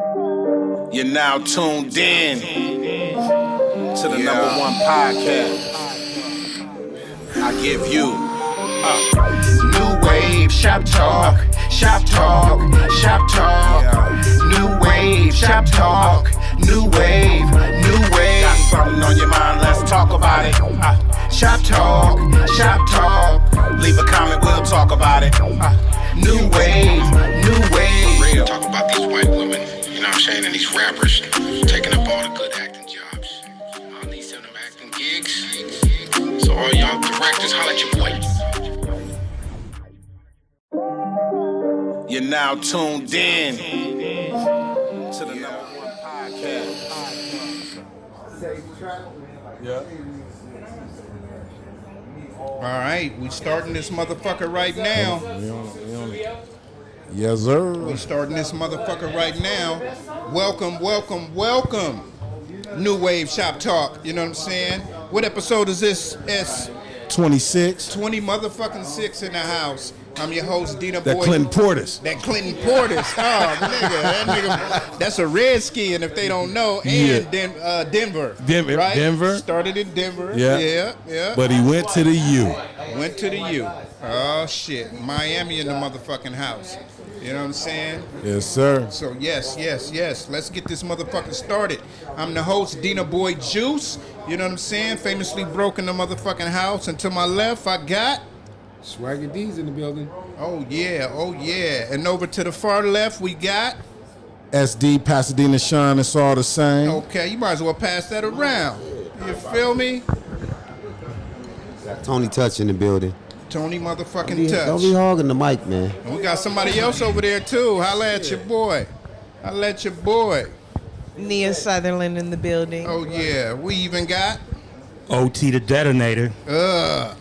You're now tuned in to the #1 podcast. I give you Nuwave Shop Talk, Shop Talk, Shop Talk. Nuwave Shop Talk, Nuwave, Nuwave. Got something on your mind? Let's talk about it. Shop Talk, Shop Talk. Leave a comment, we'll talk about it. Nuwave, Nuwave. Talk about these white women, you know what I'm saying, and these rappers taking up all the good acting jobs. All these them acting gigs. So all y'all directors, holla at your boy. You're now tuned in to the #1 podcast. Yeah. All right, we starting this motherfucker right now. Yes, sir. We starting this motherfucker right now. Welcome, welcome, welcome. Nuwave Shop Talk. You know what I'm saying? What episode is this? 26. 20 motherfucking 6 in the house. I'm your host, Dina That Boy. Clinton Portis. That Clinton Portis. Oh, nigga, that's a Redskin if they don't know. And Denver. Right? Denver. Started in Denver. Yeah. Yeah. But he went to the U. Went to the U. Oh, shit. Miami in the motherfucking house. You know what I'm saying? Yes, sir. So, yes. Let's get this motherfucker started. I'm the host, Dina Boy Juice. You know what I'm saying? Famously broke in the motherfucking house. And to my left, I got... Swaggy D's in the building. Oh, yeah. And over to the far left, we got... SD, Pasadena, Sean, it's all the same. Okay, you might as well pass that around. You feel me? Tony Touch in the building. Tony motherfucking Touch. Don't be hogging the mic, man. And we got somebody else over there, too. Holla at your boy. Nia Sutherland in the building. Oh, yeah. We even got... OT the Detonator.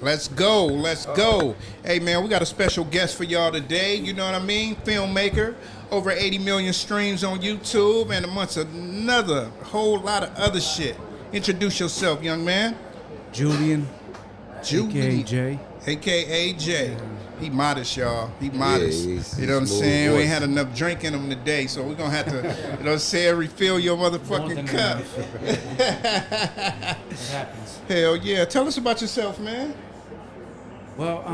Let's go. Hey, man, we got a special guest for y'all today. You know what I mean? Filmmaker. Over 80 million streams on YouTube and amongst another whole lot of other shit. Introduce yourself, young man. Julian, a.k.a. Jay. A.k.a. Jay. He modest, y'all. He modest. he's you know what I'm smooth saying? We voice. ain't had enough drink in him today, so we're going to have to, you know what I'm saying, refill your motherfucking cup. It happens. Hell yeah. Tell us about yourself, man. Well,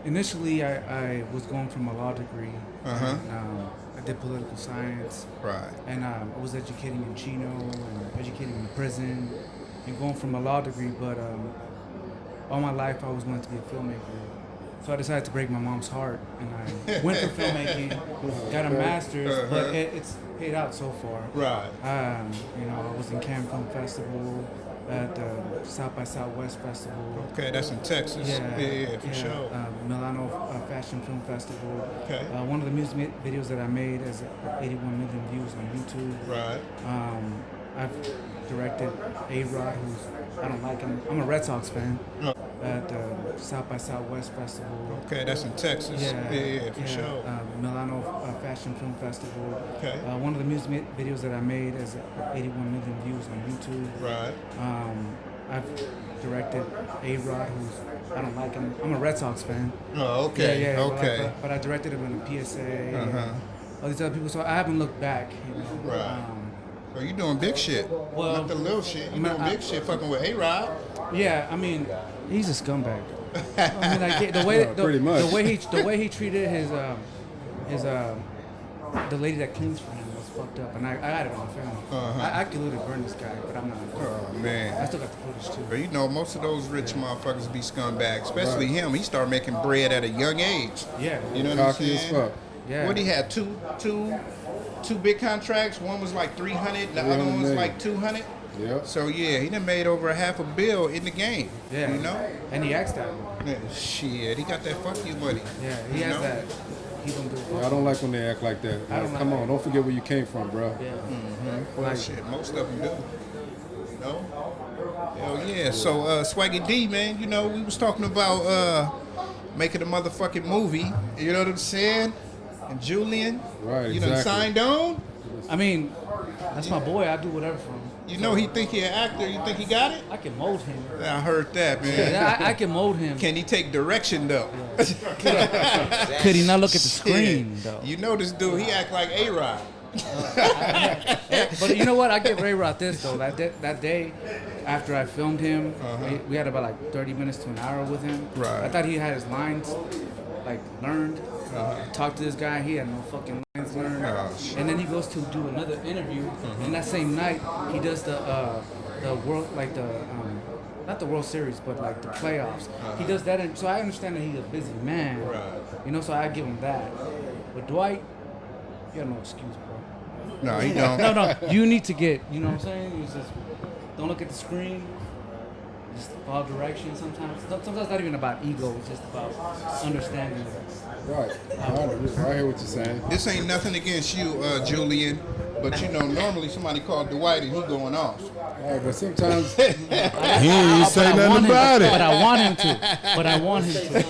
initially I was going for my law degree. Uh-huh. And, I did political science. Right. And I was educating in Chino and educating in prison and going for my law degree. But all my life I was wanting to be a filmmaker. So I decided to break my mom's heart, and I went for filmmaking, got a master's, but it's paid out so far. Right. I was in Cannes Film Festival, at the South by Southwest Festival. Okay, that's in Texas. Yeah, for sure. Milano Fashion Film Festival. Okay. One of the music videos that I made has 81 million views on YouTube. Right. I've directed A-Rod, who's, I don't like him. I'm a Red Sox fan. Oh. At the South by Southwest Festival. Okay, that's in Texas. Yeah, for sure. Milano Fashion Film Festival. Okay. One of the music videos that I made has 81 million views on YouTube. Right. I've directed A-Rod, who's, I don't like him. I'm a Red Sox fan. Oh, okay. Okay. But I directed him in a PSA. Uh-huh. All these other people, so I haven't looked back. You know. Right. So you doing big shit. Well, not the little shit. You doing big shit fucking with A-Rod. Yeah, I mean, he's a scumbag. I mean, like the way pretty much. the way he treated his the lady that cleans for him was fucked up, and I got it on film. Uh-huh. I could literally burn this guy, but I'm not. Oh, man. I still got the footage too. But you know, most of those rich motherfuckers be scumbags, especially him. He started making bread at a young age. Yeah. You know what I'm Cocky as saying? fuck. Yeah. What he had, two big contracts. One was like 300, the other one was like 200. Yep. So yeah, he done made over $500 million in the game. Yeah. You know? And he acts that. Yeah, shit, he got that fuck you money. Yeah, he You has know? that. He don't do it. I don't like when they act like that. I don't Come like on, don't forget where you came from, bro. Yeah. Well, shit, most of them do. No? Hell yeah. So, Swaggy D, man, you know, we was talking about making a motherfucking movie. You know what I'm saying? And Julian, Right, you done exactly. signed on? I mean, that's my boy. I do whatever for him. You know he think he an actor. You think he got it? I can mold him. I heard that, man. Yeah, I can mold him. Can he take direction, though? Could he not look at the screen, though? You know this dude, he act like A-Rod. But you know what? I get Ray about this though. That day, after I filmed him, we had about like 30 minutes to an hour with him. Right. I thought he had his lines like learned. Talked to this guy, he had no fucking lines learned. And then he goes to do another interview, and that same night he does the world, like the not the World Series, but like the playoffs. He does that, and so I understand that he's a busy man. You know, so I give him that. But Dwight, you got no excuse, bro. No, he don't. No, you need to get, you know what I'm saying? You just don't look at the screen. Just follow direction sometimes. Sometimes it's not even about ego, it's just about understanding. Right. I hear what you're saying. This ain't nothing against you, Julian, but you know, normally somebody called Dwight and he going off. Right, but sometimes He ain't say nothing about it. But I want him to.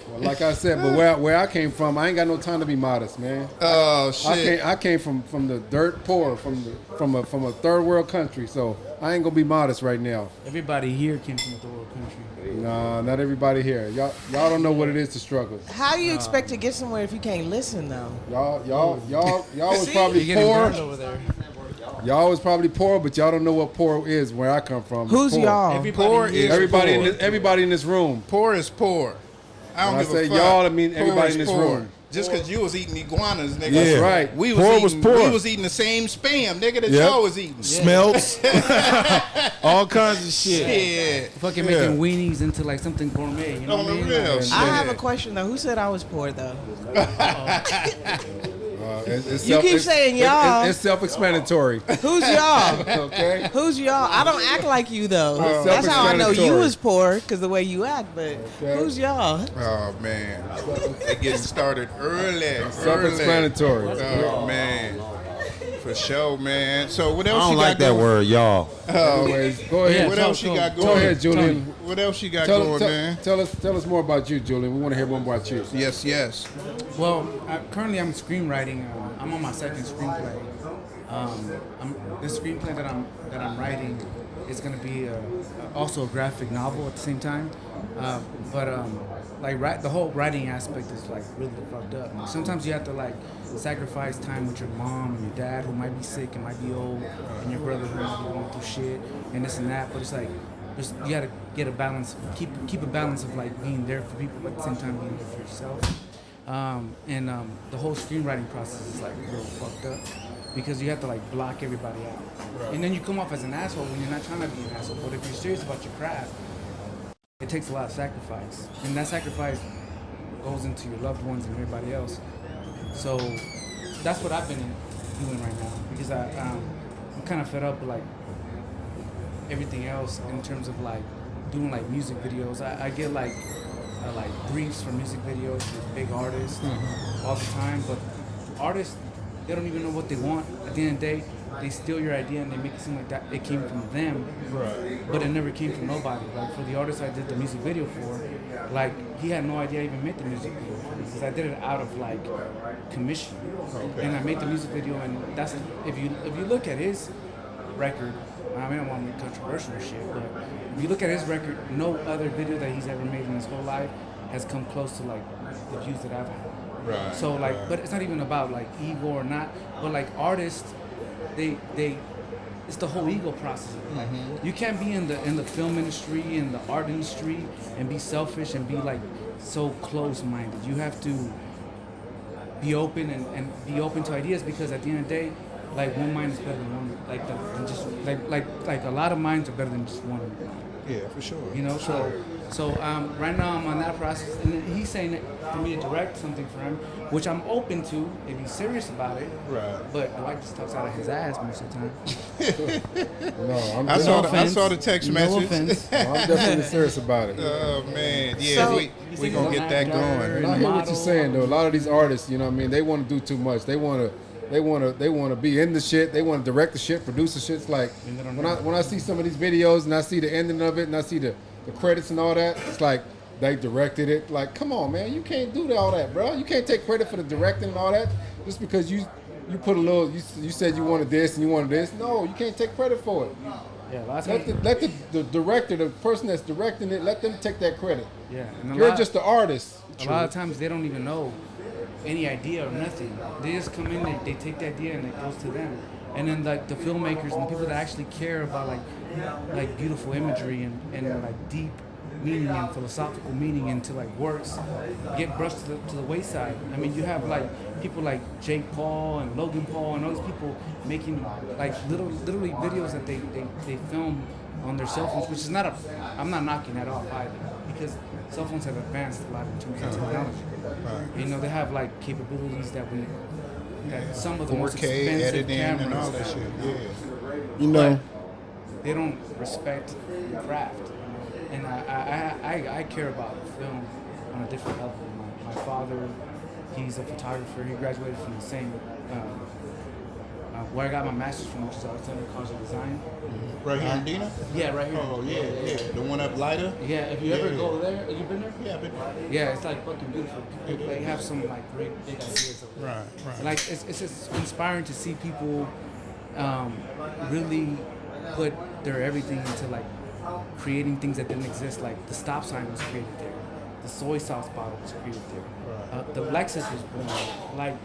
well, like I said, but where I came from, I ain't got no time to be modest, man. Oh shit! I came from the dirt poor, from a third world country, so I ain't gonna be modest right now. Everybody here came from a third world country. Nah, not everybody here. Y'all don't know what it is to struggle. How do you expect to get somewhere if you can't listen though? Y'all was probably You're getting poor. burned over there. Y'all was probably poor, but y'all don't know what poor is where I come from. Who's Poor. y'all? Everybody in this room. Poor is poor. I don't When I give say a fuck. y'all, I mean Poor everybody is in this poor. room. Just because you was eating iguanas, nigga. Yeah. That's right. We Poor was was eating. poor. We was eating the same spam, nigga, that Yep. y'all was eating. Smelts, all kinds of shit. Yeah. Fucking Yeah. making weenies into like something gourmet. You know On what I the mean? real Like, shit. I have a question though. Who said I was poor though? You keep saying y'all. It's self-explanatory. Who's y'all? Okay. Who's y'all? I don't act like you though. That's how I know you self-explanatory. was poor because the way you act. But Okay. who's y'all? Oh man, they getting started early. Self-explanatory. Oh man, for sure, man. So what I else don't you like got that going? word, y'all. Anyways, go ahead. What else you got going? Go ahead, Julian. What else you got Tell going, man? us more about you, Julian. We want to hear more about you. Yes. Well, currently I'm screenwriting. I'm on my second screenplay. This screenplay that I'm writing is going to be also a graphic novel at the same time. The whole writing aspect is like really fucked up. Sometimes you have to like sacrifice time with your mom and your dad who might be sick and might be old, and your brother who might be going through shit and this and that. But it's like you gotta get a balance, keep a balance of like being there for people, but at the same time being there for yourself. The whole screenwriting process is like real fucked up because you have to like block everybody out, and then you come off as an asshole when you're not trying to be an asshole. But if you're serious about your craft, it takes a lot of sacrifice, and that sacrifice goes into your loved ones and everybody else. So that's what I've been doing right now because I'm kind of fed up with like everything else in terms of like doing like music videos. I get like briefs for music videos for big artists all the time, but artists, they don't even know what they want. At the end of the day, they steal your idea and they make it seem like that it came from them, but it never came from nobody. Like for the artist I did the music video for, like he had no idea I even made the music video for because I did it out of like commission, and I made the music video, and that's if you look at his record. I mean, I don't want to make controversial shit, but if you look at his record, no other video that he's ever made in his whole life has come close to like the views that I've had. Right. So like, but it's not even about like ego or not, but like artists, they it's the whole ego process. Like, you can't be in the film industry and the art industry and be selfish and be like so close-minded. You have to be open and be open to ideas because at the end of the day, like one mind is better than one. Like a lot of minds are better than just one. Yeah, for sure. You know, so right now I'm on that process, and he's saying that for me to direct something for him, which I'm open to if he's serious about it. Right. But Dwight just talks out of his ass most of the time. No, I saw the text No message. offense. I'm definitely serious about it. Oh man, yeah, So- we gonna get that going. And I hear what you're saying though. A lot of these artists, you know what I mean, they want to do too much. They want to be in the shit. They want to direct the shit, produce the shit. It's like when I see some of these videos and I see the ending of it and I see the credits and all that, it's like they directed it. Like, come on, man, you can't do all that, bro. You can't take credit for the directing and all that just because you put a little. You said you wanted this and you wanted this. No, you can't take credit for it. Yeah, last Let the director, the person that's directing it, let them take that credit. Yeah, and You're just the artist. a lot of times they don't even know any idea or nothing. They just come in, they take the idea and it goes to them. And then like the filmmakers and the people that actually care about like beautiful imagery and like deep meaning and philosophical meaning into like works get brushed to the wayside. I mean, you have like people like Jake Paul and Logan Paul and all these people making like literally videos that they film on their cell phones, which is not I'm not knocking that off either, because cell phones have advanced a lot in terms of technology. Right. You know, they have like capabilities that some of the most 4K expensive editing cameras and all that shit. Yeah. You know, they don't respect the craft. And I care about film on a different level. My father, he's a photographer. He graduated from the same where I got my master's from, which is Alexander College of Design. Right here in Dina? Yeah, right here. Oh, yeah. The one up lighter? Yeah, if you ever go there, have you been there? Yeah, I've been there. Yeah, it's like fucking beautiful. They have some like great big ideas. Right. Like it's just inspiring to see people really put their everything into like creating things that didn't exist. Like the stop sign was created there, the soy sauce bottle was created there, the Lexus was born. Like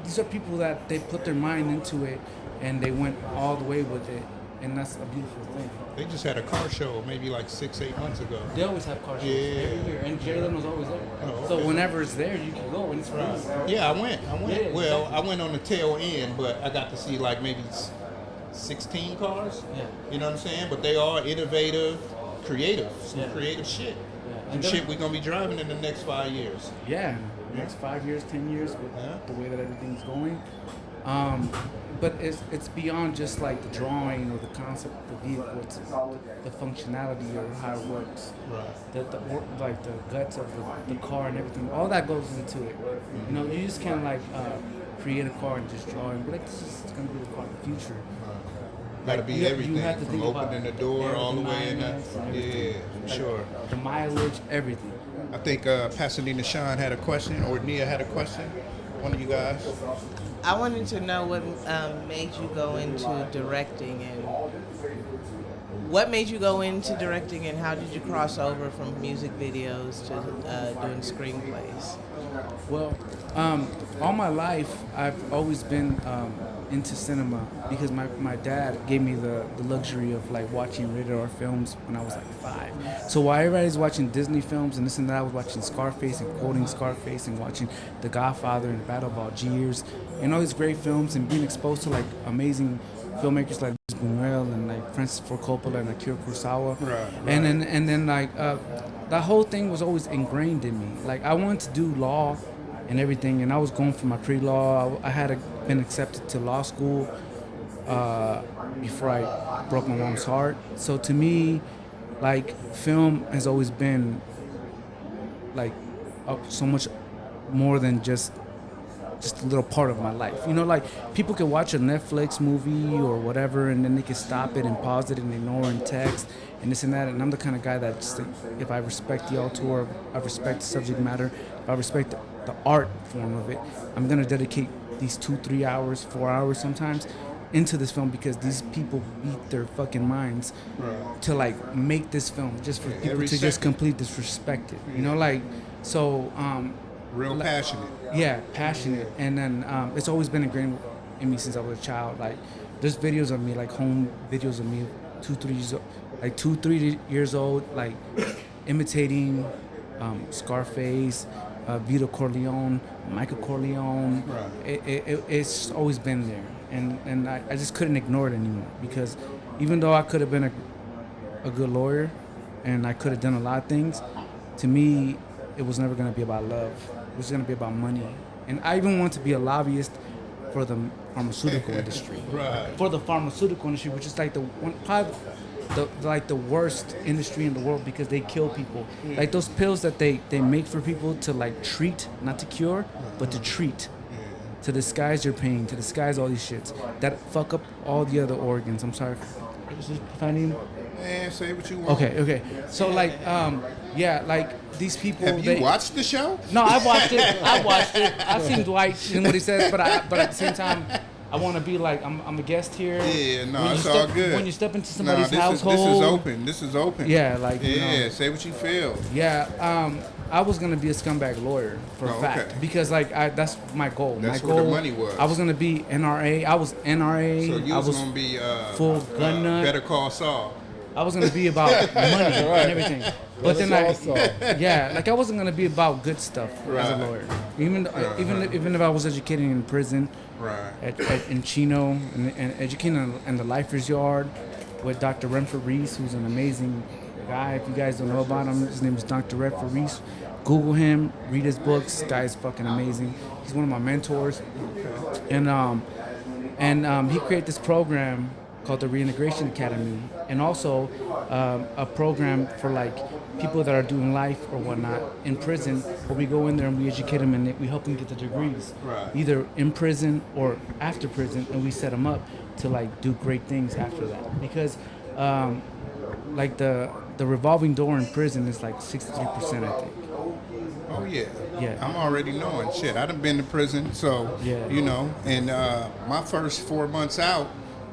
these are people that they put their mind into it and they went all the way with it, and that's a beautiful thing. They just had a car show maybe like 6-8 months ago. They always have car shows every year, and Jerry Lynn was always there. Oh, okay. So whenever it's there, you can go and it's free. Yeah, I went. Yeah, Well, exactly. I went on the tail end, but I got to see like maybe 16 cars. Yeah. You know what I'm saying? But they are innovative, creative, some Yeah. creative shit. Yeah. And shit we're gonna be driving in the next 5 years. Yeah, next 5 years, 10 years, with Yeah. the way that everything's going. But it's beyond just like the drawing or the concept of the vehicle. It's the functionality or how it works. Right. Like the guts of the car and everything. All that goes into it. You know, you just can't like create a car and just draw it and be like, this is gonna be the car of the future. Got to be You everything have to from think about opening the door all the way in. aerodynamics and everything. Yeah, for sure. The mileage, everything. I think Pasadena Sean had a question, or Nia had a question. One of you guys. I wanted to know what made you go into directing, and what made you go into directing, and how did you cross over from music videos to doing screenplays? Well, all my life I've always been into cinema because my dad gave me the luxury of like watching rated R films when I was like 5. So while everybody's watching Disney films and this and that, I was watching Scarface and quoting Scarface and watching The Godfather and The Battle of Algiers and all these great films, and being exposed to like amazing filmmakers like Buñuel and like Francis Ford Coppola and Akira Kurosawa. Right. And then like that whole thing was always ingrained in me. Like I wanted to do law and everything, and I was going for my pre-law. I had been accepted to law school before I broke my mom's heart. So to me, like film has always been like so much more than just a little part of my life. You know, like people can watch a Netflix movie or whatever, and then they can stop it and pause it and ignore and text and this and that. And I'm the kind of guy that just, if I respect the auteur, I respect the subject matter, if I respect the art form of it, I'm gonna dedicate these 2-3 hours, 4 hours sometimes into this film, because these people beat their fucking minds to like make this film just for people to just complete this, respect it. You know, like so. Real passionate. Yeah, passionate. And then it's always been ingrained in me since I was a child. Like there's videos of me, like home videos of me 2-3 years old, like imitating Scarface, Vito Corleone, Michael Corleone. Right. It's always been there, and I just couldn't ignore it anymore, because even though I could have been a good lawyer and I could have done a lot of things, to me it was never going to be about love. It was going to be about money. And I even want to be a lobbyist for the pharmaceutical industry. Right. For the pharmaceutical industry, which is like the worst industry in the world, because they kill people. Like those pills that they make for people to like treat, not to cure, but to treat. To disguise your pain, to disguise all these shits that fuck up all the other organs. I'm sorry. Is this profanity? Man, say what you want. Okay. So like, yeah, like these people. Have you watched the show? No, I've watched it. I've seen Dwight and what he says, but at the same time, I want to be like, I'm a guest here. Yeah, no, it's all good. When you step into somebody's household, this is open. Yeah, like yeah, say what you feel. Yeah, I was gonna be a scumbag lawyer for a fact okay. because like that's my goal. That's my where goal. the money was. I was gonna be NRA. I was NRA. So you I was gonna be full gun nut. Better Call Saul. I was gonna be about money and everything. But then I wasn't gonna be about good stuff as a Right. lawyer. Even if I was educating in prison, Right. in Chino and educating in the Lifers Yard with Dr. Renford Reese, who's an amazing guy. If you guys don't know about him, his name is Dr. Renford Reese. Google him, read his books. This guy is fucking amazing. He's one of my mentors, and he created this program called the Reintegration Academy, and also a program for like people that are doing life or whatnot in prison, where we go in there and we educate them and we help them get the degrees, either in prison or after prison, and we set them up to like do great things after that. Because like the revolving door in prison is like 63%, I think. Oh yeah. Yeah. I'm already knowing shit. I done been to prison, so Yeah. you know. And my first 4 months out,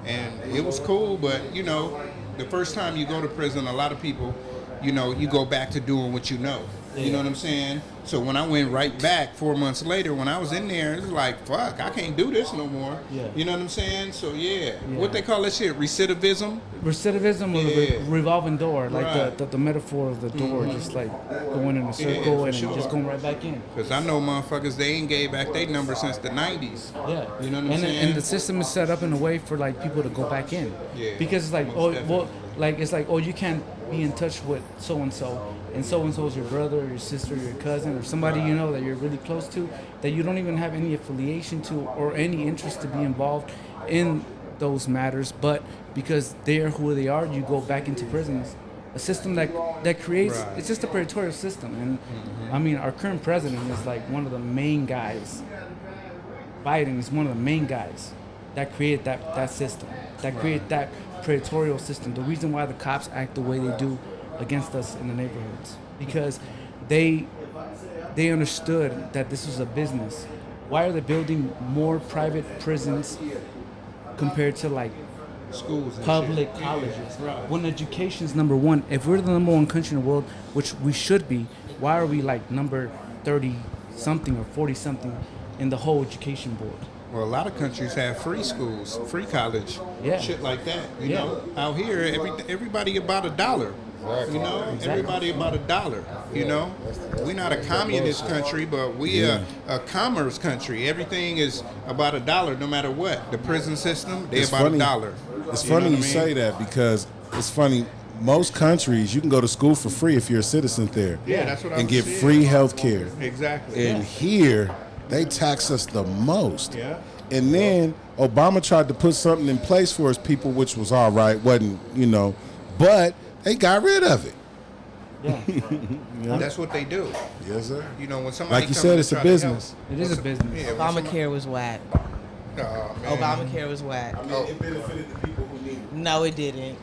and it was cool. But you know, the first time you go to prison, a lot of people, you know, you go back to doing what you know. You know what I'm saying? So when I went right back 4 months later, when I was in there, it was like, fuck, I can't do this no more. Yeah. You know what I'm saying? So yeah. What they call that shit? Recidivism? Recidivism or the revolving door, like Right. the metaphor of the door, just like going in a circle for and sure. just going right back in. Because I know motherfuckers, they ain't gave back their number since the 90s. Yeah, You know what I'm saying? And the system is set up in a way for like people to go back in. Yeah, Because it's like, most it's like, oh, you can't be in touch with so and so is your brother or your sister or your cousin or somebody you know that you're really close to, that you don't even have any affiliation to or any interest to be involved in those matters, but because they're who they are, you go back into prisons. A system that creates, it's just a predatory system. And I mean, our current president is like one of the main guys. Biden is one of the main guys that created that system, that created that predatory system. The reason why the cops act the way they do against us in the neighborhoods, because they understood that this was a business. Why are they building more private prisons compared to like schools and public shit. colleges? When education's number one, if we're the number one country in the world, which we should be, why are we like number 30 something or 40 something in the whole education board? Well, a lot of countries have free schools, free college, shit like that. You know, out here, everybody about $1. You know, everybody about $1. You know, we're not a communist country, but we a commerce country. Everything is about $1, no matter what. The prison system, they're about $1. It's funny you say that, because it's funny. Most countries, you can go to school for free if you're a citizen there. Yeah, that's what I and was get saying. free health care. Exactly. And here, they tax us the most. Yeah. And then Obama tried to put something in place for his people, which was all right, wasn't, you know, but they got rid of it. Yeah. That's what they do. Yes, sir. You know, when somebody Like you comes said, to it's a try to business. help- It is a business. Yeah, when somebody- Obamacare was whack. Oh, man. Obamacare was whack. It benefited the people who need it. No, it didn't.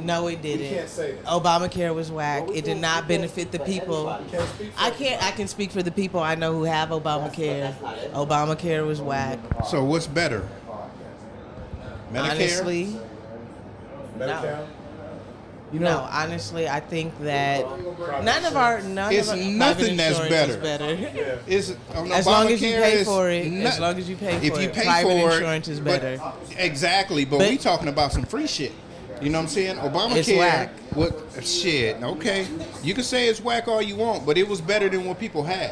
No, it didn't. Obamacare was whack. It did not benefit the people. I can speak for the people I know who have Obamacare. Obamacare was whack. So what's better? Medicare? Honestly, no. No, honestly, I think that none of our It's private nothing that's insurance better. is better. Is on As long as you Obamacare pay is for it, not- as long as you pay for if you it, pay private for insurance it, is but- better. Exactly, but we talking about some free shit. You know what I'm saying? Obamacare. It's whack. What shit? Okay, you can say it's whack all you want, but it was better than what people had.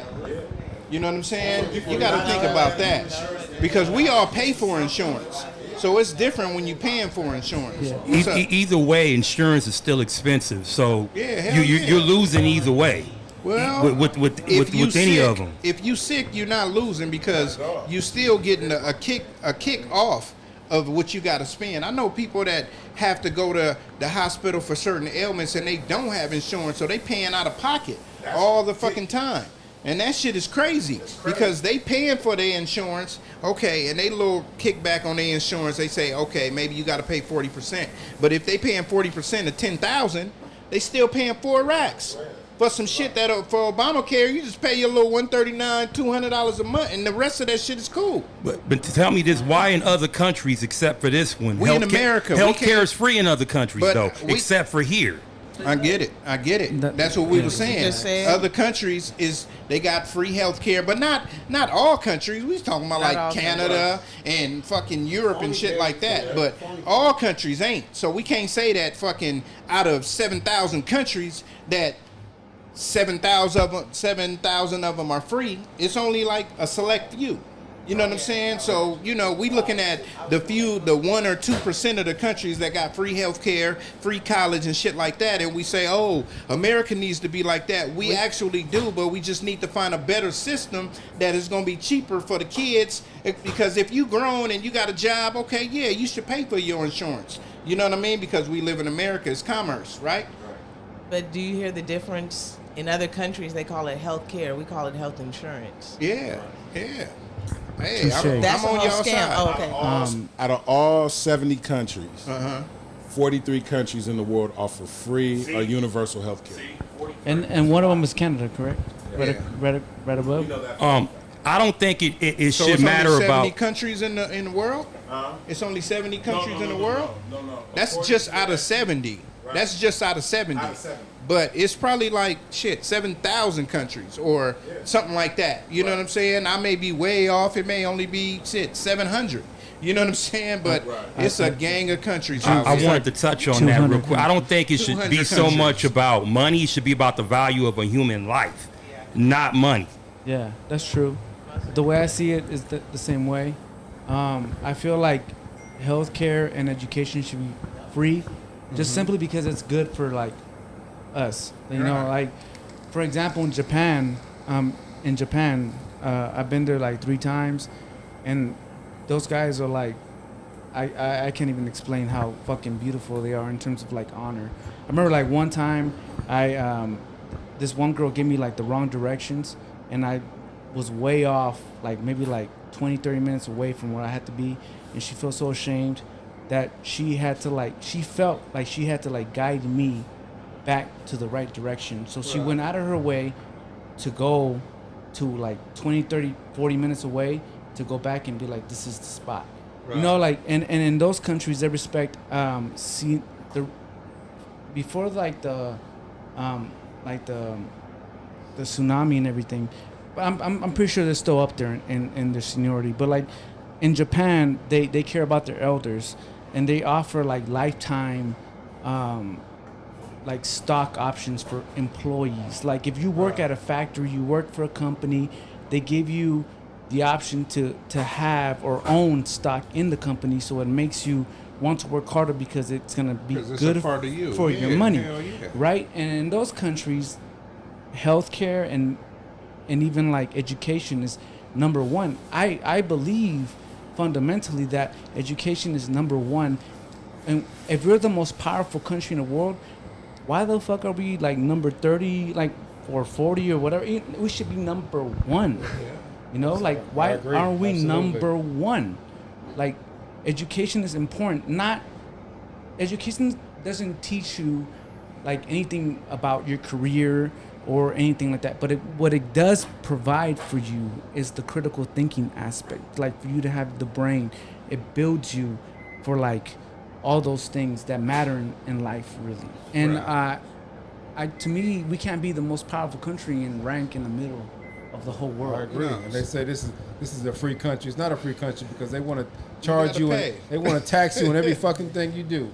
You know what I'm saying? You got to think about that, because we all pay for insurance. So it's different when you're paying for insurance. What's up? Either way, insurance is still expensive, so Yeah, hell yeah. you're losing either way. Well, with if you any sick, of them. If you sick, you're not losing, because you still getting a kick off of what you got to spend. I know people that have to go to the hospital for certain ailments and they don't have insurance, so they paying out of pocket all the fucking time. And that shit is crazy, because they paying for their insurance, okay, and they little kickback on their insurance. They say, okay, maybe you got to pay 40%, but if they paying 40% of 10,000, they still paying 4 racks for some shit that for Obamacare you just pay your little $139, $200 a month, and the rest of that shit is cool. But tell me this: why in other countries, except for this one, We in America, we healthcare can't- is free in other countries, But though, we- except for here. I get it. That's what we were saying. Just said. Other countries they got free health care, but not all countries. We was talking about Not all like Canada and fucking Europe and shit like that. But all countries ain't. So we can't say that fucking out of 7,000 countries that 7,000 of them are free. It's only like a select few. You know what I'm saying? So, we looking at the 1 or 2% of the countries that got free health care, free college and shit like that, and we say, oh, America needs to be like that. We actually do, but we just need to find a better system that is going to be cheaper for the kids, because if you grown and you got a job, okay, yeah, you should pay for your insurance. You know what I mean? Because we live in America, it's commerce, right? But do you hear the difference? In other countries, they call it health care. We call it health insurance. Yeah. Hey, Touche. I'm That's on a y'all whole scam. side. Oh, okay. Out of all 70 countries, Uh-huh. 43 countries in the world offer free or universal health care. And one of them is Canada, correct? Yeah. Right above. I don't think it So should it's matter only 70 about. countries in the world? It's only 70 countries in the world? No. That's just out of 70. That's just out of 70. But it's probably like 7,000 countries or something like that. You know what I'm saying? I may be way off. It may only be 700. You know what I'm saying? But it's a gang of countries. I wanted to touch on that real quick. I don't think it should 200 be so countries. much about money. It should be about the value of a human life, not money. Yeah, that's true. The way I see it is the same way. I feel like healthcare and education should be free, just simply because it's good for like us. Like for example, in Japan, I've been there like 3 times, and those guys are like, I can't even explain how fucking beautiful they are in terms of like honor. I remember like one time this one girl gave me like the wrong directions, and I was way off, like maybe like 20-30 minutes away from where I had to be, and she felt so ashamed that she felt like she had to like guide me back to the right direction. So she went out of her way to go to like 20, 30, 40 minutes away to go back and be like, this is the spot. Like, and in those countries they respect before like the tsunami and everything. But I'm pretty sure they're still up there in their seniority. But like in Japan, they care about their elders, and they offer like lifetime like stock options for employees. Like if you work at a factory, you work for a company, they give you the option to have or own stock in the company, so it makes you want to work harder because it's gonna be good part of you. for your money, hell yeah. right? And in those countries, healthcare and even like education is number one. I believe fundamentally that education is number one. And if we're the most powerful country in the world, why the fuck are we like number 30, like, or 40 or whatever? We should be number one. Like why aren't we number one? Like education is important. Education doesn't teach you like anything about your career or anything like that, but what it does provide for you is the critical thinking aspect. Like for you to have the brain, it builds you for like all those things that matter in life, really. And to me, we can't be the most powerful country and rank in the middle of the whole world. I agree. And they say this is a free country. It's not a free country because they want to charge you and they want to tax you on every fucking thing you do.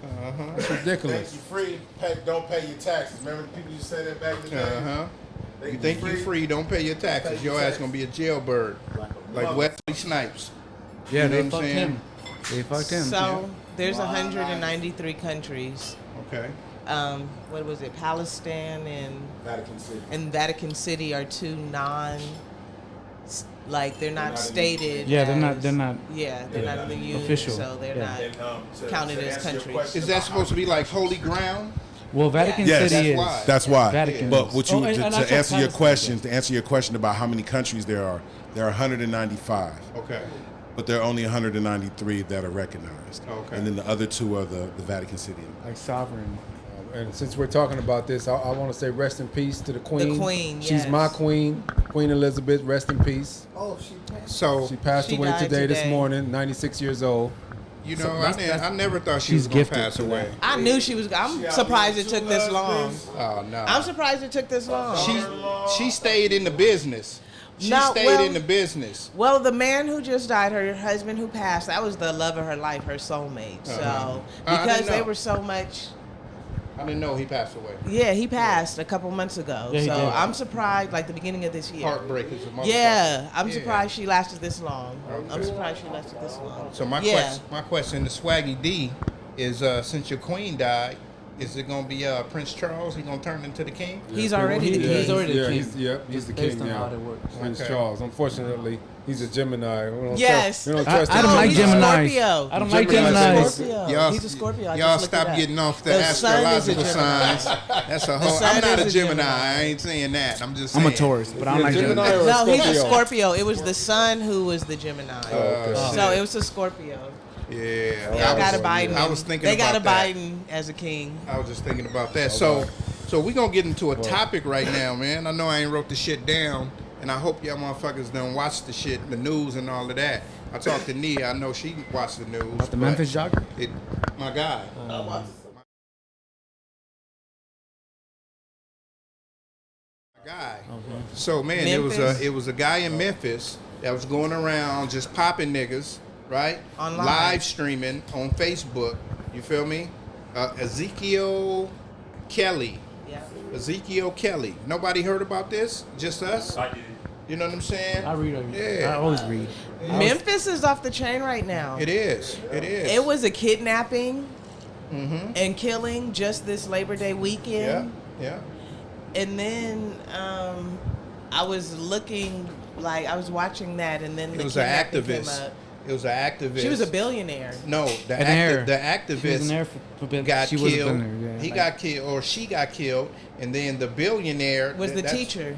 It's ridiculous. Think you free, don't pay your taxes. Remember people used to say that back in the day? You think you free, don't pay your taxes. Your ass gonna be a jailbird, like Wesley Snipes. Yeah, You know they what I'm fucked saying? him. They fucked him. So there's 193 countries. Okay. What was it? Palestine and Vatican City are two they're not stated. Yeah, as, they're not. Yeah, they're not in the UN, official. so they're not counted as countries. Is that supposed to be like holy ground? Well, Vatican Yes. City is. That's why. That's why. Vatican But is. what you Oh, and I to thought answer your Palestine question, about how many countries there are 195. Okay. But there are only 193 that are recognized. Okay. And then the other 2 are the Vatican City. like sovereign. And since we're talking about this, I want to say rest in peace to the Queen. The Queen, She's yes. my Queen, Queen Elizabeth. Rest in peace. So She passed She away died today, this today. morning, 96 years old. You know, So I never thought she she's was gonna gifted pass to away. that. I knew she was. I'm surprised it took this long. Oh no. I'm surprised it took this long. She stayed in the business. She No, stayed well- in the business. Well, the man who just died, her husband who passed, that was the love of her life, her soulmate. So I didn't because they know. were so much. I didn't know he passed away. Yeah, he passed a couple months ago. Yeah, he so did. I'm surprised, like the beginning of this year. Heartbreak is a motherfucker. Yeah, I'm Yeah. surprised she lasted this long. I'm Okay. surprised she lasted this long. So my question to Swaggy D is, since your queen died, is it gonna be Prince Charles? He gonna turn into the king? He's already the He's king. already the king. He's the Based king on now. how it works. Prince Okay. Charles. Unfortunately, he's a Gemini. We don't Yes. trust- we don't I trust don't him. like he's a Geminis. Scorpio. I don't like Geminis are Geminis. Scorpio. Y'all, He's a Scorpio. I y'all just looked stop it up. getting off the The sun is a astrological Gemini. signs. That's a The whole. sun I'm not is a a Gemini. Gemini. I ain't saying that. I'm just I'm saying. a Taurus, but I don't Yeah, like Gemini Gemini. or No, he's a Scorpio? Scorpio. It was the sun who was the Gemini. Oh, So it was a Scorpio. Yeah. Y'all got a Biden. I was thinking They got a about that. Biden as a king. I was just thinking about that. So we gonna get into a topic right now, man. I know I ain't wrote the shit down, and I hope y'all motherfuckers done watch the shit, the news and all of that. I talked to Nia. I know she watched the news. About the but Memphis jogger? My guy. Guy. So man, Memphis? it was a guy in Memphis that was going around just popping niggas, right? Online. Live streaming on Facebook. You feel me? Ezekiel Kelly. Yeah. Ezekiel Kelly. Nobody heard about this? Just us? I did. You know what I'm saying? I read. Yeah. I always read. Memphis is off the chain right now. It is. It is. It was a kidnapping and killing just this Labor Day weekend. Yeah. And then I was looking, like, I was watching that, and then It the was an kidnapping came activist. up. It was an activist. She was a billionaire. No, the An heir. activist She was an heir for got she was a killed. billionaire, yeah. He got killed, or she got killed, and then the billionaire Was the that's- teacher.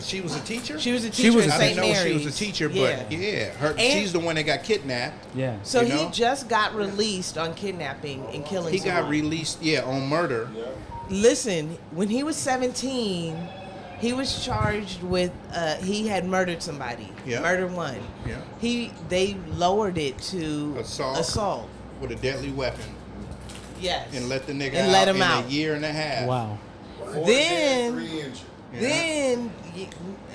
She was a teacher. She was a She teacher was at a I St. didn't know Mary's. she was a teacher, but And- she's the one that got kidnapped. Yeah. So you he know? just got released on kidnapping and killing He got someone. released, on murder. Listen, when he was 17, he was charged with he had murdered somebody. Yeah. Murder one. Yeah. They lowered it to Assault. With a deadly weapon, Yes. and let the nigga And out let him in out. a year and a half. Wow. Then Yeah.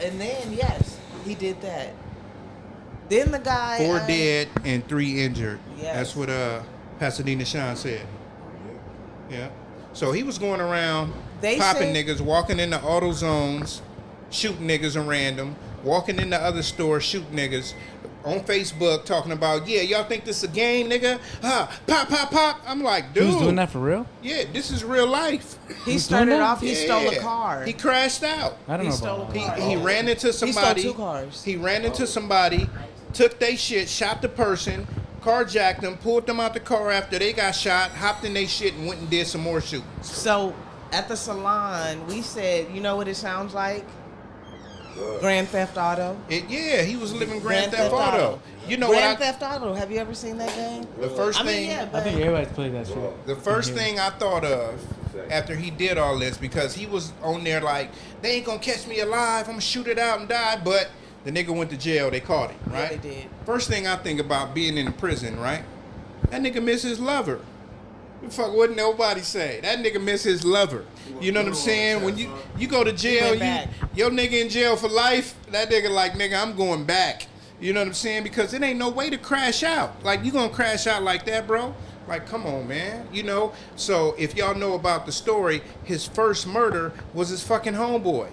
then yes, he did that. Then the guy 4 dead and 3 injured. Yes. That's what Pasadena Sean said. Yeah. So he was going around They popping said- niggas, walking into auto zones, shooting niggas at random, walking into other stores, shooting niggas. On Facebook talking about, yeah, y'all think this is a game, nigga? Pop, pop, pop. I'm like, dude. He was doing that for real? Yeah, this is real life. He Who's started doing that? off. He stole a Yeah. car. He crashed out. I don't He know stole about a that. car. He ran into somebody. He stole 2 cars. He ran into somebody, took their shit, shot the person, carjacked them, pulled them out the car after they got shot, hopped in their shit, and went and did some more shooting. So at the salon, we said, you know what it sounds like? Grand Theft Auto. He was living Grand Theft Auto. You know Grand what? Theft Auto. Have you ever seen that game? The first I mean, thing, yeah, I but think everybody's played that shit. the first thing I thought of after he did all this, because he was on there like, they ain't gonna catch me alive. I'm gonna shoot it out and die. But the nigga went to jail. They caught him, Yeah, right? they did. First thing I think about being in prison, right? That nigga miss his lover. The fuck wouldn't nobody say? That nigga miss his lover. You know what I'm saying? When you go to jail, went back. your nigga in jail for life, that nigga like, nigga, I'm going back. You know what I'm saying? Because it ain't no way to crash out. Like, you gonna crash out like that, bro? Like, come on, man. You know? So, if y'all know about the story, his first murder was his fucking homeboy.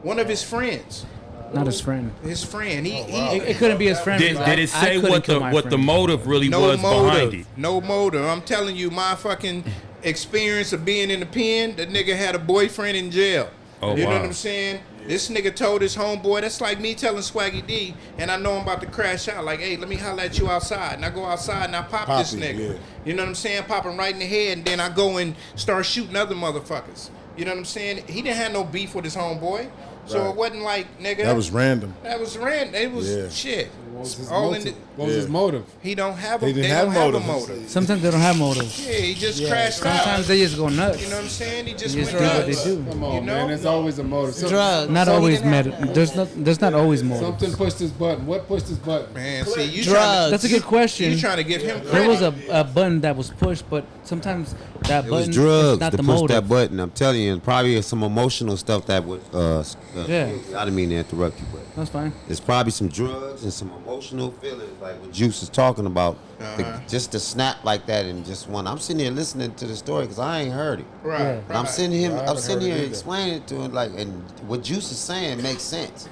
One of his friends. Not his friend. His friend. It couldn't be his friend. Did because it I say couldn't what kill the my what the friend. motive really No was behind it? motive. No motive. I'm telling you, my fucking experience of being in the pen, that nigga had a boyfriend in jail. Oh, you know wow. what I'm saying? This nigga told his homeboy, that's like me telling Swaggy D, and I know I'm about to crash out, like, hey, let me holler at you outside. And I go outside and I pop this Pop it, nigga. yeah. You know what I'm saying? Pop him right in the head, and then I go and start shooting other motherfuckers. You know what I'm saying? He didn't have no beef with his homeboy. So Right. it wasn't like, nigga. That was random. That was random. It was Yeah. shit. What was his all in motive? the- What was his motive? He don't have a. He They didn't don't have have a motive. motive. Sometimes they don't have motives. Yeah, he just crashed out. Sometimes they just go nuts. You know what I'm saying? He just They went just do what nuts. they do. Come on, You know? man. There's always a motive. Drugs. Not So he always didn't have- there's not always motives. Something pushed his button. What pushed his button? Man, see, you Drugs. That's a good question. You trying to give him credit? There was a button that was pushed, but sometimes that It button was is drugs not to the push motive. that button. I'm telling you, and probably some emotional stuff that would. Yeah. I didn't mean to interrupt you, but That's fine. there's probably some drugs and some emotional feelings, like what Juice is talking about. Just to snap like that and just one. I'm sitting here listening to the story because I ain't heard it. Right, Yeah. right. And I'm sitting here, I I'm haven't sitting heard it here either. explaining it to him, like, and what Juice is saying makes sense.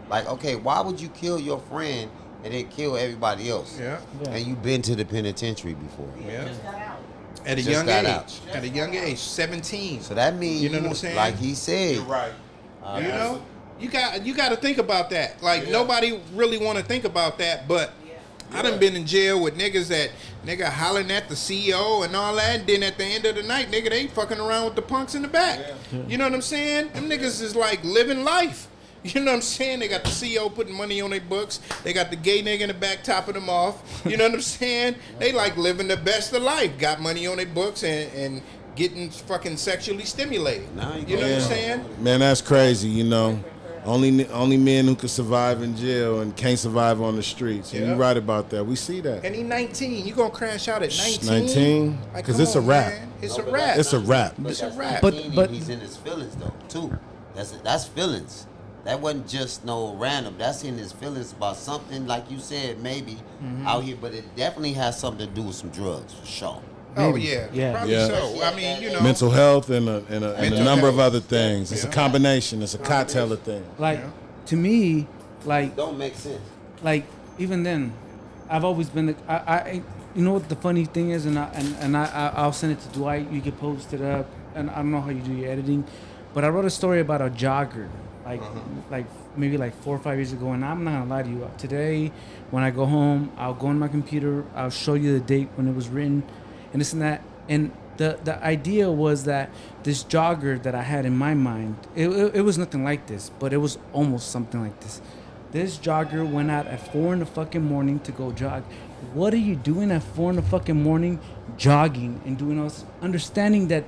Like, okay, why would you kill your friend and then kill everybody else? Yeah. And you've been to the penitentiary before. Yeah. At a Just young got age. out. At a young age, 17. So that means, You know what I'm saying? like he said, right. You know, you got to think about that. Like nobody really want to think about that, but I done been in jail with niggas that nigga hollering at the CEO and all that. And then at the end of the night, nigga, they fucking around with the punks in the back. You know what I'm saying? Them niggas is like living life. You know what I'm saying? They got the CEO putting money on their books. They got the gay nigga in the back topping them off. You know what I'm saying? They like living the best of life. Got money on their books and getting fucking sexually stimulated. You know what I'm saying? Man, that's crazy. You know, only men who can survive in jail and can't survive on the streets. And Yeah. you're right about that. We see that. And he 19. You gonna crash out at 19? 19? Like, 'Cause come it's a on, wrap. man. It's a wrap. It's a wrap. It's a wrap. But- he's in his feelings though too. That's feelings. That wasn't just no random. That's in his feelings about something, like you said, maybe out here. But it definitely has something to do with some drugs for sure. Oh Maybe. yeah, Yeah. probably Yeah. so. I mean, you know, Mental health and a Mental number of health. other things. It's a combination. It's a cocktail of things. Like to me, like Don't make sense. like even then, I've always been. I you know what the funny thing is, and I'll send it to Dwight. You can post it up, and I don't know how you do your editing, but I wrote a story about a jogger, like maybe like 4 or 5 years ago, and I'm not gonna lie to you. Today, when I go home, I'll go on my computer. I'll show you the date when it was written, and this and that. And the idea was that this jogger that I had in my mind, it was nothing like this, but it was almost something like this. This jogger went out at 4 in the fucking morning to go jog. What are you doing at 4 in the fucking morning jogging and doing all this? Understanding that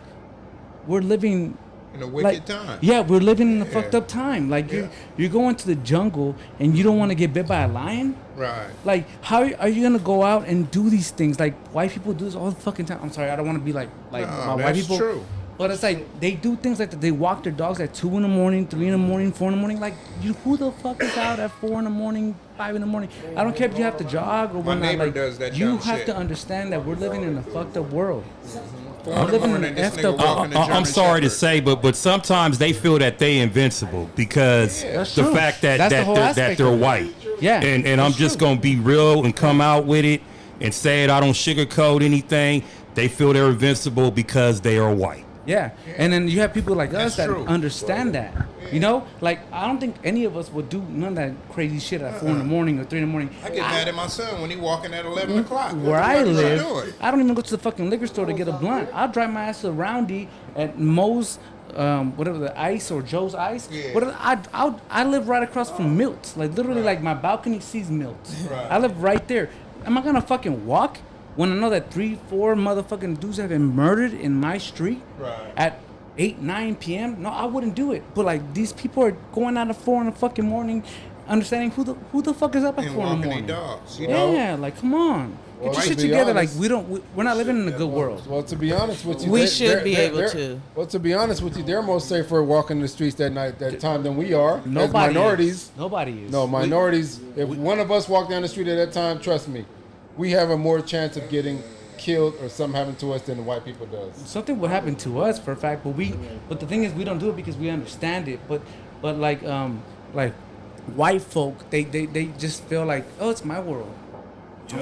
we're living in a wicked time. Yeah, we're living in a fucked up time. Like you're going to the jungle and you don't want to get bit by a lion. Right. Like how are you gonna go out and do these things? Like white people do this all the fucking time. I'm sorry, I don't want to be like No, about white that's people. true. But it's like they do things like that. They walk their dogs at 2 in the morning, 3 in the morning, 4 in the morning. Like who the fuck is out at 4 in the morning, 5 in the morning? I don't care if you have to jog or My whatnot. neighbor Like, does that you dumb have shit. to understand that we're living in a fucked up world. 4 in the living in morning, an this effed nigga up- walking a I'm German sorry to Shepherd. say, but sometimes they feel that they invincible because That's the true. fact that That's the whole that aspect they're of it. white. Yeah, and I'm that's just true. gonna be real and come out with it and say it. I don't sugarcoat anything. They feel they're invincible because they are white. Yeah. And then you have people like us That's that true. understand that. You know, like I don't think any of us would do none of that crazy shit at 4 in the morning or 3 in the morning. I get mad at my son when he walking at 11 o'clock. What Where the I fuck is he live, doing? I don't even go to the fucking liquor store to get a blunt. I'll drive my ass to Roundy at Moe's, whatever the Ice or Joe's Ice. Yeah. Whatever, I live right across from Milt's. Like literally, like my balcony sees Milt's. Right. I live right there. Am I gonna fucking walk when I know that 3, 4 motherfucking dudes have been murdered in my street Right. at 8, 9 p.m.? No, I wouldn't do it. But like these people are going out at 4 in the fucking morning, understanding who the fuck is up at And 4 in the walking morning. their dogs, you know? Yeah, like come on, Well, get your to shit be together. honest- Like we're not living in a good world. Well, to be honest with you, We should be able to. Well, to be honest with you, they're more safer walking the streets that time than we are. As Nobody minorities. is. Nobody is. No, minorities. If one of us walk down the street at that time, trust me, we have a more chance of getting killed or something happen to us than the white people does. Something would happen to us for a fact, but the thing is we don't do it because we understand it. But like white folk, they just feel like, oh, it's my world.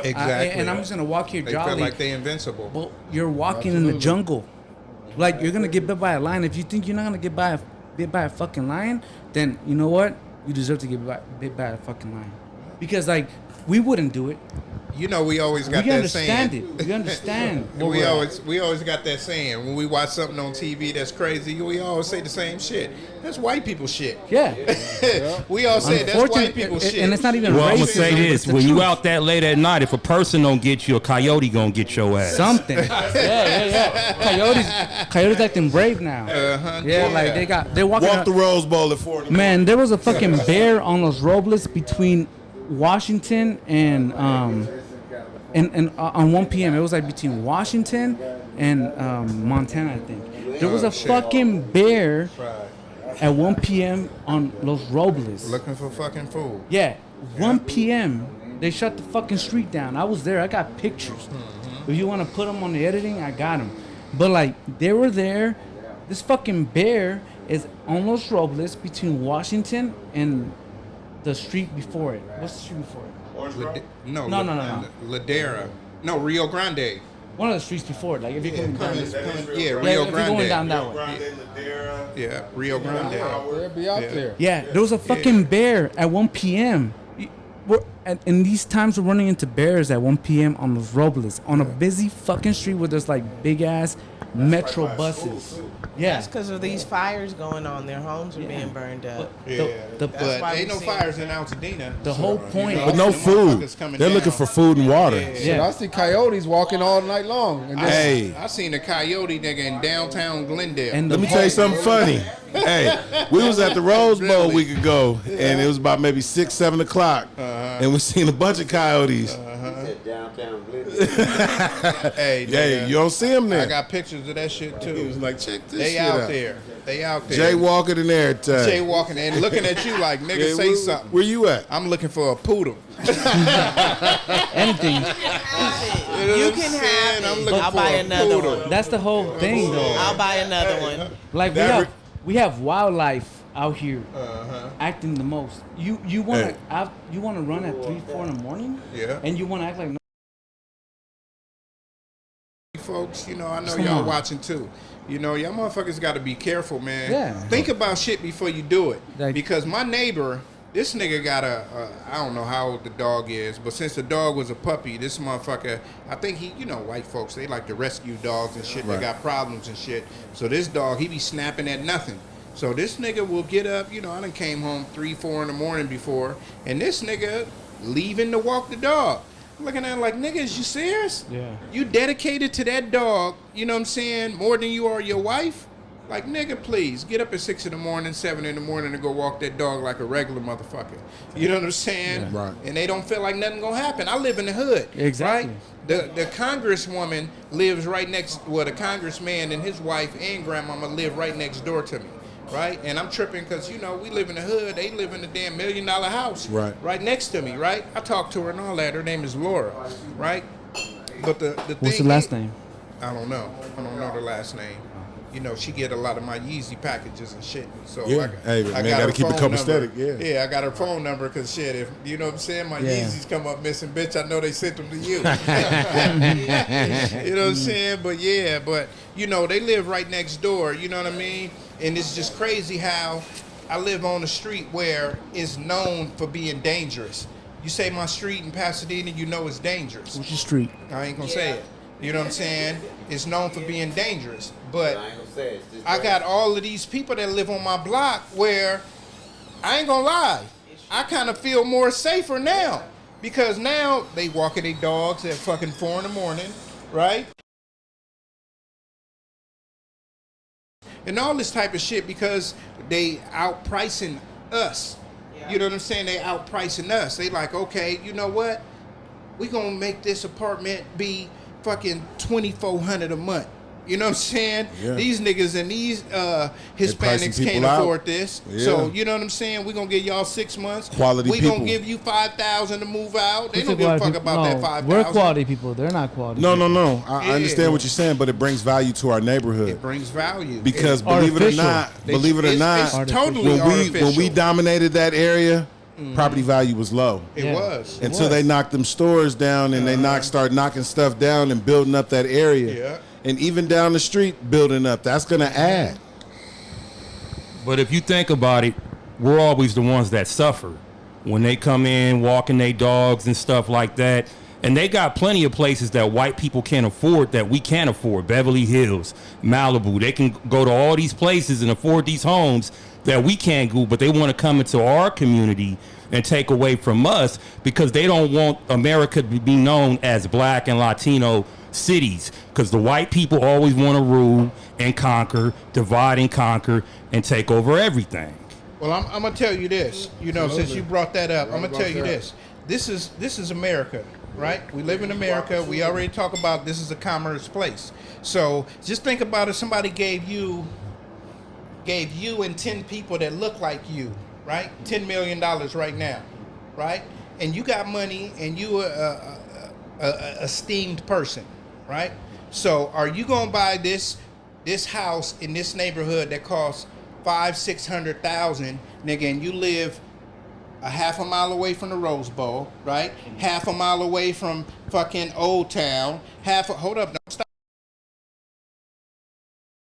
Exactly. And I'm just gonna walk here They jolly. feel like they invincible. But you're walking in the Absolutely. jungle. Like you're gonna get bit by a lion. If you think you're not gonna get bit by a fucking lion, then you know what? You deserve to get bit by a fucking lion. Because like we wouldn't do it. You know, we always got We that understand saying. it. We understand. what We we're at. always got that saying when we watch something on TV that's crazy. We always say the same shit. That's white people shit. Yeah. We all say that's white people shit. And it's not even Well, I'm gonna racist. say it's this: the when you truth. out that late at night, if a person don't get you, a coyote gonna get your ass. Something. Coyotes acting brave now. Yeah, like they're walking. Walk up- the Rose Bowl at 4. Man, there was a fucking bear on Los Robles between Washington and on 1 p.m. It was like between Washington and Montana, I think. There was a fucking bear at 1 p.m. on Los Robles. Looking for fucking food. Yeah, 1 p.m. They shut the fucking street down. I was there. I got pictures. If you want to put them on the editing, I got them. But like, they were there. This fucking bear is on Los Robles between Washington and the street before it. What's the street before it? No. Ladera. No, Rio Grande. One of the streets before it. Like if you're coming down this Yeah, yeah, Rio if you're going down Grande. that way. Yeah, Rio Grande. They'll be out there. Yeah, there was a fucking bear at 1 p.m. In these times, we're running into bears at 1 p.m. on Los Robles on a busy fucking street where there's like big ass metro buses. Yeah, That's because of these fires going on. Their homes are being burned up. But why ain't we no see fires in Altadena. the whole point. But no Them food. motherfuckers coming They're down. looking for food and water. Shit, I see coyotes walking all night long. And then, Hey, I seen a coyote nigga in downtown Glendale. And let me tell you something funny. Hey, we was at the Rose Bowl a Really? week ago, and it was about maybe 6, 7 o'clock, and we seen a bunch of coyotes. Downtown Hey, Yeah, nigga, you don't see them there. I got pictures of that shit It was too. like, check this They shit out out. there. They out there. Jay walking and everything. Jay walking and looking at you like, nigga, Yeah, say where- something. Where you at? I'm looking for a poodle. Anything. You know You what I'm can saying? have I'm it. looking I'll for buy a another poodle. one. That's the whole thing, though. I'll buy another one. Like we have wildlife out here acting the most. You wanna Hey. you wanna run at 3, 4 in the morning? Yeah. And you wanna act like Folks, you know, I know Come y'all on. watching too. You know, y'all motherfuckers got to be careful, man. Yeah. Think about shit before you do it. Like- Because my neighbor, this nigga got I don't know how old the dog is, but since the dog was a puppy, this motherfucker, I think he, you know, white folks, they like to rescue dogs and shit. Right. They got problems and shit. So this dog, he be snapping at nothing. So this nigga will get up, you know, I done came home 3, 4 in the morning before, and this nigga leaving to walk the dog. I'm looking at him like, nigga, is you serious? Yeah. You dedicated to that dog, you know what I'm saying, more than you are your wife? Like, nigga, please, get up at 6 in the morning, 7 in the morning and go walk that dog like a regular motherfucker. You know what I'm saying? Yeah. Right. And they don't feel like nothing gonna happen. I live in the hood. Exactly. Right? The congresswoman lives right next, well, the congressman and his wife and grandmama live right next door to me. Right? And I'm tripping because, you know, we live in the hood. They live in a damn $1 million house. Right. Next to me, right? I talked to her and all that. Her name is Laura. Right? But the thing what's the last name? I don't know. I don't know the last name. You know, she get a lot of my Yeezy packages and shit. So Yeah. Hey, man, got gotta her keep the phone copacetic, number. yeah. Yeah, I got her phone number because shit, if you know what I'm saying, my Yeah. Yeezys come up missing, bitch, I know they sent them to you. You know what I'm saying? But yeah, but you know, they live right next door. You know what I mean? And it's just crazy how I live on a street where it's known for being dangerous. You say my street in Pasadena, you know it's dangerous. What's your street? I ain't gonna say it. You know what I'm saying? It's known for being dangerous. But I got all of these people that live on my block where I ain't gonna lie, I kind of feel more safer now. Because now they walking their dogs at fucking 4 in the morning, right? And all this type of shit because they outpricing us. You know what I'm saying? They outpricing us. They like, okay, you know what? We gonna make this apartment be fucking $2,400 a month. You know what I'm saying? Yeah. These niggas and these pricing Hispanics can't people out. afford this. Yeah. So you know what I'm saying? We gonna give y'all 6 months. Quality we people. gonna give you $5,000 to move out. They What's don't the give a quality fuck people? about that No, $5,000. we're quality people. They're not quality. No, people. no, no. I Yeah. understand what you're saying, but it brings value to our neighborhood. It brings value. Because It's believe it or artificial. not, It's totally when artificial. we dominated that area, property value was low. It Yeah. was. Until they knocked them stores down and they start knocking stuff down and building up that area. Yeah. And even down the street building up. That's gonna add. But if you think about it, we're always the ones that suffer when they come in walking their dogs and stuff like that. And they got plenty of places that white people can't afford that we can't afford. Beverly Hills, Malibu. They can go to all these places and afford these homes that we can't go, but they want to come into our community and take away from us because they don't want America to be known as black and Latino cities, because the white people always want to rule and conquer, divide and conquer, and take over everything. Well, I'm gonna tell you this. You know, since you brought that up, I'm gonna tell you this. This is America, right? We live in America. We already talk about this is a commerce place. So just think about if somebody gave you and 10 people that look like you, right? $10 million right now, right? And you got money and you a esteemed person, right? So are you gonna buy this house in this neighborhood that costs $500,000-$600,000, nigga, and you live a half a mile away from the Rose Bowl, right? Half a mile away from fucking Old Town. Hold up, don't stop.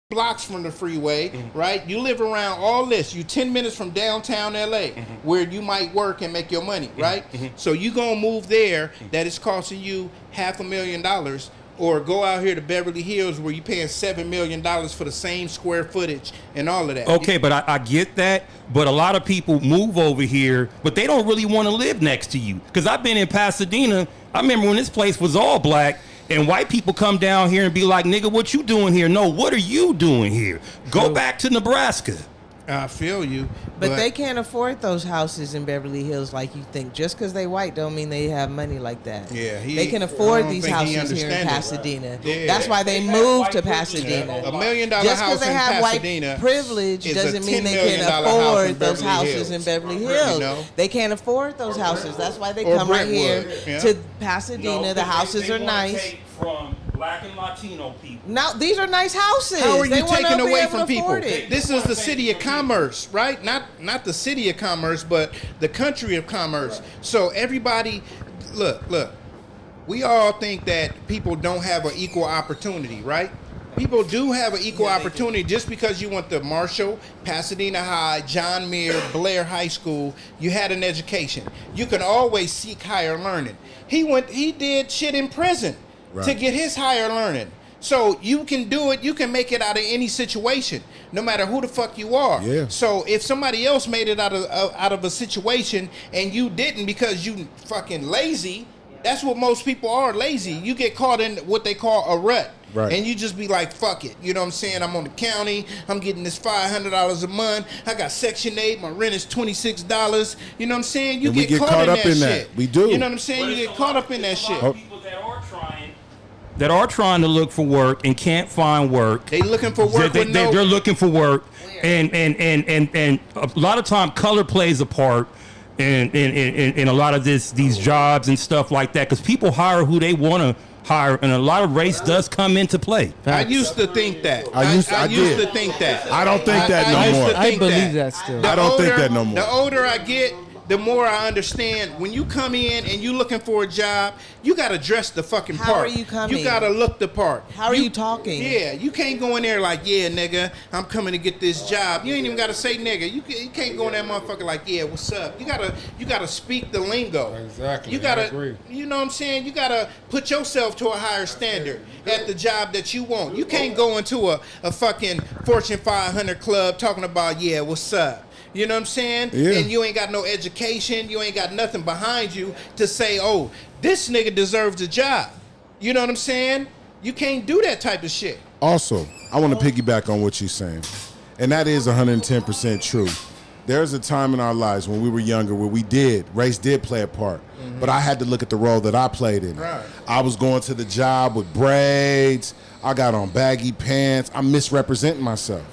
Blocks from the freeway, right? You live around all this. You 10 minutes from downtown LA, where you might work and make your money, right? So you gonna move there that is costing you $500,000, or go out here to Beverly Hills where you paying $7 million for the same square footage and all of that. Okay, but I get that. But a lot of people move over here, but they don't really want to live next to you. Because I've been in Pasadena. I remember when this place was all black, and white people come down here and be like, nigga, what you doing here? No, what are you doing here? Go back to Nebraska. I feel you. But they can't afford those houses in Beverly Hills like you think. Just because they white don't mean they have money like that. Yeah, they can afford these houses here in Pasadena. That's why they moved to Pasadena. $1 million Just house because they in have Pasadena white privilege is doesn't a mean they $10 million can house afford in those Beverly houses Hills. in Beverly Hills. You know? They can't afford those houses. That's why they Or come right here Brentwood. Yeah. to Pasadena. The houses are nice. From black and Latino people. Now these are nice houses. How are you They wanna taking be away able from to people? afford it. This is the city of commerce, right? Not the city of commerce, but the country of commerce. So everybody, look. We all think that people don't have an equal opportunity, right? People do have an equal opportunity. Just because you went to Marshall, Pasadena High, John Muir, Blair High School, you had an education. You can always seek higher learning. He did shit in prison to get his higher learning. So you can do it. You can make it out of any situation, no matter who the fuck you are. Yeah. So if somebody else made it out of a situation and you didn't because you fucking lazy, that's what most people are, lazy. You get caught in what they call a rut. Right. And you just be like, fuck it. You know what I'm saying? I'm on the county. I'm getting this $500 a month. I got Section 8. My rent is $26. You know what I'm saying? You And we get caught up in that shit. We do. You know what I'm saying? You get caught up in that shit. People that are trying to look for work and can't find work. They looking for work. They're looking for work, and a lot of time color plays a part in a lot of these jobs and stuff like that, because people hire who they want to hire, and a lot of race does come into play. I used to think that. I used to think that. I don't think that no more. I believe that still. I don't think that no more. The older I get, the more I understand. When you come in and you looking for a job, you gotta dress the fucking part. How are you coming? You gotta look the part. How are you talking? Yeah, you can't go in there like, yeah, nigga, I'm coming to get this job. You ain't even gotta say nigga. You can't go in that motherfucker like, yeah, what's up? You gotta speak the lingo. Exactly. You I gotta, agree. you know what I'm saying? You gotta put yourself to a higher standard at the job that you want. You can't go into a fucking Fortune 500 club talking about, yeah, what's up? You know what I'm saying? Yeah. And you ain't got no education. You ain't got nothing behind you to say, oh, this nigga deserves a job. You know what I'm saying? You can't do that type of shit. Also, I want to piggyback on what you're saying, and that is 110% true. There's a time in our lives when we were younger where race did play a part, but I had to look at the role that I played in. Right. I was going to the job with braids. I got on baggy pants. I'm misrepresenting myself.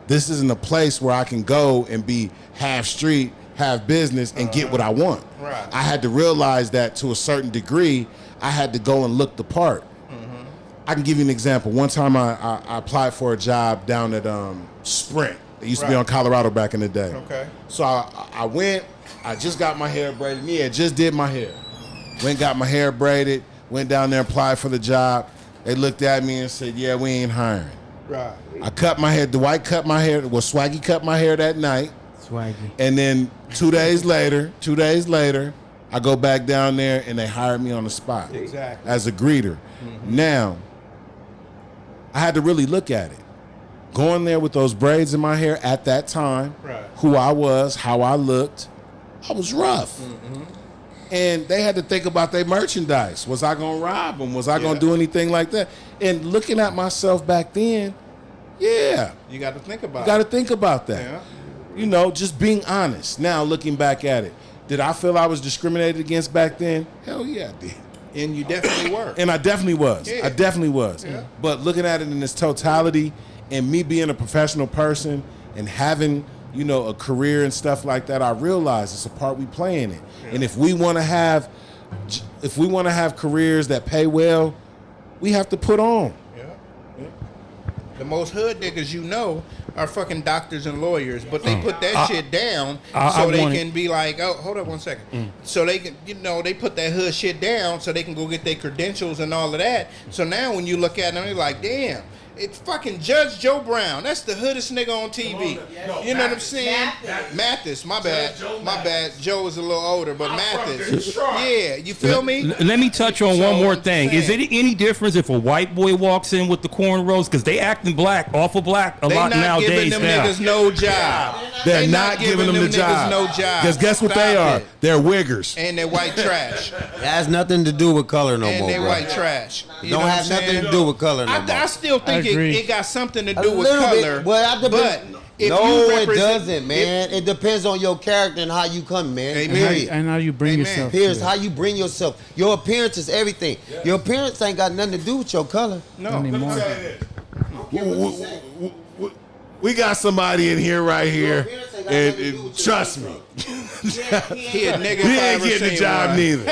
This isn't a place where I can go and be half street, half business, and get what I want. Right. I had to realize that to a certain degree, I had to go and look the part. I can give you an example. One time I applied for a job down at Sprint. It used to be on Colorado back in the day. Okay. So I went, I just got my hair braided. Yeah, just did my hair. Went, got my hair braided, went down there, applied for the job. They looked at me and said, yeah, we ain't hiring. Right. I cut my hair. Dwight cut my hair. Well, Swaggy cut my hair that night. Swaggy. And then 2 days later, I go back down there and they hired me on the spot. Exactly. As a greeter. Now, I had to really look at it. Going there with those braids in my hair at that time, Right. who I was, how I looked, I was rough. And they had to think about their merchandise. Was I going to rob them? Was I going to do anything like that? And looking at myself back then, yeah. You got to think about Got to it. think about that. Yeah. You know, just being honest. Now, looking back at it, did I feel I was discriminated against back then? Hell yeah, I did. And you definitely were. And I definitely was. Yeah. I definitely was. Yeah. But looking at it in its totality and me being a professional person and having, you know, a career and stuff like that, I realize it's a part we play in it. Yeah. And if we want to have careers that pay well, we have to put on. Yeah. The most hood niggas you know are fucking doctors and lawyers, but they put that shit down so they can be like, oh, hold up 1 second. So they can, you know, they put that hood shit down so they can go get their credentials and all of that. So now when you look at them, you're like, damn, it's fucking Judge Joe Brown. That's the hoodest nigga on TV. You know what I'm saying? Mathis, my bad. My bad. Joe is a little older, but Mathis. Yeah, you feel me? Let me touch on one So more I'm thing. Is saying- it any difference if a white boy walks in with the cornrows? Because they acting black, awful black a They lot not nowadays giving them now. niggas no job. They're They not giving them the niggas job. no job. Because guess what they Stop are? it. They're wiggers. And they're white trash. That has nothing to do with color no And more, they bro. white trash. You Don't know what have I'm nothing saying? to do with color no more. I still think I agree. it got something to A do with little bit, color. but if you it represent- doesn't, man. It depends on your character and how you come, man. Amen. Period. And how you bring Amen. yourself. Here's to how it. you bring yourself. Your appearance is everything. Your appearance ain't got nothing to do with your color. No. Anymore. We got somebody in here right here, appearance ain't got and, nothing to do and with trust me, He a nigga he if I ain't ever getting the seen job one. neither.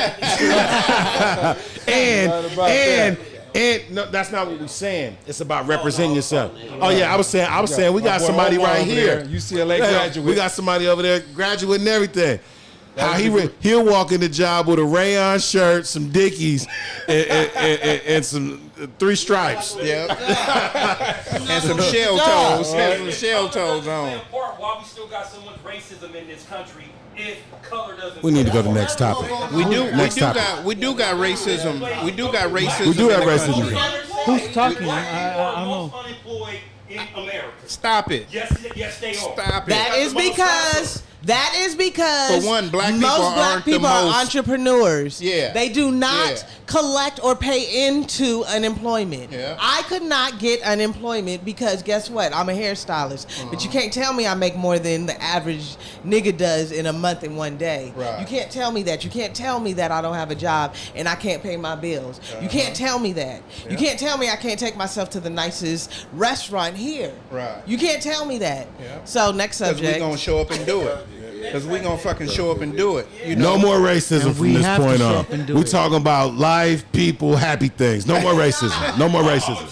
and no, that's not what we're saying. It's about representing yourself. Oh yeah, I was saying we got My boy somebody Omar right over here, there, UCLA Yeah, graduate. We got somebody over there, graduate and everything. He'll walk in the job with a rayon shirt, some Dickies, and some 3 stripes. Yep. And some shell toes. And some shell toes on. Why we still got so much racism in this country if color doesn't. We need to go to the next topic. We do Next topic. got racism. We do got racism. We do have in the racism. country. Who's talking? I don't know. Most unemployed in America. Stop it. Yes, they are. Stop it. That is because For one, black people most black aren't the people are most- entrepreneurs. Yeah. They do not Yeah. collect or pay into unemployment. Yeah. I could not get unemployment because guess what? I'm a hairstylist. But you can't tell me I make more than the average nigga does in a month in one day. Right. You can't tell me that. You can't tell me that I don't have a job and I can't pay my bills. You can't tell me that. You can't tell me I can't take myself to the nicest restaurant here. Right. You can't tell me that. Yeah. So next Because we subject. gonna show up and do it. Because we gonna fucking show up and do it. You know? No more racism And from we this have to point show on. up and do We're it. talking about life, people, happy things. No more racism. No more racism.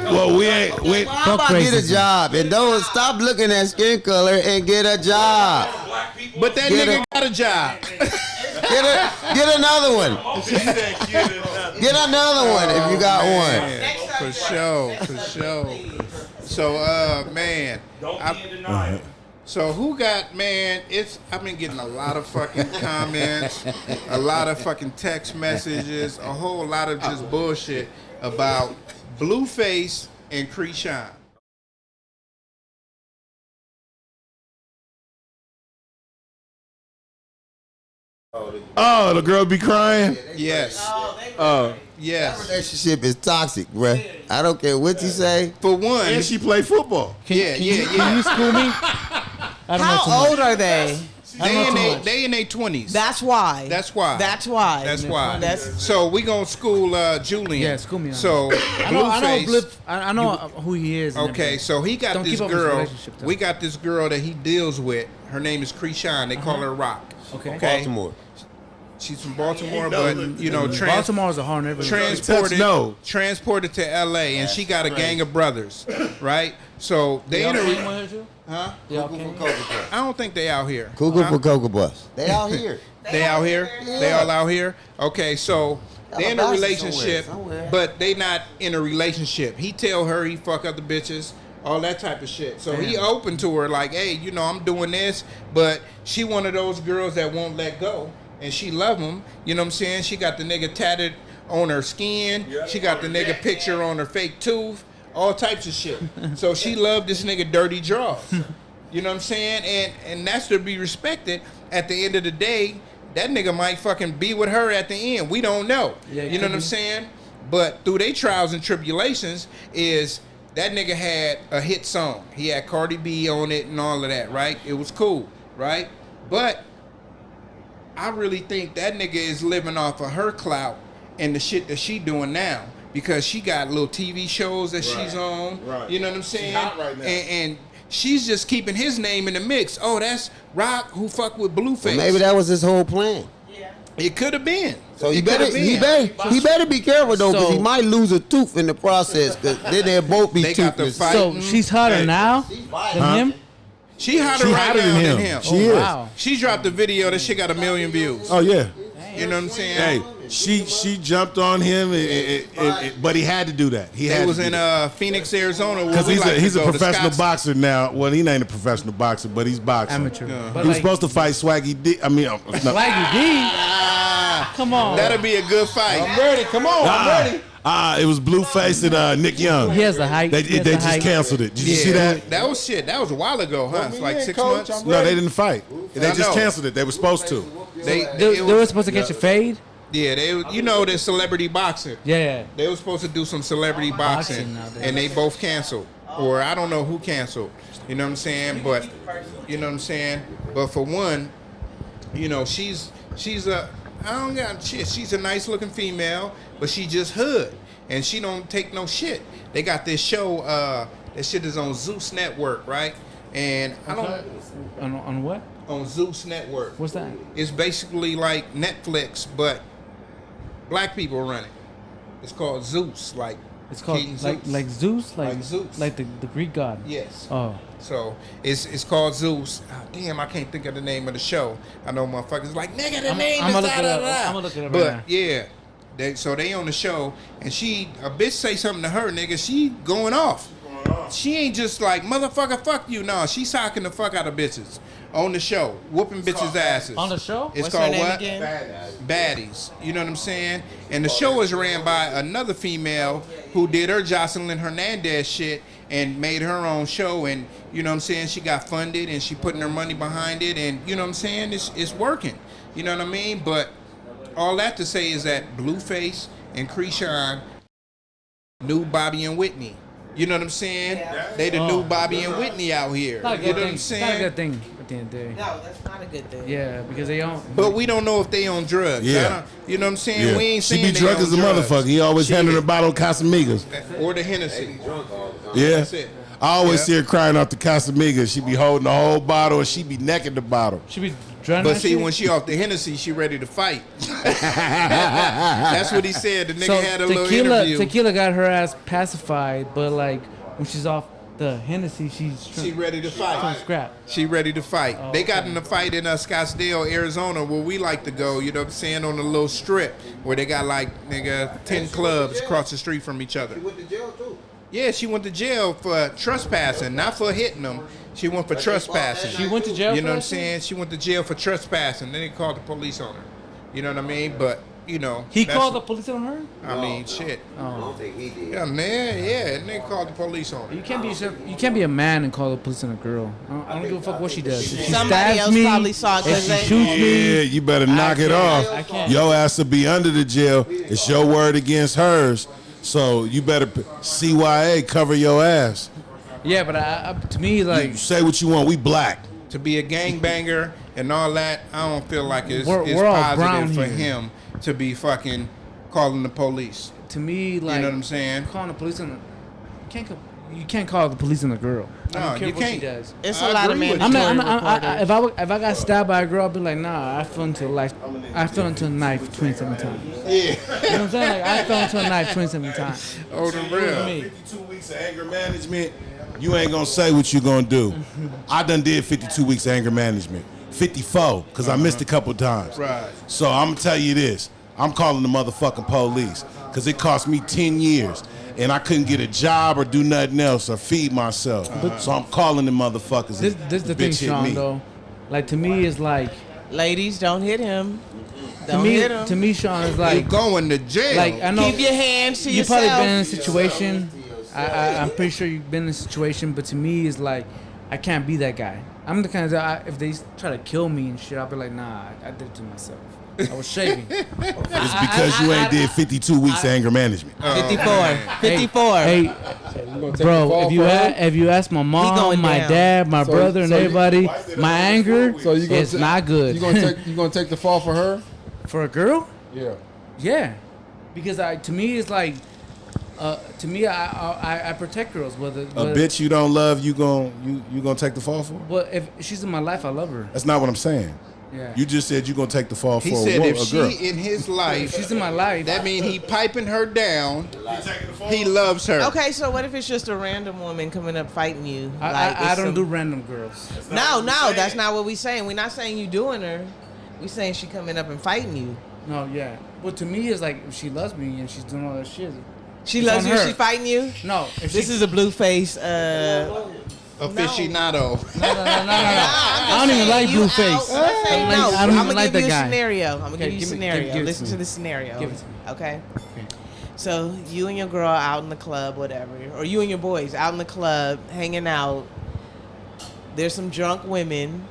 Well, we ain't. How about get a racism. job and don't stop looking at skin color and get a job. But that Get nigga it. got a job. Get another one. Get another one if you got one. Yeah, for sure. So, man. Don't be in denial. So who got, man, I've been getting a lot of fucking comments, a lot of fucking text messages, a whole lot of just bullshit about Blueface and Krishan. Oh, the girl be crying. Yes. Yes. Relationship is toxic, bruh. I don't care what you say. For one, And she play football. yeah. Can you school me? I don't know too How much. old are they? They in their 20s. That's why. That's why. That's why. That's why. That's So we gonna school Julian. Yeah, school me on So I know Blueface. I know who he is. and Okay, everything. so he got Don't this keep up his girl. relationship, though. We got this girl that he deals with. Her name is Krishan. They call her Rock. Okay. Baltimore. She's from Baltimore, but you know, Baltimore is a hard neighborhood. transported to L.A. and she got a gang of brothers, right? So they in a, huh? I don't think they out here. Cuckoo Huh? for Cocoa Bus. They out here. They out here? They all out here? Okay, so they in a Calabasas relationship, somewhere. but they not in a relationship. He tell her he fuck other bitches, all that type of shit. So he opened to her like, hey, you know, I'm doing this, but she one of those girls that won't let go, and she love him. You know what I'm saying? She got the nigga tatted on her skin. She got the nigga picture on her fake tooth. All types of shit. So she loved this nigga dirty draws. You know what I'm saying? And that's to be respected. At the end of the day, that nigga might fucking be with her at the end. We don't know. Yeah, you know what I'm saying? But through their trials and tribulations is that nigga had a hit song. He had Cardi B on it and all of that, right? It was cool, right? But I really think that nigga is living off of her clout and the shit that she doing now. Because she got little TV shows that she's on. Right. You know what I'm saying? She hot right now. And she's just keeping his name in the mix. Oh, that's Rock who fuck with Blueface. Well, maybe that was his whole plan. It could have been. So he It better coulda been. he better be careful though, because So- he might lose a tooth in the process. Because then they'll both be They got the toothless. fight. So she's hotter now than him. She hotter She right hotter now than than him. him. She is. Wow. She dropped the video. That shit got 1 million views. Oh yeah. You know what I'm saying? Hey, she jumped on him, but he had to do that. He They had was to do in that. Phoenix, Arizona. Because Because he's a professional boxer now. Well, he ain't a professional boxer, but he's boxing. Amateur. But He was like, supposed to fight Swaggy D. I mean, no. Swaggy D. Come on. That'll be a good fight. Ready? Come on, I'm ready. It was Blueface and Nick Young. He has the height. They He has just the height. canceled it. Did you see that? That was shit. That was a while ago, huh? It's like 6 Coach, months. I'm No, they didn't fight. They I just know. canceled it. They were supposed to. They were supposed to catch a fade. Yeah, you know, the celebrity boxing. Yeah. They were supposed to do some celebrity boxing, Boxing nowadays. and they both canceled. Or I don't know who canceled. You know what I'm saying? But you know what I'm saying? But for one, you know, she's a I don't got shit. She's a nice looking female, but she just hood, and she don't take no shit. They got this show. That shit is on Zeus Network, right? And I don't On what? on Zeus Network. What's that? It's basically like Netflix, but black people run it. It's called Zeus, like It's called King like Zeus, Like Zeus. like the Greek god. Yes. Oh, So it's called Zeus. Oh, damn, I can't think of the name of the show. I know motherfuckers like nigga. The name I'ma is look da it da up. da. I'ma look it up But right now. yeah, they on the show, and a bitch say something to her, nigga. She going off. She ain't just like motherfucker, fuck you. No, she socking the fuck out of bitches on the show, whooping bitches' asses. on the show. It's What's called her name what? again? Baddies. You know what I'm saying? And the show is ran by another female who did her Jocelyn Hernandez shit and made her own show. And you know what I'm saying? She got funded and she putting her money behind it. And you know what I'm saying? It's working. You know what I mean? But all that to say is that Blueface and Krishan knew Bobby and Whitney. You know what I'm saying? They the new Bobby and Whitney out here. Not a You good know what thing. I'm It's not a saying? good thing at the end of the day. No, that's not a good thing. Yeah, because they don't. But we don't know if they on drugs. Yeah. I don't- you know what I'm saying? Yeah. We ain't She saying be they drunk on as a drugs. motherfucker. He always Shit. handing a bottle of Casamigos. Or the Hennessy. Yeah. That's it. I always Yeah. see her crying off the Casamigos. She be holding the whole bottle and she be necking the bottle. Should be drowning. But that see, shit? when she off the Hennessy, she ready to fight. That's what he said. The nigga So had a little tequila, interview. tequila got her ass pacified, but like when she's off the Hennessy, she's She ready to trying fight. to scrap. She ready to fight. Oh, They got okay. in a fight in Scottsdale, Arizona, where we like to go, you know what I'm saying, on a little strip where they got like, nigga, 10 clubs across the street from each other. Went to jail too. Yeah, she went to jail for trespassing, not for hitting them. She went for trespassing. She went to jail. You for know what I'm that shit? saying? She went to jail for trespassing. Then they called the police on her. You know what I mean? But, you know. He that's- called the police on her. I mean, shit. I don't think he did. Yeah, man, yeah. And they called the police on her. You can't be a man and call the police on a girl. I don't give a fuck what she does. If she Somebody stabs else me, probably saw it if 'cause she they- shoots me, Yeah, you better knock it off. I can't. Your ass will be under the jail. It's your word against hers. So you better CYA cover your ass. yeah, but I, to me, You like say what you want. We black. To be a gangbanger and all that, I don't feel like it's We're all brown positive for here. him to be fucking calling the police. to me, like You know what I'm saying? calling the police on you can't call the police on a girl. I No, don't care you what she can't. does. It's I a lot of agree with you. mandatory If I got stabbed by a girl, I'd be like, nah, I fell into a knife 27 times. Yeah. You know what I'm saying? Like I fell into a knife 27 times. Oh, the For real. me. 52 weeks of anger management. You ain't gonna say what you gonna do. I done did 52 weeks of anger management. 54, because I missed a couple times. Right. So I'm gonna tell you this. I'm calling the motherfucking police. Because it cost me 10 years. and I couldn't get a job or do nothing else or feed myself. So I'm calling the motherfuckers. This is the thing, bitch hit Sean. me. Though, like to me, is like Ladies, don't hit him. to Don't me. hit him. To me, Sean is You like going to jail. like I know Keep your hands to you yourself. probably been in a situation. I'm pretty sure you've been in a situation, but to me, it's like I can't be that guy. I'm the kind of if they try to kill me and shit, I'll be like, nah, I did it to myself. I was shaving. It's because you ain't did 52 weeks of anger management. 54. 54. Hey, You gonna take the bro, fall for her? if you ask my mom, going my down. dad, my brother, and so you- everybody, my anger So you gonna is not good. You gonna take the fall for her? For a girl? Yeah. Yeah, because to me it's like, to me I protect girls. Whether A bitch you don't love, you gonna take the fall for? Well, if she's in my life, I love her. That's not what I'm saying. Yeah. You just said you gonna take the fall for he said if a girl. she in his If life, she's in my life, that means he piping her down. He loves her. Okay, so what if it's just a random woman coming up fighting you? I it's don't some- do random girls. No, that's not what we saying. We're not saying you doing her. We saying she coming up and fighting you. No, yeah. Well, to me, it's like if she loves me and she's doing all that shit. She It's loves on you. her. She fighting you. No, if This she, is a blue face. Aficionado. no. I don't even like blue face. I don't even like give that you a guy. scenario. I'm gonna Okay, give you a give me- scenario. give it Listen to to me. the scenario. Give it to me. Okay. So you and your girl out in the club, whatever, or you and your boys out in the club hanging out. There's some drunk women.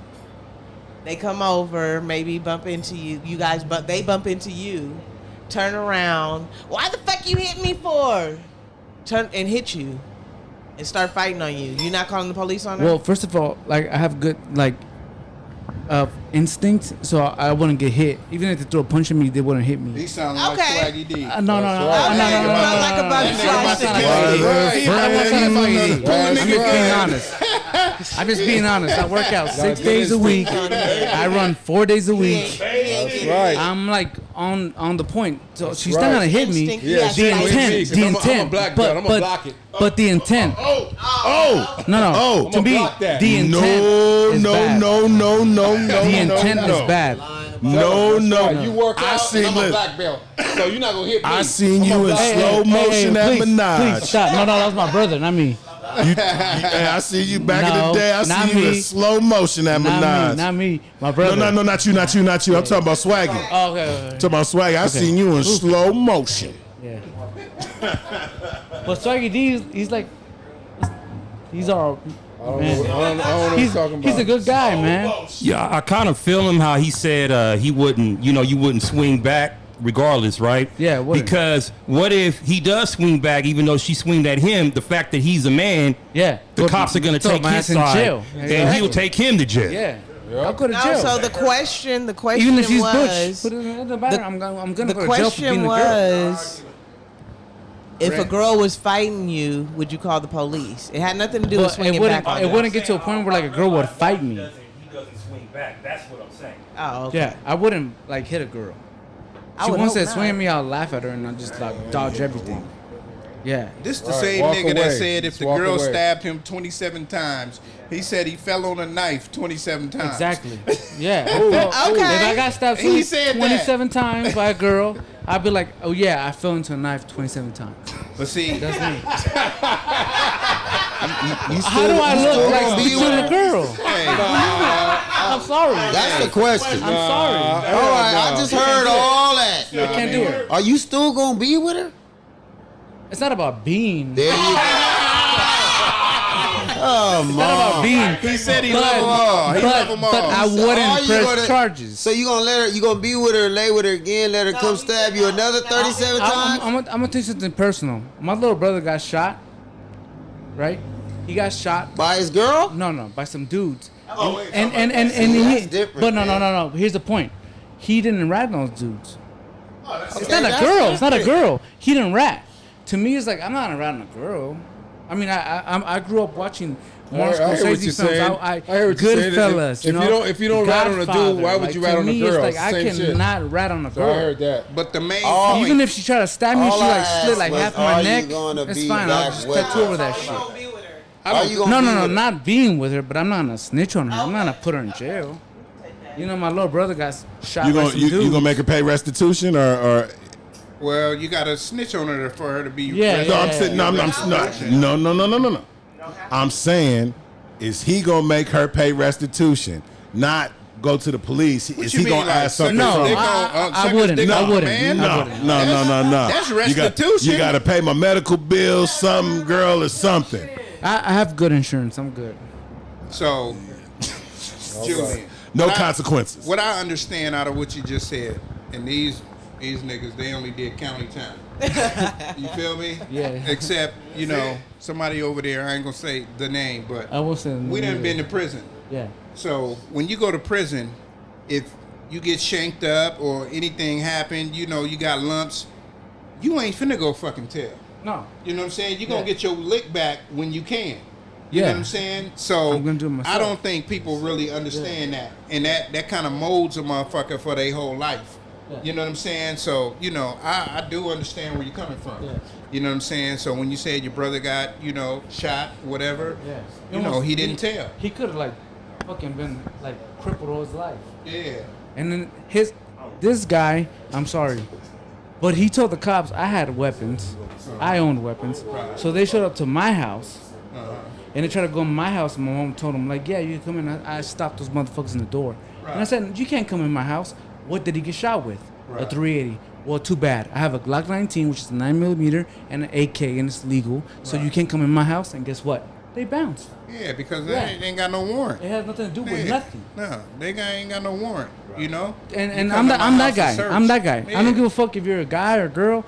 They come over, maybe bump into you. You guys they bump into you. Turn around. Why the fuck you hit me for? Turn and hit you, and start fighting on you. You not calling the police on her? Well, first of all, like I have good instincts, so I wouldn't get hit. Even if they throw a punch at me, they wouldn't hit me. He sounded like Okay. Swaggy D. No. Like a bunch of Right. shit. Right. I'm just being honest. I'm just being honest. I work out 6 days a week. I run 4 days a week. That's right. I'm like on the point. So she's right. not gonna hit me. Instinct. Yeah, The she might intent, hit me, 'cause the I'm a intent. black belt. I'm gonna block it. But the intent. Oh, No. To me, block that. the intent is bad. no. The intent is bad. No. You work I out, seen and I'm a look. black belt, so you're not gonna hit me. I seen I'm you a in black slow belt. motion at please Minaj. stop. No, that was my brother, not me. Hey, I see you back in No, the day. I not see you in me. slow motion at Minaj. Not me. My brother. No, not you. I'm talking about Swaggy. Oh, okay. Talking about Swaggy. I seen you in slow motion. Yeah. But Swaggy D, he's like, he's all. I don't Man. know what he's talking about. He's a good guy, man. Yeah, I kind of feel him how he said he wouldn't, you wouldn't swing back regardless, right? Yeah, wouldn't. Because what if he does swing back, even though she swinged at him, the fact that he's a man, Yeah. the cops are going to Throw take my his ass in side, jail. and he'll take him to jail. Yeah. I'll go to No, jail. so the question Even if she's was, butch, but it doesn't matter. I'm gonna the go to jail for being question a girl. was, if a girl was fighting you, would you call the police? It had nothing to do with But swinging back on it you. wouldn't get to a point where like a girl would fight me. He doesn't swing back. That's what I'm saying. Oh, okay. Yeah, I wouldn't like hit a girl. I She would wants hope to swing at not. me, I'll laugh at her and I'll just like dodge everything. Yeah. This the Right, same walk nigga that away. said if Just the walk girl away. stabbed him 27 times, he said he fell on a knife 27 times. Exactly. Yeah. Okay. If I got stabbed He said that. 27 times by a girl, I'd be like, oh yeah, I fell into a knife 27 times. But see, That's me. You How do I look like gonna be speaking with to a her? girl? hey, I'm sorry. That's the question. I'm sorry. All right, I just heard all that. I can't do it. Are you still gonna be with her? It's not about being. There you go. Oh, It's not about being. he said he loved them all. He loved them all. But I Are wouldn't you press gonna- charges. So you gonna let her? You gonna be with her, lay with her again, let her come stab you another 37 times? I'm gonna tell you something personal. My little brother got shot. Right? He got shot. By his girl? No, by some dudes. Oh, And that's he. different, But man. no. Here's the point. He didn't rat on those dudes. It's Okay, not a that's girl. It's not a different. girl. He didn't rat. To me, it's like I'm not ratting a girl. I mean, I grew up watching Martin I hear what Scorsese you're films. saying. I hear what you're saying. Goodfellas. If you don't rat on a dude, Godfather. why would you Like, rat to on a me, girl? It's like I Same shit. cannot rat on a So girl. I heard that. But the main Oh, point, Even if she tried to stab me, All she I like split asked like was, half are my you neck. gonna It's be fine. I'll back just with tattoo her? over that shit. Are you gonna be No, with her? not being with her, but I'm not gonna snitch on her. I'm not gonna put her in jail. You know, my little brother got shot You by gonna some you dude. gonna make her pay restitution or Well, you got to snitch on her for her to be. No, Yeah, I'm saying no. No. I'm saying, is he gonna make her pay restitution? Not go to the police. Is you he mean, gonna like, ask something? No, from her? I wouldn't. I wouldn't. Man. I No. wouldn't. That's restitution. You got to pay my medical bills, some girl or something. I have good insurance. I'm good. So, Julian, No what I- consequences. What I understand out of what you just said, and these niggas, they only did county time. You feel me? Yeah. Except, you know, somebody over there, I ain't gonna say the name, but I will say. we done been to prison. Yeah. So when you go to prison, if you get shanked up or anything happened, you know, you got lumps, you ain't finna go fucking tell. No. You know what I'm saying? You're gonna Yeah. get your lick back when you can. You know Yeah. what I'm saying? So I'm gonna do it myself. I don't think people really understand that. And that kind of molds a motherfucker for their whole life. Yeah. You know what I'm saying? So, you know, I do understand where you're coming from. Yeah. You know what I'm saying? So when you said your brother got, you know, shot, whatever, Yeah. you know, he didn't tell. He could have like fucking been like crippled all his life. Yeah. And then this guy, I'm sorry, but he told the cops I had weapons. I owned weapons. So they showed up to my house. And they tried to go in my house, and my mom told him, like, yeah, you can come in. I stopped those motherfuckers in the door. And I said, you can't come in my house. What did he get shot with? A 380. Well, too bad. I have a Glock 19, which is a 9mm, and an AK, and it's legal. So you can't come in my house. And guess what? They bounced. Yeah, because Yeah. they ain't got no warrant. It has nothing to do with Yeah. nothing. No, they ain't got no warrant. You know. And You I'm come to my that house to guy. search. I'm that guy. Yeah. I don't give a fuck if you're a guy or a girl.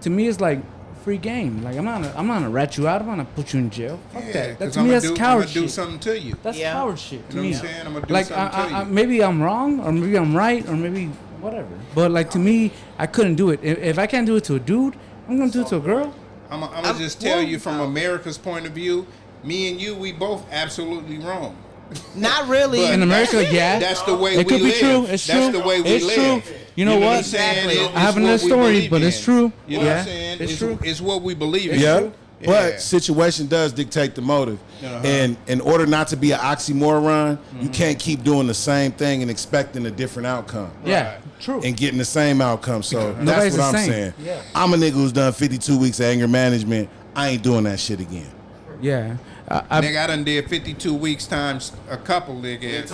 To me, it's like free game. Like I'm not gonna rat you out. I'm not gonna put you in jail. Fuck Yeah, that. 'cause To me, that's I'm coward gonna do shit. something to you. That's Yeah. coward shit to You know me. what I'm saying? I'm gonna do Like something to you. maybe I'm wrong, or maybe I'm right, or maybe whatever. But like to me, I couldn't do it. If I can't do it to a dude, I'm gonna do it to a girl. I'm gonna just tell you from America's point of view. Me and you, we both absolutely wrong. Not really. But In America, yeah. That's the way It we could be live. true. It's That's true. the way we It's live. true. You know what what? I'm saying? Exactly. It's I have what another we story, believe but it's in. true. You know Yeah, what I'm saying? it's true. It's what we believe in. Yeah. Yeah. But situation does dictate the motive. And in order not to be an oxymoron, you can't keep doing the same thing and expecting a different outcome. Yeah, true. And getting the same outcome. So Nobody's that's what the I'm same. saying. Yeah. I'm a nigga who's done 52 weeks of anger management. I ain't doing that shit again. Yeah. Nigga, I done did 52 weeks times a couple, nigga,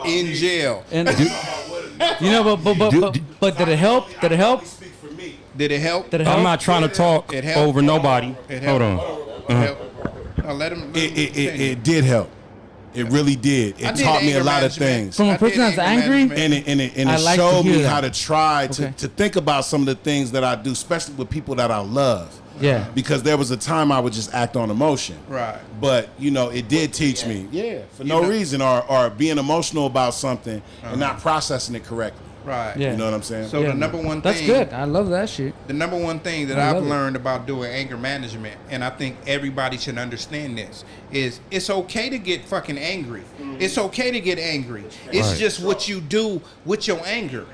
in jail. And you know, but did it help? Did it help? Did it help? Did it help? I'm not trying to talk It helped. over nobody. It Hold helped. on. It helped. No, let him It did help. It really did. I It did taught me a anger lot of management. things. From a I person did that's anger angry? management. And I it like to showed me hear how that. to try Okay. to think about some of the things that I do, especially with people that I love. Yeah. Because there was a time I would just act on emotion. Right. But, you know, it did teach me, for no know- reason, or being emotional about something and not processing it correctly. Right. Yeah. You know what I'm saying? So Yeah, the number one That's thing. good. I love that shit. The number one thing that I I've love it. learned about doing anger management, and I think everybody should understand this, is it's okay to get fucking angry. It's okay to get angry. It's Right. just what you do with your anger.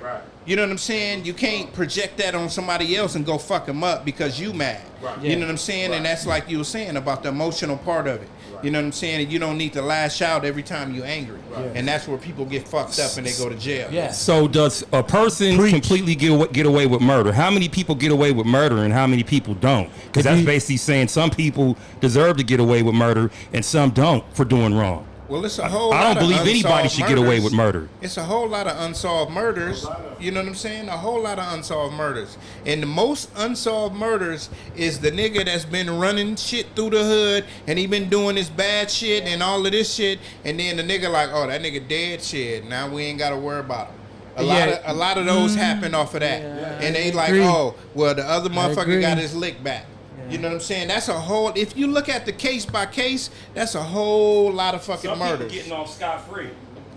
You know what I'm saying? You can't project that on somebody else and go fuck them up because you mad. You know what I'm saying? And that's like you were saying about the emotional part of it. You know what I'm saying? And you don't need to lash out every time you're angry. And that's where people get fucked up and they go to jail. Yeah. So does a person completely get away with murder? How many people get away with murder and how many people don't? Because that's basically saying some people deserve to get away with murder and some don't for doing wrong. Well, it's a whole I lot don't believe of anybody unsolved should get away murders. with murder. It's a whole lot of unsolved murders. You know what I'm saying? A whole lot of unsolved murders. And the most unsolved murders is the nigga that's been running shit through the hood and he been doing this bad shit and all of this shit. And then the nigga like, oh, that nigga dead shit. Now we ain't got to worry about him. A lot of those happen off of that. And they like, agree. oh, well, the other motherfucker agree. got his lick back. You know what I'm saying? That's a whole, if you look at the case by case, that's a whole lot of fucking murders. off scot-free.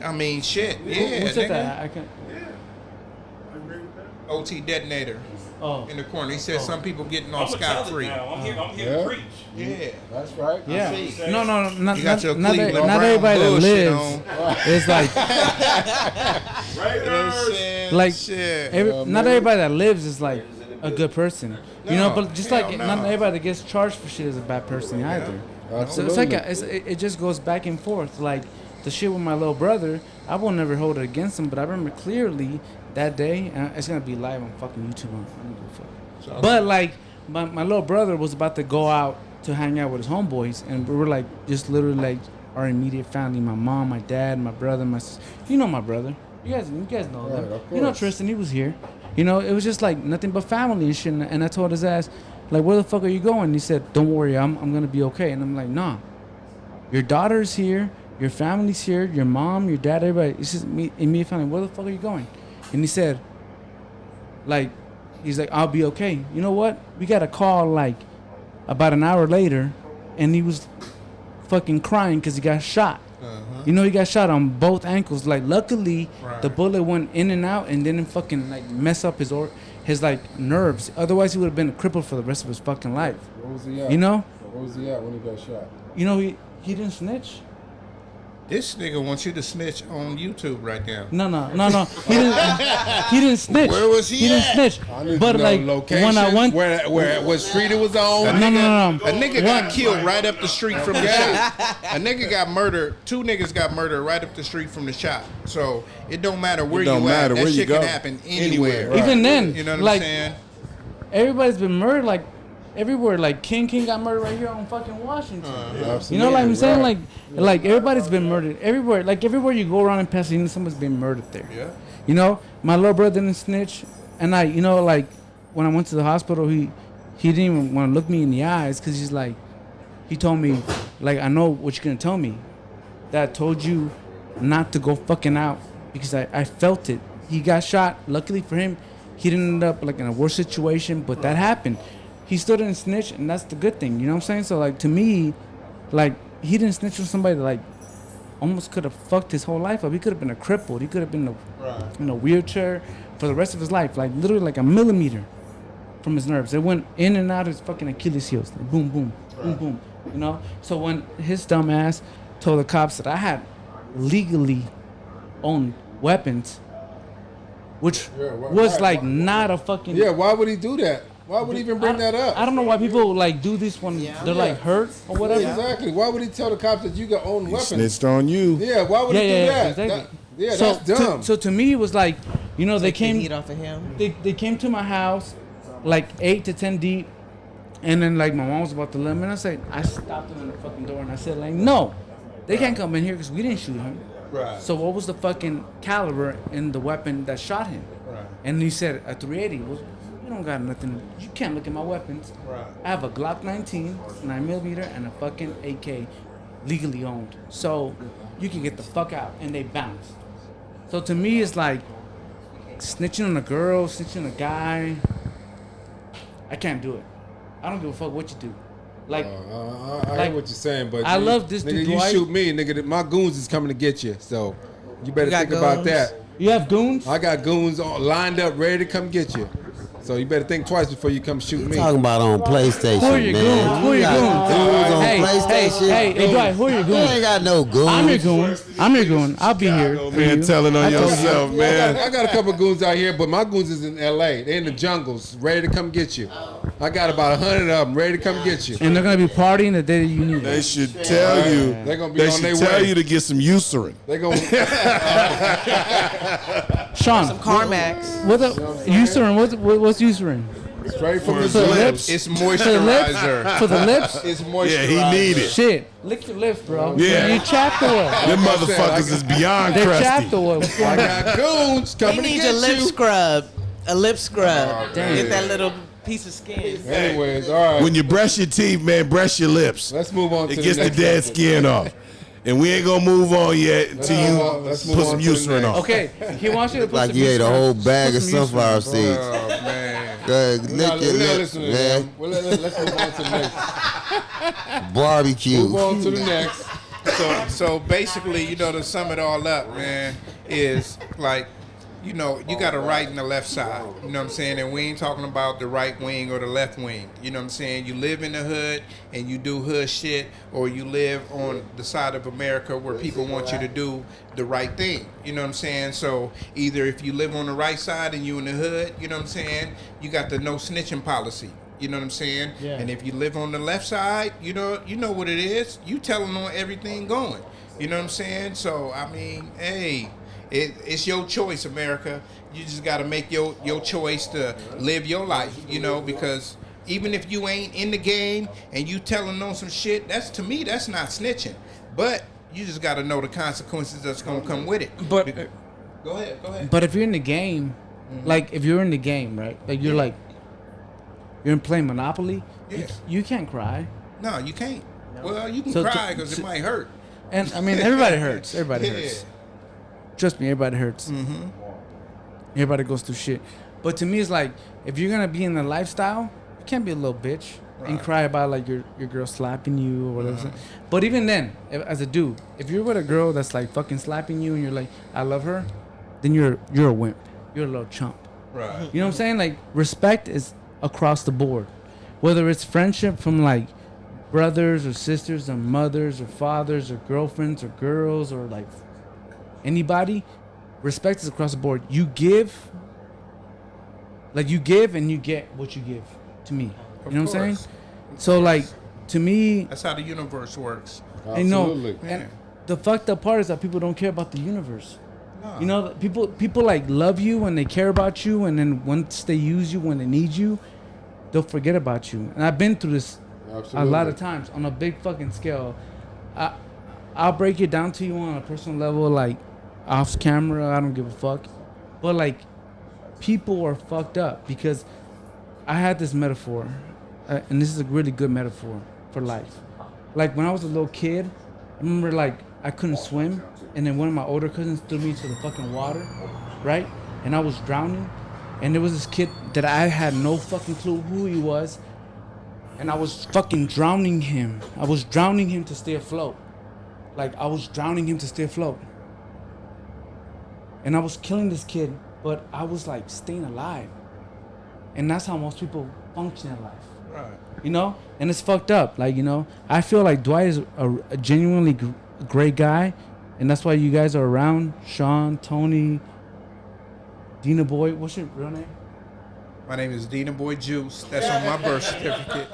I mean, shit. Who Yeah, said nigga. that? I can. OT detonator Oh. in the corner. He said some people getting off scot free. I'm here Yeah. to preach. Yeah. That's right. Yeah. see. No, not You got your not Cleveland not Brown everybody that bullshit lives. It's like You know what I'm saying? like Shit. not everybody that lives is like a good person. You know, No, but just hell like no. not everybody that gets charged for shit is a bad person either. So Absolutely. it's like it just goes back and forth. Like the shit with my little brother, I will never hold it against him. But I remember clearly that day, it's gonna be live on fucking YouTube. I don't give a fuck. But like, my little brother was about to go out to hang out with his homeboys, and we were like, just literally like our immediate family, my mom, my dad, my brother, you know my brother. You guys know Right, him. of You know course. Tristan, he was here. You know, it was just like nothing but family and shit. And I told his ass, like, where the fuck are you going? And he said, don't worry, I'm gonna be okay. And I'm like, nah, your daughter's here, your family's here, your mom, your dad, everybody. It's just me, immediate family. Where the fuck are you going? And he said, like, he's like, I'll be okay. You know what? We got a call like about an hour later, and he was fucking crying because he got shot. You know, he got shot on both ankles. Like, luckily, the bullet went in and out and didn't fucking like mess up his like nerves. Otherwise, he would have been crippled for the rest of his fucking life. Where was he at? You know? Where was he at when he got shot? You know, he didn't snitch. This nigga wants you to snitch on YouTube right now. No. He didn't snitch. Where was he didn't at? snitch. I need But to know like location, when I went, where what street it was on. no. A nigga got killed right up the street from the shop. A nigga got murdered. 2 niggas got murdered right up the street from the shop. So it don't matter where It don't you matter at. That where you shit can go. happen anywhere. Right. even then, You know what like I'm saying? everybody's been murdered like everywhere. Like King got murdered right here on fucking Washington. You know, like I'm saying, like everybody's been murdered everywhere. Like everywhere you go around in Pasadena, someone's been murdered there. Yeah. You know, my little brother didn't snitch, and you know, like when I went to the hospital, he didn't even want to look me in the eyes because he's like, he told me, like, I know what you're gonna tell me. That I told you not to go fucking out because I felt it. He got shot. Luckily for him, he didn't end up like in a worse situation, but that happened. He still didn't snitch, and that's the good thing. You know what I'm saying? So like to me, like he didn't snitch on somebody that like almost could have fucked his whole life up. He could have been a crippled. He could have been in a wheelchair for the rest of his life, like literally like a millimeter from his nerves. It went in and out of his fucking Achilles heels. Like, boom, boom, boom, boom. You know? So when his dumb ass told the cops that I had legally owned weapons, which was like not a fucking... Yeah, why would he do that? Why would he even bring that up? I don't know why people like do this when they're like hurt or whatever. Yeah, exactly. Why would he tell the cops that you got own weapons? Snitched on you. Yeah, why would he do that? Exactly. That's dumb. So to me, it was like, you know, they Take the came... heat off of him. They came to my house like 8 to 10 deep, and then like my mom was about to let me, and I stopped them in the fucking door and I said like, no, they can't come in here because we didn't shoot him. Right. So what was the fucking caliber in the weapon that shot him? Right. And he said a 380. Well, you don't got nothing. You can't look at my weapons. Right. I have a Glock 19, 9mm, and a fucking AK legally owned. So you can get the fuck out, and they bounce. So to me, it's like snitching on a girl, snitching on a guy. I can't do it. I don't give a fuck what you do. Like, I like, hear what you're saying, but I love this nigga, dude, you Dwight. shoot me, nigga. My goons is coming to get you, so you better You got think about goons? that. you have goons? I got goons lined up, ready to come get you. So you better think twice before you come shoot me. Talking about on PlayStation, Who are your man. goons? Who are You your got goons? goons on Hey, PlayStation. hey, Dwight, who are your You goons? ain't got no goons. I'm your goon. I'm your goon. I'll be here. for Man, you. telling on I told you. yourself, I man. got a couple goons out here, but my goons is in LA. They're in the jungles, ready to come get you. I got about 100 of them ready to come get you. And they're gonna be partying the day that you need They it. should tell you. They're gonna be They on should their tell way. you to get some Eucerin. They're gonna. Sean, Some CarMax. what the Eucerin? What's Eucerin? Straight from the For the lips. lips? It's For the lips? moisturizer. For the lips? It's Yeah, moisturizer. he need it. Shit, lick your lips, bro. Yeah. You chapped away. Them motherfuckers is beyond They're chapped crusty. away. What's going I on? got goons He coming to needs get a lip you. scrub. A lip scrub. damn. Get that little piece of skin. Anyways, all right. When you brush your teeth, man, brush your lips. Let's move on to It the gets the next dead subject. skin off. And we ain't gonna move on yet until you let's move put on some to the Eucerin next. on. Okay, he wants you to put Like some you ate a Eucerin. whole bag Put of some Eucerin, sunflower bro. seeds. Oh man. Go ahead, Now, lick your lips, listen to man. them. Well, let's move on to the next. Barbecue. Move on to the next. So basically, you know, to sum it all up, man, is like, you know, you got a right and a left side. You know what I'm saying? And we ain't talking about the right wing or the left wing. You know what I'm saying? You live in the hood and you do hood shit, or you live on the side of America where people want you to do the right thing. You know what I'm saying? So either if you live on the right side and you in the hood, you know what I'm saying, you got the no snitching policy. You know what I'm saying? Yeah. And if you live on the left side, you know what it is. You telling on everything going. You know what I'm saying? So I mean, hey, It's your choice, America. You just got to make your choice to live your life, you know, because even if you ain't in the game and you telling on some shit, to me, that's not snitching. But you just got to know the consequences that's going to come with it. But Go ahead. But if you're in the game, like if you're in the game, right? Like you're you're playing Monopoly, you can't cry. No, you can't. Well, you can So cry because it might hurt. And I mean, everybody hurts. Everybody hurts. Trust me, everybody hurts. Mm-hmm. Everybody goes through shit. But to me, it's like if you're gonna be in the lifestyle, you can't be a little bitch and cry about like your girl slapping you or whatever. But even then, as a dude, if you're with a girl that's like fucking slapping you and you're like, I love her, then you're a wimp. You're a little chump. Right. You know what I'm saying? Like respect is across the board, whether it's friendship from like brothers or sisters or mothers or fathers or girlfriends or girls or like anybody. Respect is across the board. You give and you get what you give to me. You know what I'm saying? So like to me, that's how the universe works. Absolutely. And the fucked up part is that people don't care about the universe. You know, people like love you and they care about you, and then once they use you when they need you, they'll forget about you. And I've been through this a lot of times on a big fucking scale. I'll break it down to you on a personal level, like off camera. I don't give a fuck. But like, people are fucked up because I had this metaphor, and this is a really good metaphor for life. Like when I was a little kid, I remember like I couldn't swim, and then one of my older cousins threw me into the fucking water, right? And I was drowning, and there was this kid that I had no fucking clue who he was, and I was fucking drowning him. I was drowning him to stay afloat. Like I was drowning him to stay afloat. And I was killing this kid, but I was like staying alive. And that's how most people function in life. Right. You know? And it's fucked up. Like, you know, I feel like Dwight is a genuinely great guy. And that's why you guys are around. Sean, Tony, Dina Boy. What's your real name? My name is Dina Boy Juice. That's on my birth certificate.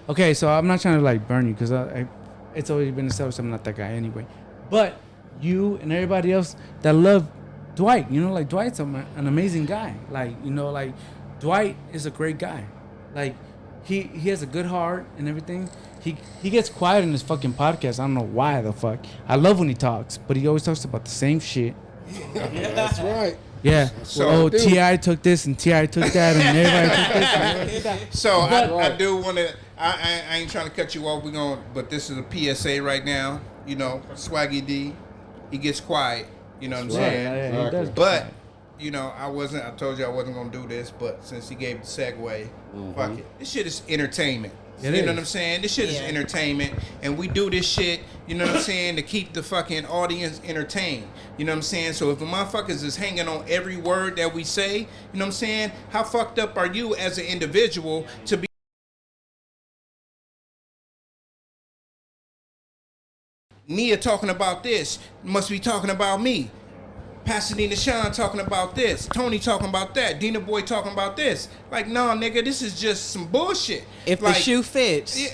Okay, so I'm not trying to like burn you because it's already been established I'm not that guy anyway. But you and everybody else that love Dwight, you know, like Dwight's an amazing guy. Like, you know, like Dwight is a great guy. Like he has a good heart and everything. He gets quiet in his fucking podcast. I don't know why the fuck. I love when he talks, but he always talks about the same shit. That's right. Yeah. So T.I. took this and T.I. took that and everybody took this and everybody took that. So I do want to. I ain't trying to cut you off. But this is a PSA right now. You know, Swaggy D, he gets quiet. You know what I'm saying? Yeah, he does. But you know, I told you I wasn't gonna do this, but since he gave the segue, fuck it. This shit is entertainment. You know what I'm saying? This shit is entertainment, and we do this shit, you know what I'm saying, to keep the fucking audience entertained. You know what I'm saying? So if the motherfuckers is hanging on every word that we say, you know what I'm saying, how fucked up are you as an individual to be Nia talking about this, must be talking about me. Pasadena Sean talking about this, Tony talking about that, Dina Boy talking about this. Like, no, nigga, this is just some bullshit. If like, the shoe fits.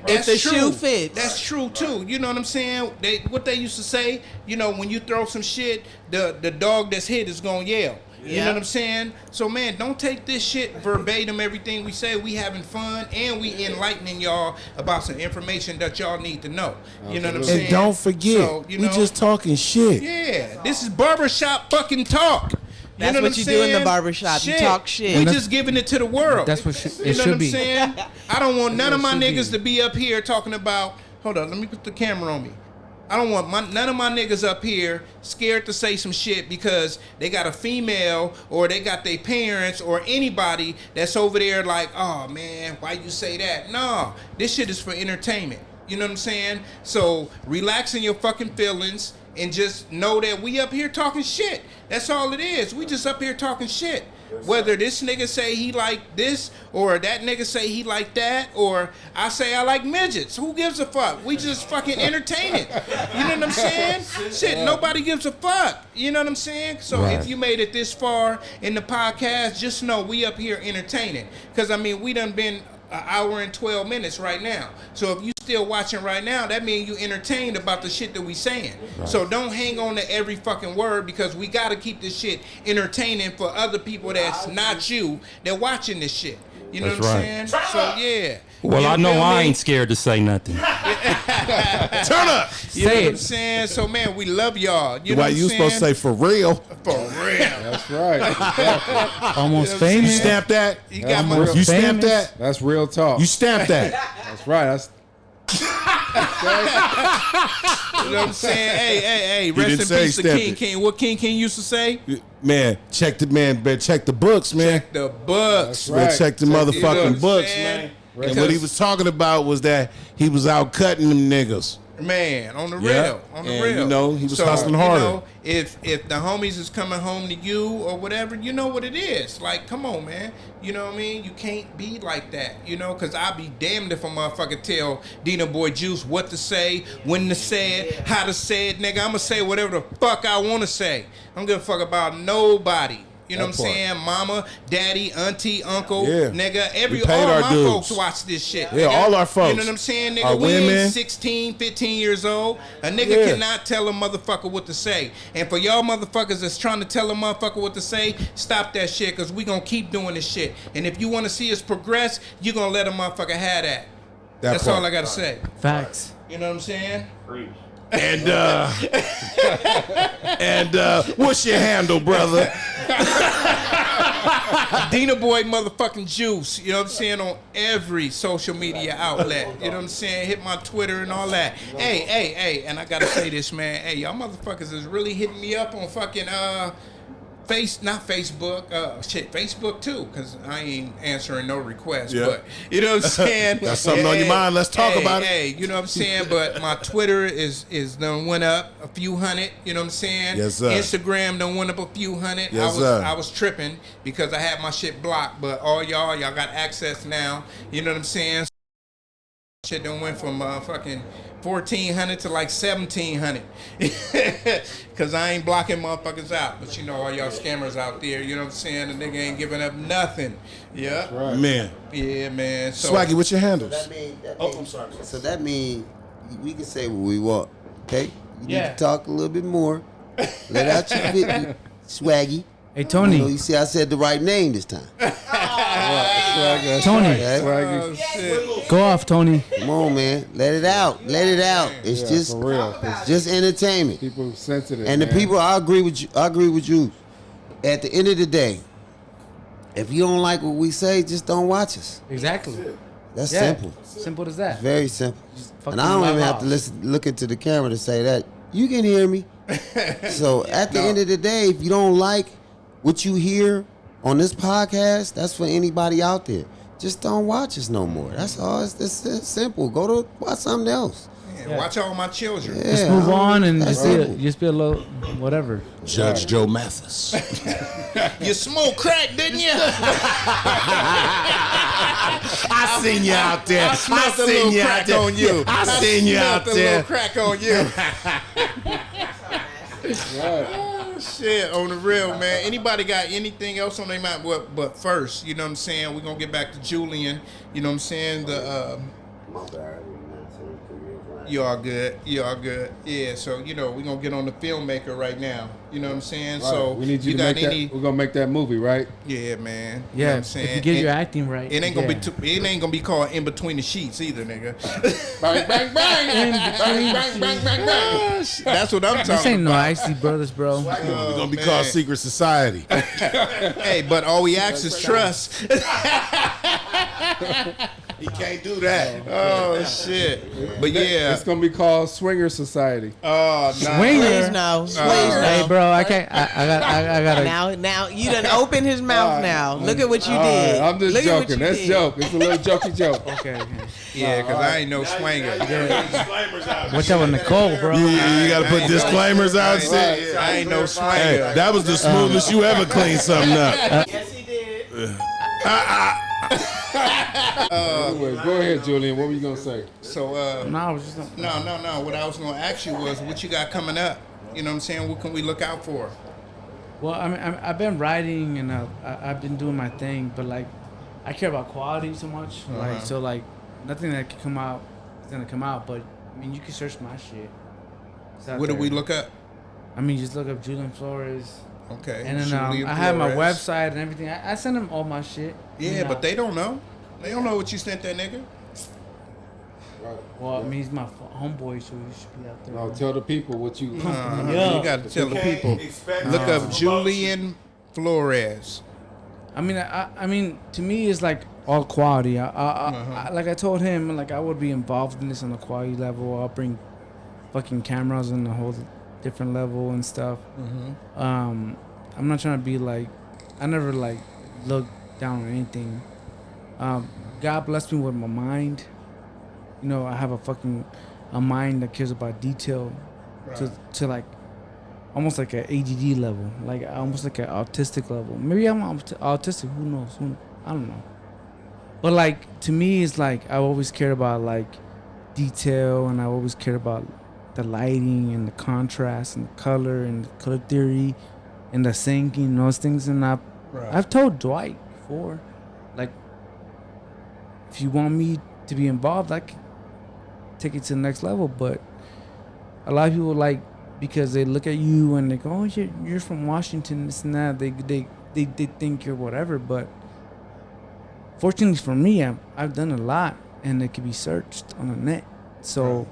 That's the true. shoe fits. That's true too. You know what I'm saying? What they used to say, you know, when you throw some shit, the dog that's hit is gonna yell. You know what I'm saying? So man, don't take this shit verbatim. Everything we say, we having fun and we enlightening y'all about some information that y'all need to know. You know what I'm saying? And don't forget, So, you we know, just talking shit. Yeah, this is barbershop fucking talk. That's know what you do in the saying? barbershop. You talk shit. We just giving it to the world. That's what it you know should what I'm be. saying? I don't want none of my should niggas be. to be up here talking about. Hold on, let me put the camera on me. I don't want none of my niggas up here scared to say some shit because they got a female or they got their parents or anybody that's over there like, oh man, why you say that? No, this shit is for entertainment. You know what I'm saying? So relax in your fucking feelings and just know that we up here talking shit. That's all it is. We just up here talking shit. Whether this nigga say he like this or that nigga say he like that or I say I like midgets. Who gives a fuck? We just fucking entertain it. You know what I'm saying? Shit, nobody gives a fuck. You know what I'm saying? So if you made it this far in the podcast, just know we up here entertaining. Because, I mean, we done been an hour and 12 minutes right now. So if you still still watching right now, that means you entertained about the shit that we saying. So don't hang on to every fucking word, because we got to keep this shit entertaining for other people that's not you that watching this shit. You know That's what I'm right. saying? So yeah. Well, You I know feel I me? ain't scared to say nothing. Turn up. You know what I'm saying? So man, we love y'all. You know Why what you I'm supposed to saying? say for real? For real. That's right. Exactly. Almost You know what I'm famous. You stamp that? You got my real. You stamp Famous? that? That's real talk. You stamp that? That's right. That's You know what I'm saying? Hey, rest didn't in say peace to step King it. King. What King used to say? Man, better check the books, man. The books. Right. Better check the You know what motherfucking I'm books, saying? man. Because- And what he was talking about was that he was out cutting them niggas. Man, on the Yeah. real, on the And, real. you know, he was hustling harder. You know, if the homies is coming home to you or whatever, you know what it is. Like, come on, man. You know what I mean? You can't be like that, you know, because I'll be damned if a motherfucker tell Dino Boy Juice what to say, when to say it, how to say it, nigga. I'm going to say whatever the fuck I want to say. I don't give a fuck about nobody. You know That what I'm part. saying? Mama, daddy, auntie, uncle, Yeah. nigga. We paid all our my dues. folks watch this shit. Yeah, nigga. all our folks. You know what I'm saying, nigga? Our We ain't women. 16, 15 years old. A nigga Yeah. cannot tell a motherfucker what to say. And for y'all motherfuckers that's trying to tell a motherfucker what to say, stop that shit, because we going to keep doing this shit. And if you want to see us progress, you going to let a motherfucker have that. That's part. all I got to say. Facts. You know what I'm saying? And what's your handle, brother? Dina Boy motherfucking Juice, you know what I'm saying, on every social media outlet. You know what I'm saying? Hit my Twitter and all that. Hey, and I gotta say this, man. Hey, y'all motherfuckers is really hitting me up on fucking Facebook too, because I ain't answering no requests. Yeah. But you know what I'm saying? Got something on your mind, let's talk about it. Hey, you know what I'm saying? But my Twitter is done went up a few hundred, you know what I'm saying? Yes, sir. Instagram done went up a few hundred. Yes, sir. I was tripping because I had my shit blocked, but all y'all got access now. You know what I'm saying? Shit done went from fucking 1,400 to like 1,700, cause I ain't blocking motherfuckers out. But you know, all y'all scammers out there, you know what I'm saying? The nigga ain't giving up nothing. Yeah, right. Man. yeah, man. So Swaggy, what's your handles? I'm sorry. So that means we can say what we want. Okay? You need Yeah. to talk a little bit more. Let out your bit, Swaggy. Hey, Tony. You see, I said the right name this time. Tony. Okay? oh, shit. Go off, Tony. Come on, man. Let it out. Let it out. It's Yeah, just for real. 'Cause it's just entertainment. people sensitive. And the man. people, I agree with you. At the end of the day, if you don't like what we say, just don't watch us. Exactly. That's Yeah. simple. Simple as that. Very simple. fucking And I don't my even have to house. look into the camera to say that. You can hear me. So at the end of the day, if you don't like what you hear on this podcast, that's for anybody out there. Just don't watch us no more. That's all. It's simple. Go to watch something else. Yeah, watch all my children. Yeah, Just move on and that's just simple. be a little whatever. Judge Joe Mathis. You smoked crack, didn't you? I seen you out there. I smelled a little crack on you. I seen you smelled out a there. little crack on you. Right. Shit, on the real, man. Anybody got anything else on their mind? But first, you know what I'm saying? We're going to get back to Julian. You know what I'm saying? You all good. You all good. Yeah, so, you know, we're going to get on the filmmaker right now. You know what I'm saying? Right. So, we need you to got make any... that. We're gonna make that movie, right? Yeah, man. You know Yeah, what I'm if saying? you get your And acting right. It ain't gonna yeah. be it ain't gonna be called In Between the Sheets either, nigga. Bang, bang, bang. In between Bang, bang, bang, bang. That's what I'm This talking ain't no about. Icy Brothers, bro. We're gonna be man. called Secret Society. Hey, but all we ask is trust. He can't do that. Oh shit. But yeah. It's gonna be called Swinger Society. Oh no. Swinger. Please no. Please Hey, no. bro, I can't. I gotta. Now you done opened his mouth. Now look at what you All right, did. I'm just Look at what joking. you That's did. joke. It's a little jokey joke. Okay. Yeah, because I ain't no swanger. Watch out with Nicole, bro. You gotta put disclaimers out. Shit. I ain't no Hey, swanger. that was the smoothest you ever cleaned something up. Yes, he did. Anyways, go ahead, Julian. What were you gonna say? So No, I was just. no. What I was gonna ask you was what you got coming up. You know what I'm saying? What can we look out for? Well, I mean, I've been writing and I've been doing my thing, but like, I care about quality so much. Like, so like, nothing that can come out gonna come out. But I mean, you can search my shit. It's out What do there. we look up? I mean, just look up Julian Flores. Okay. And then Julian I have my Flores. website and everything. I send them all my shit. Yeah, You know. but they don't know. They don't know what you sent that nigga. Well, I mean, he's my homeboy, so he should be out there. No, tell the people what you. Yeah. You got to tell the people. Look up Julian Flores. I mean, to me, it's like all quality. Like I told him, like I would be involved in this on a quality level. I'll bring fucking cameras on a whole different level and stuff. I'm not trying to be like, I never like look down on anything. God blessed me with my mind. You know, I have a mind that cares about detail, to like almost like an ADD level, like almost like an autistic level. Maybe I'm autistic. Who knows? I don't know. But like to me, it's like I always cared about like detail, and I always cared about the lighting and the contrast and the color and the color theory and the syncing and those things. And I've told Dwight before, like, if you want me to be involved, I can take it to the next level. But a lot of people, like, because they look at you and they go, "Oh, you're from Washington," this and that. They think you're whatever. But fortunately for me, I've done a lot, and it can be searched on the net. So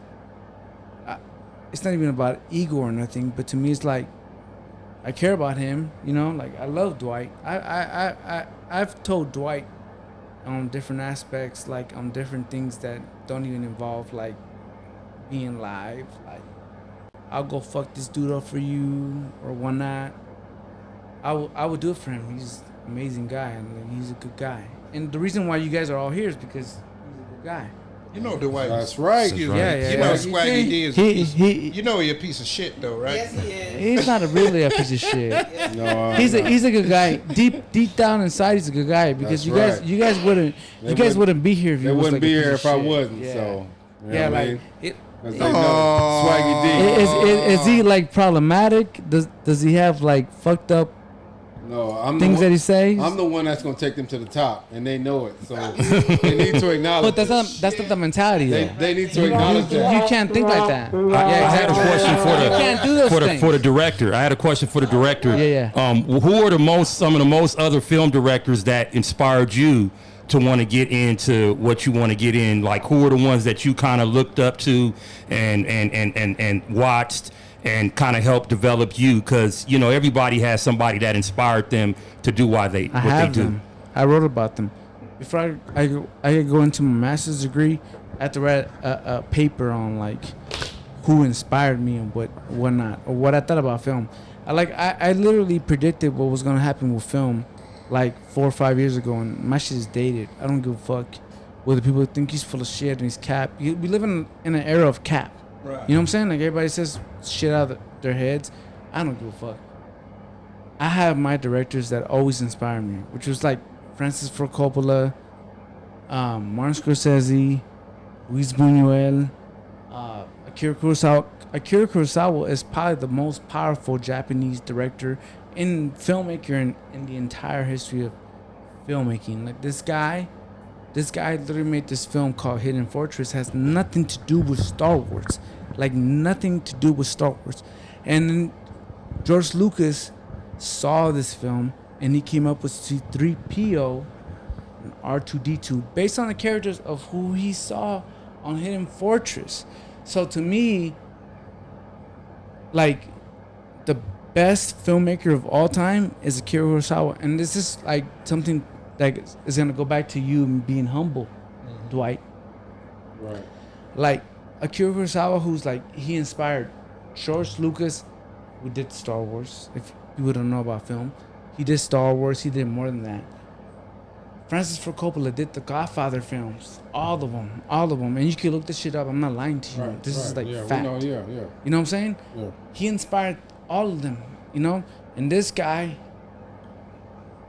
it's not even about ego or nothing. But to me, it's like I care about him. You know, like I love Dwight. I've told Dwight on different aspects, like on different things that don't even involve like being live. Like, I'll go fuck this dude up for you or whatnot. I would do it for him. He's an amazing guy, and like, he's a good guy. And the reason why you guys are all here is because he's a good guy. You know Dwight. That's right. Excuse me. Yeah, You know yeah. Swaggy D is. He You know he a piece of shit though, right? Yes, he is. he's not really a piece of shit. No, He's a good guy. Deep down inside, he's a good guy, because That's you guys wouldn't be here if you They was wouldn't like be a piece here of if I shit. wasn't. Yeah. So you know Yeah, what I like mean? it. 'Cause they know Swaggy D. Is he like problematic? Does he have like fucked up No, I'm things the that one, he says? I'm the one that's gonna take them to the top, and they know it. So they need to acknowledge. But that's not the mentality. They, Though. they need to acknowledge that. You can't think like that. Yeah, I had a exactly. question You can't do those things. for the director. I had a question for the director. Yeah. Who are some of the most other film directors that inspired you to want to get into what you want to get in? Like, who are the ones that you kind of looked up to and watched and kind of helped develop you? Because you know everybody has somebody that inspired them to do what they do. Them. I wrote about them. Before I go into my master's degree, I had to write a paper on like who inspired me and whatnot, or what I thought about film. I literally predicted what was gonna happen with film like 4 or 5 years ago, and my shit is dated. I don't give a fuck whether people think he's full of shit and he's cap. We live in an era of cap. Right. You know what I'm saying? Like, everybody says shit out of their heads. I don't give a fuck. I have my directors that always inspire me, which was like Francis Ford Coppola, Martin Scorsese, Luis Buñuel, Akira Kurosawa. Akira Kurosawa is probably the most powerful Japanese director and filmmaker in the entire history of filmmaking. Like, this guy literally made this film called Hidden Fortress. Has nothing to do with Star Wars. Like, nothing to do with Star Wars. And then George Lucas saw this film, and he came up with C-3PO and R2-D2 based on the characters of who he saw on Hidden Fortress. So to me, like, the best filmmaker of all time is Akira Kurosawa. And this is like something that is going to go back to you being humble, Dwight. Right. Like, Akira Kurosawa, who's like, he inspired George Lucas, who did Star Wars. If you don't know about film, he did Star Wars. He did more than that. Francis Ford Coppola did the Godfather films, all of them, and you can look this shit up. I'm not lying to you. Right, This is like yeah, fact. We know, yeah. You know what I'm saying? Yeah. He inspired all of them, you know? And this guy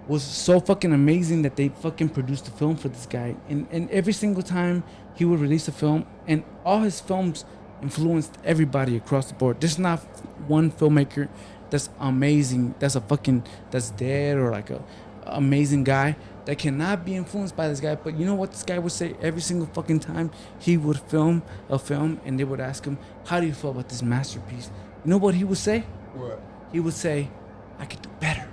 was so fucking amazing that they fucking produced a film for this guy. And every single time he would release a film, and all his films influenced everybody across the board. There's not one filmmaker that's amazing, that's dead, or like a amazing guy that cannot be influenced by this guy. But you know what this guy would say every single fucking time he would film a film and they would ask him, how do you feel about this masterpiece? You know what he would say? What? He would say, I could do better.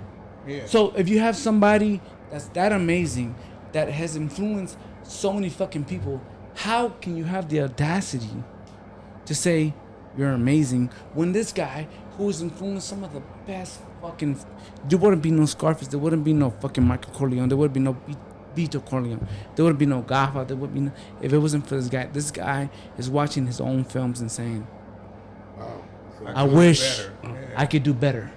Yeah. So if you have somebody that's that amazing, that has influenced so many fucking people, how can you have the audacity to say you're amazing when this guy who has influenced some of the best fucking... There wouldn't be no Scarface, there wouldn't be no fucking Michael Corleone, there wouldn't be no Vito Corleone, there wouldn't be no Godfather, there would be no... If it wasn't for this guy is watching his own films and saying, I wish I could do better.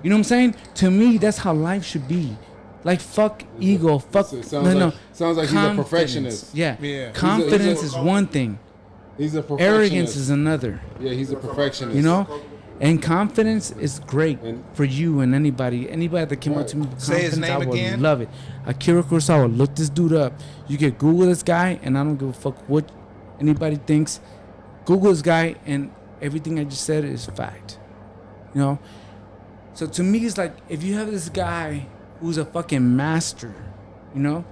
You know what I'm saying? To me, that's how life should be. Like, fuck ego, fuck... Sounds like he's a perfectionist. Yeah. Confidence is one thing. He's a perfectionist. Arrogance is another. Yeah, he's a perfectionist. You know? And confidence is great for you and anybody that came up to me with Say his confidence, name I would again. love it. Akira Kurosawa, look this dude up. You can Google this guy, and I don't give a fuck what anybody thinks. Google this guy, and everything I just said is fact. You know? So to me, it's like, if you have this guy who's a fucking master, you know?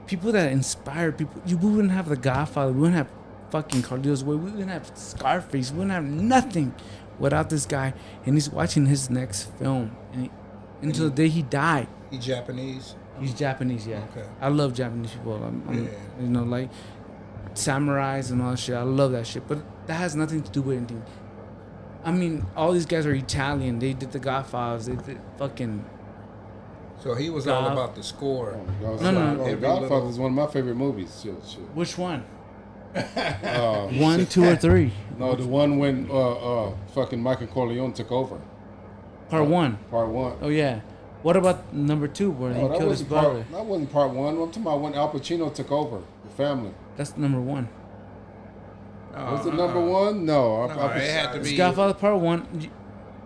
People that inspire people. We wouldn't have The Godfather. We wouldn't have fucking Carlito's Way. We wouldn't have Scarface. We wouldn't have nothing without this guy. And he's watching his next film. And until the day he died. He Japanese? He's Japanese, yeah. Okay. I love Japanese people. You know, like samurais and all that shit. I love that shit. But that has nothing to do with anything. I mean, all these guys are Italian. They did The Godfathers. They did fucking... So he was all about the score. No. Godfather is one of my favorite movies. Shit. Which one? 1, 2, or 3? No, the one when fucking Michael Corleone took over. Part 1. Part 1. Oh, yeah. What about number 2 where he killed his brother? That wasn't part 1. I'm talking about when Al Pacino took over the family. That's number 1. Was it number 1? No. It had to It's be. Godfather Part 1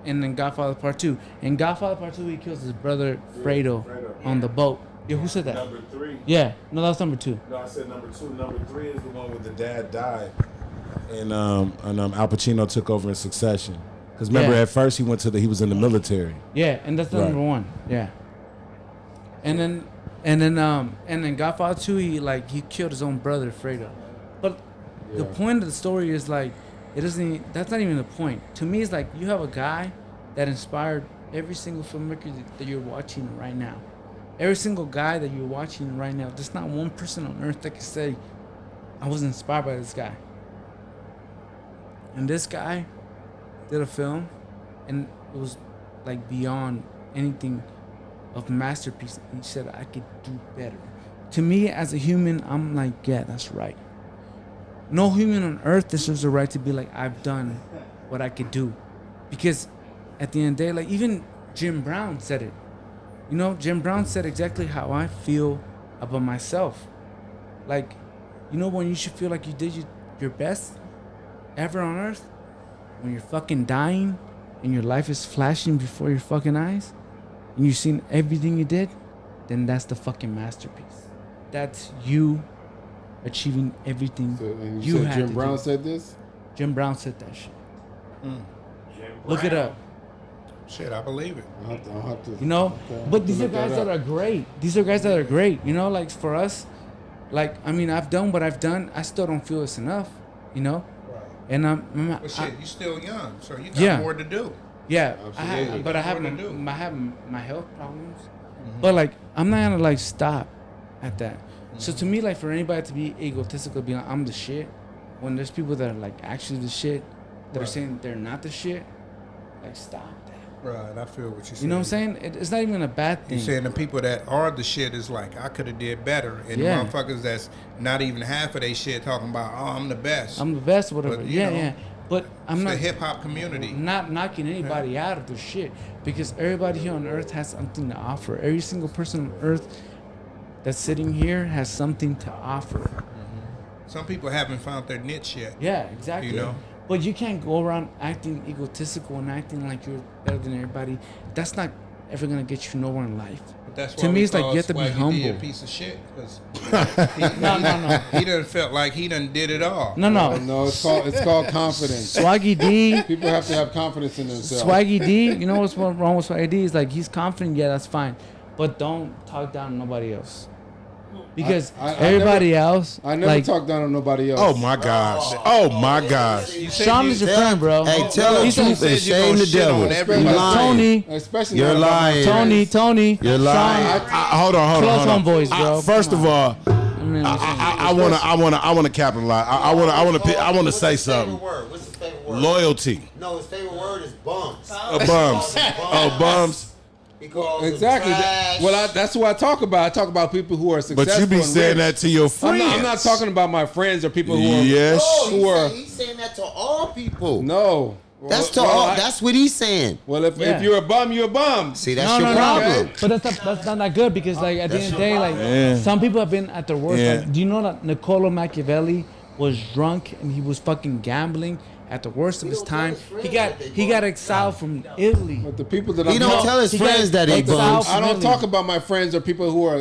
and then Godfather Part 2. In Godfather Part 2, he kills his brother Fredo on the boat. Yeah, who said that? Number 3. Yeah. No, that was number 2. No, I said number 2. Number 3 is the one where the dad died. And Al Pacino took over in Succession. Because remember, Yeah. at first he was in the military. Yeah, and that's Right. number 1. Yeah. And then Godfather 2, he killed his own brother Fredo. But the point of the story is like, that's not even the point. To me, it's like you have a guy that inspired every single filmmaker that you're watching right now. Every single guy that you're watching right now, there's not one person on earth that can say, I was inspired by this guy. And this guy did a film, and it was like beyond anything of masterpiece. And he said, I could do better. To me, as a human, I'm like, yeah, that's right. No human on earth deserves the right to be like, I've done what I could do. Because at the end of the day, like even Jim Brown said it. You know, Jim Brown said exactly how I feel about myself. Like, you know when you should feel like you did your best ever on earth? When you're fucking dying and your life is flashing before your fucking eyes and you've seen everything you did, then that's the fucking masterpiece. That's you achieving everything And you said had Jim to Brown do. said this? Jim Brown said that shit. Look it up. Shit, I believe it. I'll have to You know, but these are look that guys that up. are great. These are guys that are great. You know, like for us, like I mean, I've done what I've done. I still don't feel it's enough. You know, and But shit, you're still young, so you got Yeah. more to do. yeah, Absolutely. but I have More to do. my health problems. But like, I'm not gonna like stop at that. So to me, like for anybody to be egotistical, be like, I'm the shit, when there's people that are like actually the shit, that are Right. saying they're not the shit, like stop that. Right, I feel what you're saying. You know what I'm saying? It's not even a bad thing. You're saying the people that are the shit is like, I could have did better. And Yeah. the motherfuckers that's not even half of they shit talking about, oh, I'm the best. I'm the best, whatever. But, you Yeah, know, yeah. But I'm It's not the hip-hop community. not knocking anybody out of their shit, because everybody here on earth has something to offer. Every single person on earth that's sitting here has something to offer. Some people haven't found their niche yet. Yeah, exactly. You know? But you can't go around acting egotistical and acting like you're better than everybody. That's not ever gonna get you nowhere in life. But that's To why me, we it's like call you have to be Swaggy D humble. a piece of shit. 'Cause No. he done felt like he done did it all. No. No, it's called confidence. Swaggy D, People have to have confidence in themselves. Swaggy D. You know what's wrong with Swaggy D? Is like he's confident. Yeah, that's fine, but don't talk down to nobody else. because I everybody else, I never like talk down on nobody else. Oh my gosh. Oh my gosh. Sean is your friend, bro. Hey, tell the He said- truth and shame the devil. everybody. You lying. Tony, Especially You're not about my lying. friends. Tony, You're lying. Hold on. Close homeboys, bro. First of all, Man, I wanna capitalize. I wanna say something. What's his favorite word? Loyalty. No, his favorite word is bums. Bums. Oh, bums. He calls them Exactly. trash. Well, that's what I talk about. I talk about people who are successful. But you be and saying rich. that to your friends. I'm not talking about my friends or people who are. Yes. Who are? He's saying that to all people. No. That's to Well, all. That's what he's saying. Well, if Yeah. you're a bum, you're a bum. See, that's your no. problem. But that's not that good because like at the end of the day, like Yeah. some people have been at their worst. Yeah. Like, do you know that Niccolo Machiavelli was drunk and he was fucking gambling at the worst of his time? He got exiled from Italy. But the people that He I'm don't talking- tell his He got friends that they exiled bums. from I don't Italy. talk about my friends or people who are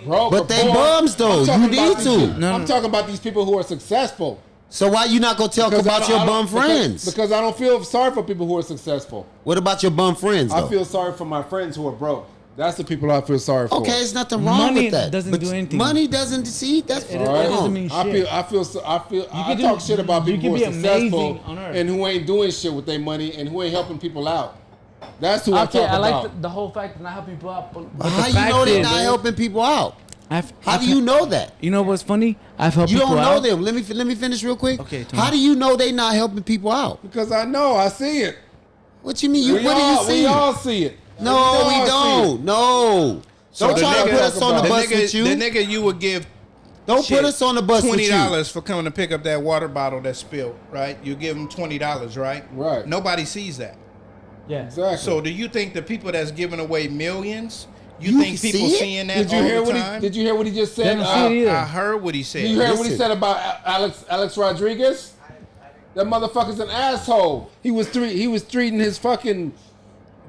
broke. But or they poor. bums, though. I'm talking You about need these to. people- I'm talking about these people who are successful. So why you not gonna tell Because I about don't- your I don't- bum friends? Because I don't feel sorry for people who are successful. What about your bum friends? I Though? feel sorry for my friends who are broke. That's the people I feel sorry for. Okay, there's nothing wrong Money with that. doesn't But do anything. Money doesn't see. That's It wrong. doesn't mean I shit. I can talk do- shit about you people can who are be successful amazing on earth. and who ain't doing shit with their money and who ain't helping people out. That's who I Okay, talk I about. like the whole fact of not helping people out. But the How you fact know they're is, not helping people out? How do you know that? You know what's funny? I've helped You people don't know out. them. Let me finish real quick. Okay, Tony. How do you know they not helping people out? Because I know, I see it. What you mean? You We what do all- you see? We all see it. No, all we see don't. No. Don't the try to nigga- put us on the the bus nigga, with you. The nigga you would give Don't put us on the bus with you. $20 for coming to pick up that water bottle that spilled, right? You give him $20, right? Right. Nobody sees that. Yeah. Exactly. So do you think the people that's giving away millions, you You think see people it? seeing that did you all hear the what time? Did you hear what he just They said? don't see it either. I heard what he said. Did you hear what he Listen. said about Alex Rodriguez? That motherfucker's an asshole. He was treating his fucking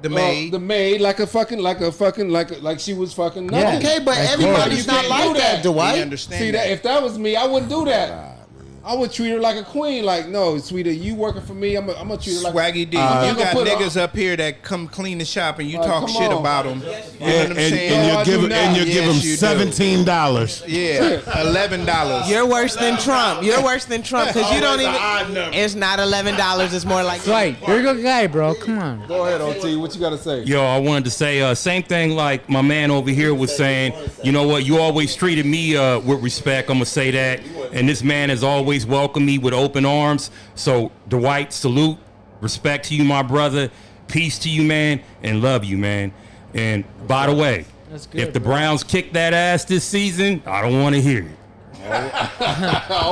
The maid. the maid like she was fucking nothing. Yeah. Okay, but Like, everybody's you not can't like do that, that. We Dwight. understand See that if that was me, I wouldn't do that. I would treat her like a queen. Like, no, sweetie, you working for me. I'm gonna treat her like Swaggy D, I'm you gonna got put her- niggas up here that come clean the shop and you Like, talk come shit on. about them. You know what I'm And saying? No, I you're do giving not. and you're Yes, giving you do. $17. Yeah, $11. You're worse than Trump. You're worse than Trump because you don't even. It's not $11. It's more like. Right. You're a good guy, bro. Come on. Go ahead, OT. What you gotta say? Yo, I wanted to say same thing like my man over here was saying. You know what? You always treated me with respect. I'm gonna say that, and this man has always welcomed me with open arms. So Dwight, salute, respect to you, my brother. Peace to you, man, and love you, man. And by the way, That's good, if the bro. Browns kick that ass this season, I don't want to hear it.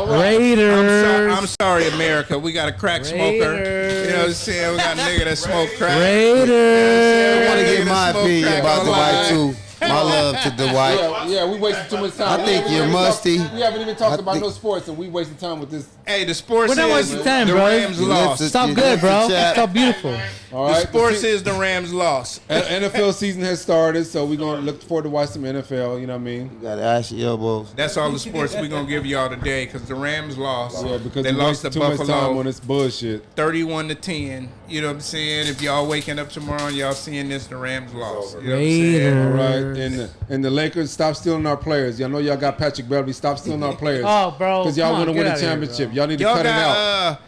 Raiders. I'm sorry, America. We got a crack smoker. Raiders. You know what I'm saying? We got a nigga that smoke crack. Raiders. I want to Nigga give that my smoke opinion crack about online. Dwight too. My love to Dwight. Yeah, we wasted too much time. I think you're musty. We haven't even talked I about think- no sports, and we wasted time with this. Hey, the sports We're not is wasting time, the bro. Rams You lost. lifted- Stop you good, bro. lifted chat. Stop beautiful. All The right, sports is the Rams lost. NFL season has started, so we're gonna look forward to watch some NFL. You know what I mean? You got ashy elbows. That's all the sports we're going to give y'all today because the Rams lost. Yeah, because they we lost to wasted too much time on Buffalo this bullshit. 31-10. You know what I'm saying? If y'all waking up tomorrow and y'all seeing this, the Rams lost. You know what I'm saying? All Raiders. right, and the Lakers, stop stealing our players. Y'all know y'all got Patrick Beverly. Stop stealing our players. Oh, bro. Because y'all Come on, want to get win a outta here, championship. bro. Y'all need to Y'all cut it out.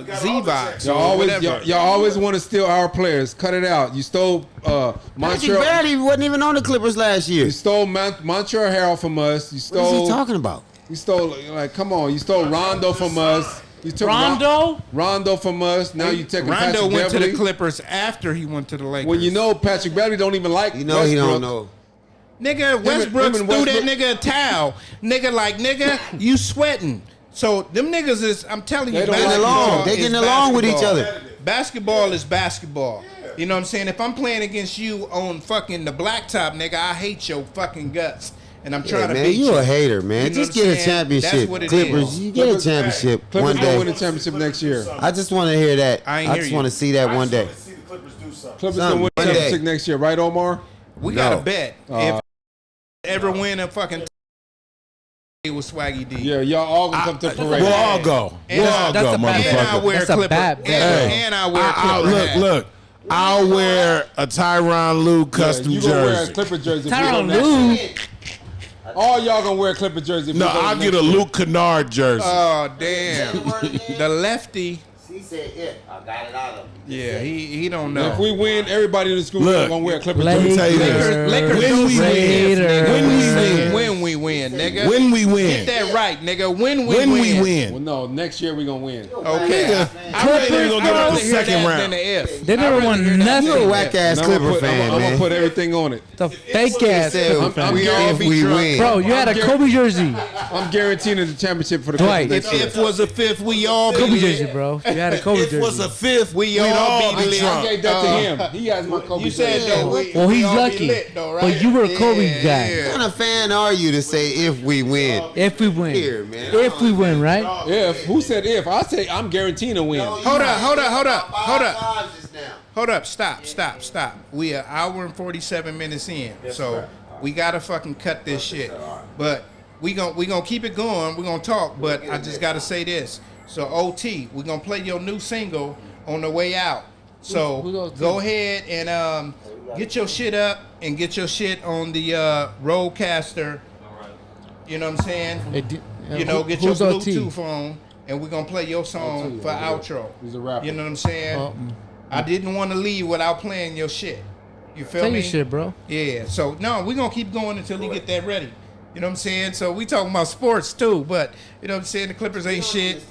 got Z-Vox Y'all or always, whatever. y'all always want to steal our players. Cut it out. You stole Patrick Montreal. Beverly wasn't even on the Clippers last year. You stole Montreal Harrell from us. You What is stole. he talking about? You stole, like, come on. You stole Rondo from us. You took Rondo? Rondo from us. Now you taking Rondo Patrick went to Beverly. the Clippers after he went to the Lakers. When you know Patrick Beverly don't even like You know he don't Westbrook. know. Nigga, Westbrook him threw and that Westbrook- nigga a towel. Nigga, you sweating. So them niggas is, I'm telling you, They don't Getting like along. basketball They is getting along with each basketball. other. Basketball is basketball. You know what I'm saying? If I'm playing against you on fucking the blacktop, nigga, I hate your fucking guts. And I'm trying Yeah, to man, beat you you. a hater, man. You know Just what I'm get a saying? championship. That's what it Clippers, is. you get a championship Clippers one gonna win day. the championship next year. I just want to hear that. I I, ain't hear just you. want to see that one day. See the Clippers do something. Clippers gonna win the One day. championship next year, right, Omar? We got No. to bet. If ever win a fucking it was Swaggy D. Yeah, y'all all gonna come to the parade. We'll all go. And We'll all that's go, a bad- And I motherfucker. wear That's a Clipper. bad bet. And I wear Clipper hat. Look. I'll wear a Tyronn Lue custom you gonna wear a jersey. Clipper jersey. Tyronn Lue. All y'all gonna wear a Clipper jersey. if No, we go I'll next get a year. Luke Kennard jersey. Oh damn, the lefty. He said if. I got it out of him. Yeah, he don't know. If we win, everybody in the school Look, gonna wear a Clipper let me jersey. tell you this. Lakers When don't we say win, if, nigga. when we Say win, when we win, nigga. when we win, Get that right, nigga. When we when win. we Well, win. no, next year we gonna win. Okay. Clippers gonna get out the second round. Than the if. They never won nothing. You a whack ass And Clipper I'm fan, gonna man. put everything on it. The fake ass Clipper fan. We all If be we drunk. win. Bro, you had a Kobe jersey. I'm guaranteeing the championship for the Dwight. Clippers If next year. if was a fifth, we all be Kobe lit. jersey, bro. You had a Kobe If jersey. was a fifth, We we'd all all be be lit. I drunk. gave that to him. He has my Kobe You said jersey. though. Well, we he's all be lucky. lit, though, right? But you were a Kobe guy. What kind of fan are you to say if we win? If we win. Here, man. If we win, right? If who said if? I say I'm guaranteeing a win. Hold up. Stop. We are hour and 47 minutes in. So we gotta fucking cut this shit. But we gonna keep it going. We're gonna talk, but I just gotta say this. So OT, we're gonna play your new single on the way out. So Who's OT? go ahead and get your shit up and get your shit on the Rodecaster. You know what I'm saying? You know, get your Who's OT? Bluetooth phone, and we're gonna play your song OT, for yeah. outro. He's a rapper. You know what I'm saying? I didn't want to leave without playing your shit. You feel Tell me? your shit, bro. Yeah. So no, we're gonna keep going until we get that ready. You know what I'm saying? So we talking about sports too, but you know what I'm saying? The Clippers ain't shit.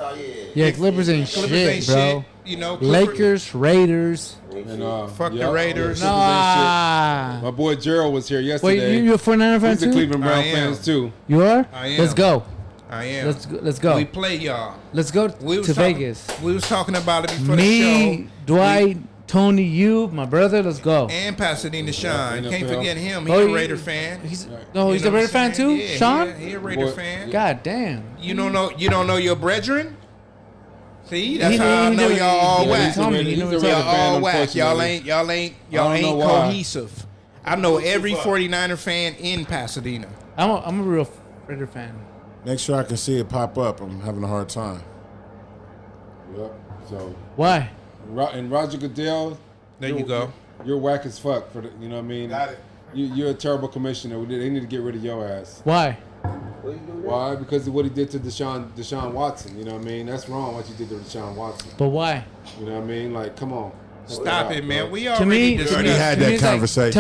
Yeah, Clippers ain't Clippers shit, ain't bro. shit. You know, Lakers, Raiders. And, Fuck the yep, Raiders. Clippers No, ain't shit. My boy Gerald was here yesterday. Wait, you a 49er fan He's a too? Cleveland Brown I am. fans too. You are? I am. Let's go. I am. Let's go. We play y'all. Let's go We was to talking- Vegas. We was talking about it before the Me, show. Dwight, Tony, you, my brother. Let's go. And Pasadena Sean. Can't NFL. forget him. Oh, He's a he- Raider fan. He's You a know Raider what I'm fan too. saying? Yeah, Sean. He a Raider Boy, fan. God damn. You don't know your brethren? See, that's He- how I he know knew- y'all all yeah, whack. he told me, he He's knew a what Raider he Y'all was fan, all whack. Y'all unfortunately. ain't I don't know why. cohesive. I know every 49er fan in Pasadena. I'm a real Raider fan. Make sure I can see it pop up. I'm having a hard time. Yep. So Why? and Roger Goodell. There you go. You're whack as fuck for the. You know what I mean? Got it. You're a terrible commissioner. They need to get rid of your ass. Why? Why? Because of what he did to Deshaun Watson. You know what I mean? That's wrong what you did to Deshaun Watson. But why? You know what I mean? Like, come on. Stop it, man. We To already me, discussed. already had to me, that it's like, conversation.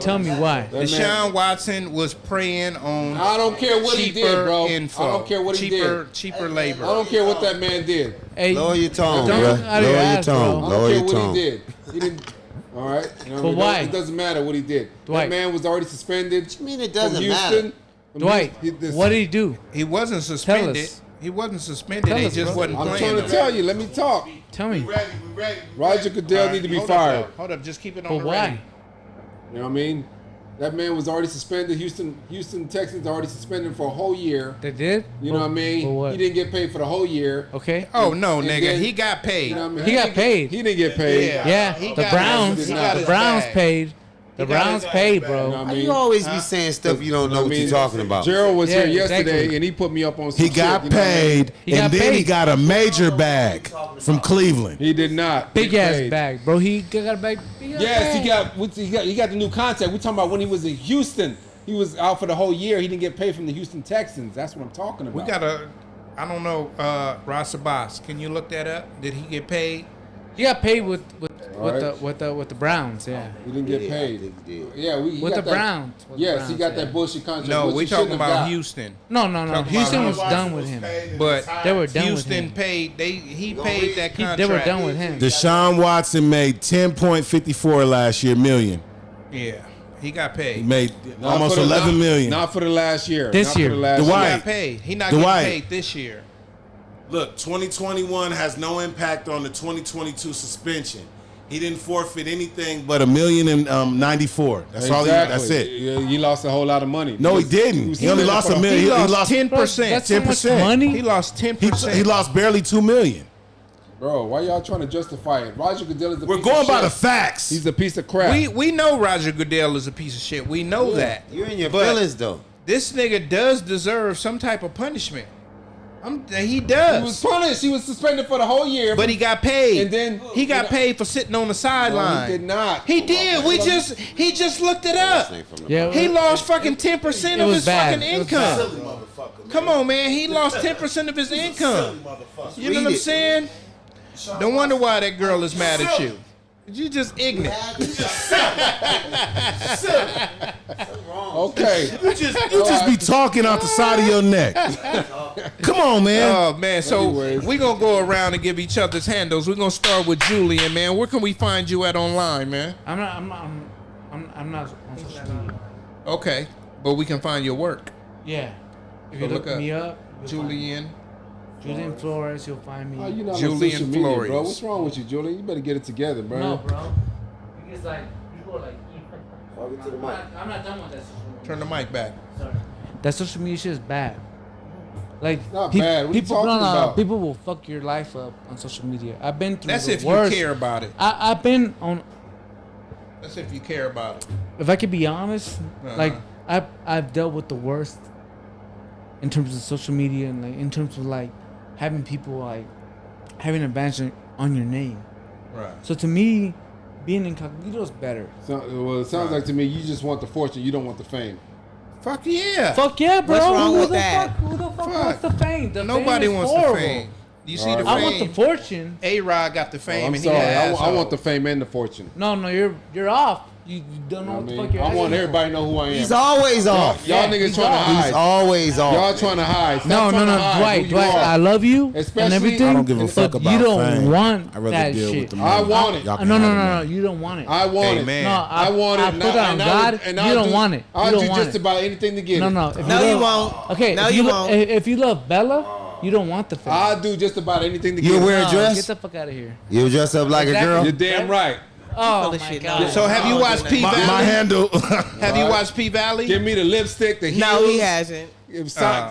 tell me why. That Deshaun man- Watson was preying on I don't care what he cheaper did, bro. info. I don't care what he did. Cheaper I labor. don't care what that man did. Hey, Lower your tone, don't bro. look out of Lower your your ass, tone. bro. I Lower don't care your what tone. he did. He didn't. All right. You know what I But mean? why? It doesn't matter what he did. Dwight. That man was already suspended. I mean, it from doesn't Houston. matter. From Dwight, Houston. what did he do? He wasn't suspended. us. He wasn't suspended. Tell He us, just bro. wasn't I'm playing. trying to tell you. Let me talk. Tell me. We ready. Roger Goodell need to be Hold fired. up, hold up. Just keep it on But the why? ready. You know what I mean? That man was already suspended. Houston Texans already suspended for a whole year. They did? You know what I mean? For what? He didn't get paid for the whole year. Okay. Oh no, And nigga. then- He got paid. You know what I mean? He got paid. He didn't get paid. Yeah. Yeah, he the got Browns. his- he got The his Browns bag. paid. The He got Browns his paid, bag, bro. You know what I Why mean? you always be saying stuff you don't know what you're talking about? Gerald was Yeah, here exactly. yesterday, and he put me up on some He got shit, you know what I mean? paid, He and got then he paid. got a major bag from Cleveland. He did not. Big get ass paid. bag, bro. He got a bag. Yes, he got the new contract. We talking about when he was in Houston. He was out for the whole year. He didn't get paid from the Houston Texans. That's what I'm talking about. We got a. I don't know. Ross Abbas. Can you look that up? Did he get paid? He got paid with Alright. the Browns. Yeah. He didn't get paid. Yeah, he With got the that- Browns. With the Yes, Browns, he got yeah. that bullshit contract. No, which we he shouldn't talking have about got. Houston. No. Talking Houston about was done with him. But They were done with Houston him. paid. He paid that contract. They were done with him. Deshaun Watson made 10.54 last year million. Yeah, he got He paid. made Not almost for the- 11 million. Not for the last year. This Not for year. the last He Dwight. got paid. He not Dwight. getting paid this year. Look, 2021 has no impact on the 2022 suspension. He didn't forfeit anything but $1,094,000. That's all. That's it. Yeah, he lost a whole lot of money. No, he didn't. He only lost $1 million. He lost lost 10%. That's so much 10%. money. He lost 10%. He lost barely $2 million. Bro, why y'all trying to justify it? Roger Goodell is a We're piece going of by shit. the facts. He's a piece of crap. We know Roger Goodell is a piece of shit. We know that. You're in your But feelings though. This nigga does deserve some type of punishment. He He does. was punished. He was suspended for the whole year. But he got paid. And then he got paid for sitting on the sideline. he did not. He did. He just looked it up. Yeah, He lost fucking 10% of was his bad. fucking It was income. Come on, man. He lost 10% of his income. You know what I'm saying? No wonder why that girl is mad at you. You just ignorant. Okay. You just be talking out the side of your neck. Come on, man. Oh man, so Anyways. we're gonna go around and give each other's handles. We're gonna start with Julian, man. Where can we find you at online, man? I'm not on social media. Okay, but we can find your work. Yeah. If So you look look up me up, Julian. Julian Flores, you'll find me. Oh, you're not Julian on social media, Flores. bro. What's wrong with you, Julian? You better get it together, bro. No, bro. Because like people are like, To the mic. I'm not done with that social media. Turn the mic back. Sorry. That social media shit is bad. Like Not bad. What are you people, talking about? people will fuck your life up on social media. I've been through That's the if worst. you care about it. I've been on. That's if you care about it. If I could be honest, Uh-huh. like I've dealt with the worst in terms of social media and like in terms of like having people like having an advantage on your name. Right. So to me, being incognito is better. Well, it sounds like to me you just want the fortune. You don't want the fame. Fuck yeah. Fuck yeah, bro. What's wrong Who with the that? Fuck, who the fuck wants the fame? The Nobody fame is wants horrible. the fame. You see the fame? I want the fortune. A-Rod got the fame I'm and sorry. he I has want the fame and the fortune. No, you're off. You don't know what the fuck you're I want asking for. everybody to know who I am. He's always off. Y'all Yeah, niggas he's trying to off. hide. He's always off. Y'all trying to hide. Stop No, trying to hide Dwight, who you Dwight, are. I love you Especially- and everything. I don't give a fuck but about you don't fame. want I'd rather that deal shit. with the I money. want it. Y'all can No, have it, man. you don't want it. I want Hey, it. man. No, I want it. I put it on God. You don't want it. I'll You do don't want just it. about anything to get No, it. no. If No, love- you won't. Okay, No, if you lo- won't. If you love Bella, you don't want the fame. I'll do just about anything to You get wear it. a dress? Get the fuck out of here. You dress up like Exactly. a girl? You're damn right. Oh full of my shit. god. No. So have you watched P My Valley? handle. Have you watched P Valley? Give me the lipstick, the heels. No, he hasn't.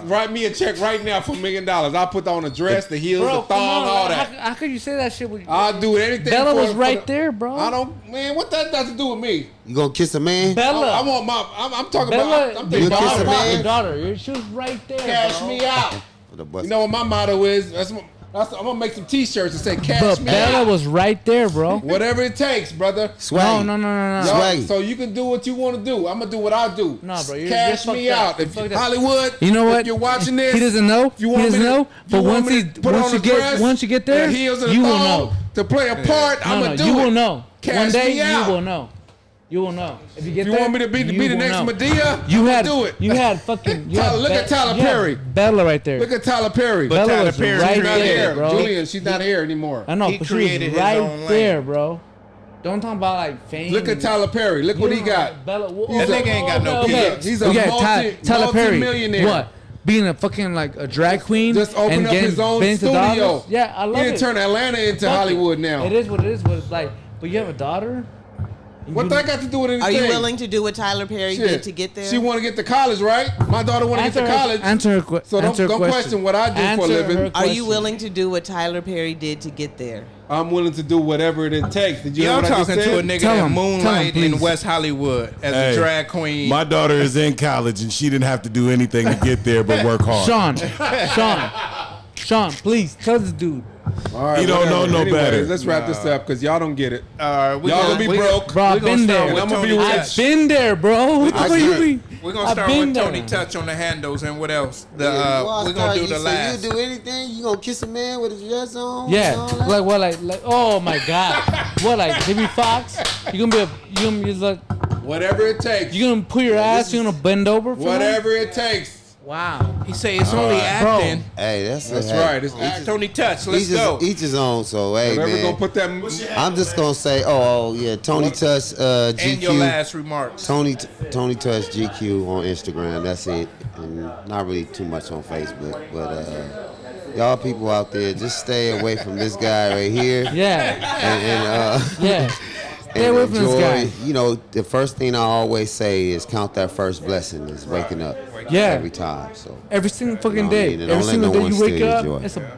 Write me a check right now for $1 million. I'll put on a dress, the heels, Bro, the thong, come on, all man. that. How could you say that shit? With I'll do anything. Bella for- was for right the- there, bro. I don't, man. What that got to do with me? You gonna kiss a man? Bella. I want my. I'm talking Bella, about. I'm your thinking kiss daughter, a man? your daughter. She was right there. cash bro. me out. For the bus. You know what my motto is? I'm gonna make some T-shirts that say "Cash But me Bella out." was right there, bro. Whatever it takes, brother. Swag. No. Y'all- Swag. So you can do what you want to do. I'm gonna do what I do. No, bro, you're Cash fucked me up. out. You're If fucked up. Hollywood, You know what? If you're watching this, He doesn't know. If you He want doesn't me to- know. if you But want once me he to put on a dress, once you get there, the heels and the you will thong know. to play a part. I'm gonna do you it. will know. Cash One day me out. you will know. You will know. If you get If you there, want me to be you the will next know. Medea, You I'ma had do it. You had fucking. You Tyler- had look at Tyler you had Perry. Bella right there. Look at Tyler Perry. But Bella Tyler was Perry's right She's not there, here. bro. Julian, she's not here anymore. I know, He but created she was his right own lane. there, bro. Don't talk about like fame. Look at Tyler Perry. Look what he got. Bella, That nigga ain't got no kids. He's a Tyler Perry. multi-millionaire. What? Being a fucking like a drag queen. Just open and up getting his own billions of studio. dollars? Yeah, I love He it. didn't turn Atlanta into Fuck it. Hollywood now. It is what it is. But it's like, but you have a daughter. What that got to do with anything? Are you willing to do what Tyler Perry Shit. did to get there? She want to get to college, right? My daughter want to get to college. Answer her question. So don't question what I do for a living. Are you willing to do what Tyler Perry did to get there? I'm willing to do whatever it takes. Did you hear Y'all what I just talking to a said? nigga Tell that him. moonlight Tell him, in please. West Hollywood as Hey, a drag queen. My daughter is in college and she didn't have to do anything to get there but work hard. Sean, please tell this dude. All right, He don't know whatever. no Anyways, better. Let's wrap this up because y'all don't get it. We Y'all gonna be we broke. Bro, I've we gonna been start there. with And I'ma Tony be rich. Touch. I've been there, bro. What the fuck you be? We're gonna I've start been with there. Tony Touch on the handles and what else? You We're gonna do the so last. you do anything? You gonna kiss a man with his dress on? Yeah, and all that? like what, like oh my god, what, like Jimmy Fox? You gonna be like Whatever it takes. you gonna put your ass? You gonna bend over? For him? Whatever it takes. Wow. He say it's only acting. Hey, that's right. It's Tony Touch, let's go. Each his own. So hey, Whatever man. gonna put that. I'm just gonna say, oh yeah, Tony Touch GQ. And your last remarks. Tony Touch GQ on Instagram. That's it. And not really too much on Facebook, but y'all people out there, just stay away from this guy right here. Yeah. And Yeah. Stay and away from this enjoy. guy. You know, the first thing I always say is count that first blessing is waking up. Yeah. Every time. So Every single fucking You know what I day. mean? And Every don't let single no day one you wake steal your up, joy. it's a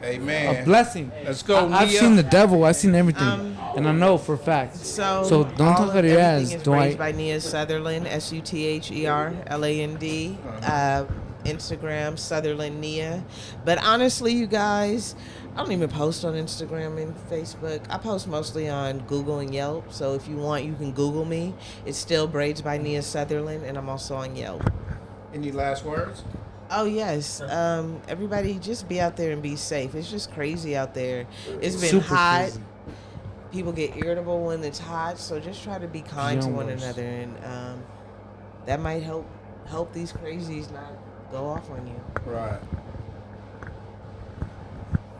Amen. blessing. Let's go, I've Nia. seen the devil. I've seen everything, and I know for a fact. So don't all talk of out of your everything ass, is Dwight. raised by Nia Sutherland, Sutherland. Instagram, Sutherland Nia. But honestly, you guys, I don't even post on Instagram and Facebook. I post mostly on Google and Yelp. So if you want, you can Google me. It's still Braids by Nia Sutherland, and I'm also on Yelp. Any last words? Oh yes, everybody just be out there and be safe. It's just crazy out there. It's been Super hot. crazy. People get irritable when it's hot, so just try to be kind to one Youngers. another, and that might help these crazies not go off on you. Right.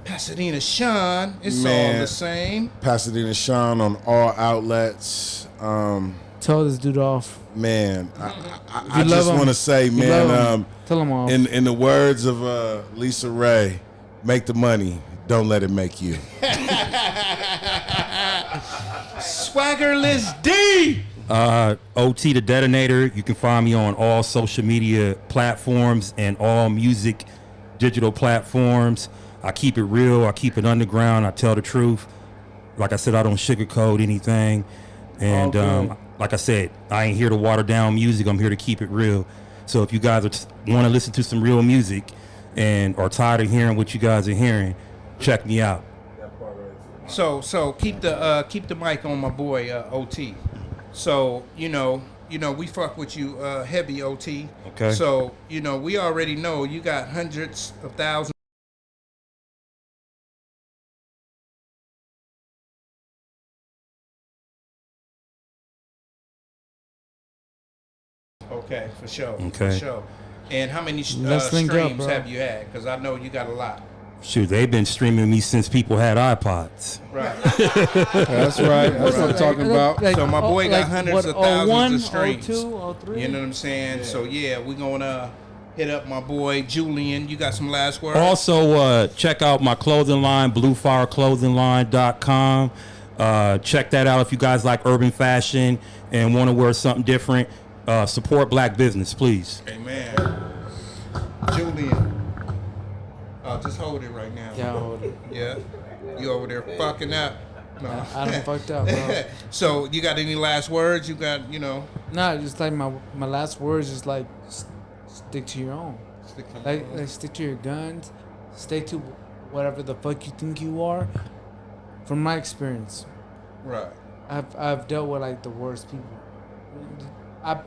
Pasadena Sean, it's all Man. the same. Pasadena Sean on all outlets. Tell this dude off. Man, I You love just him. want to say, You man, love him. Tell him off. in the words of Lisa Ray, make the money, don't let it make you. Swaggerless D. OT the Detonator. You can find me on all social media platforms and all music digital platforms. I keep it real. I keep it underground. I tell the truth. Like I said, I don't sugarcoat anything. And like I said, I ain't here to water down music. I'm here to keep it real. So if you guys want to listen to some real music and are tired of hearing what you guys are hearing, check me out. So keep the mic on my boy OT. So you know we fuck with you heavy OT. Okay. So we already know you got hundreds of thousands. Okay, for sure. Okay. For sure. And how many Let's link up, streams bro. have you had? Because I know you got a lot. Shoot, they've been streaming me since people had iPods. Right. That's right. That's what I'm talking about. So my boy got hundreds of thousands of streams. 02, 03? You know what I'm saying? So yeah, we're gonna hit up my boy Julian. You got some last words? Also, check out my clothing line, bluefireclothingline.com. Check that out if you guys like urban fashion and want to wear something different. Support black business, please. Amen. Julian. Just hold it right now. Yeah, hold it. Yeah. You over there fucking up. No. I done fucked up, bro. So you got any last words? You got, Nah, just like my last words is like stick to your own. Like stick to your guns. Stay to whatever the fuck you think you are. From my experience, Right. I've dealt with like the worst people. I've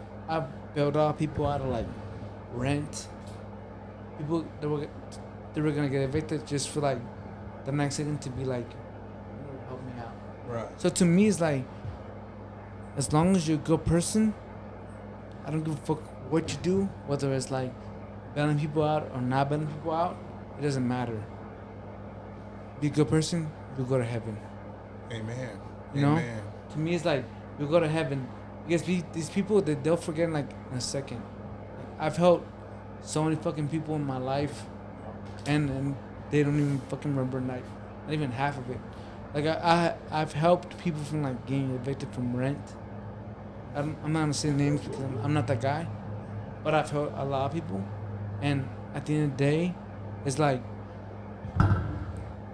bailed out people out of like rent. People they were gonna get evicted just for like the next second to be like, help me out. Right. So to me, it's like, as long as you're a good person, I don't give a fuck what you do, whether it's like bailing people out or not bailing people out. It doesn't matter. Be a good person, you'll go to heaven. Amen. You know? Amen. To me, it's like you'll go to heaven because these people they'll forget in like in a second. I've helped so many fucking people in my life, and they don't even fucking remember not even half of it. Like I've helped people from like getting evicted from rent. I'm not gonna say names because I'm not that guy, but I've helped a lot of people, and at the end of the day, it's like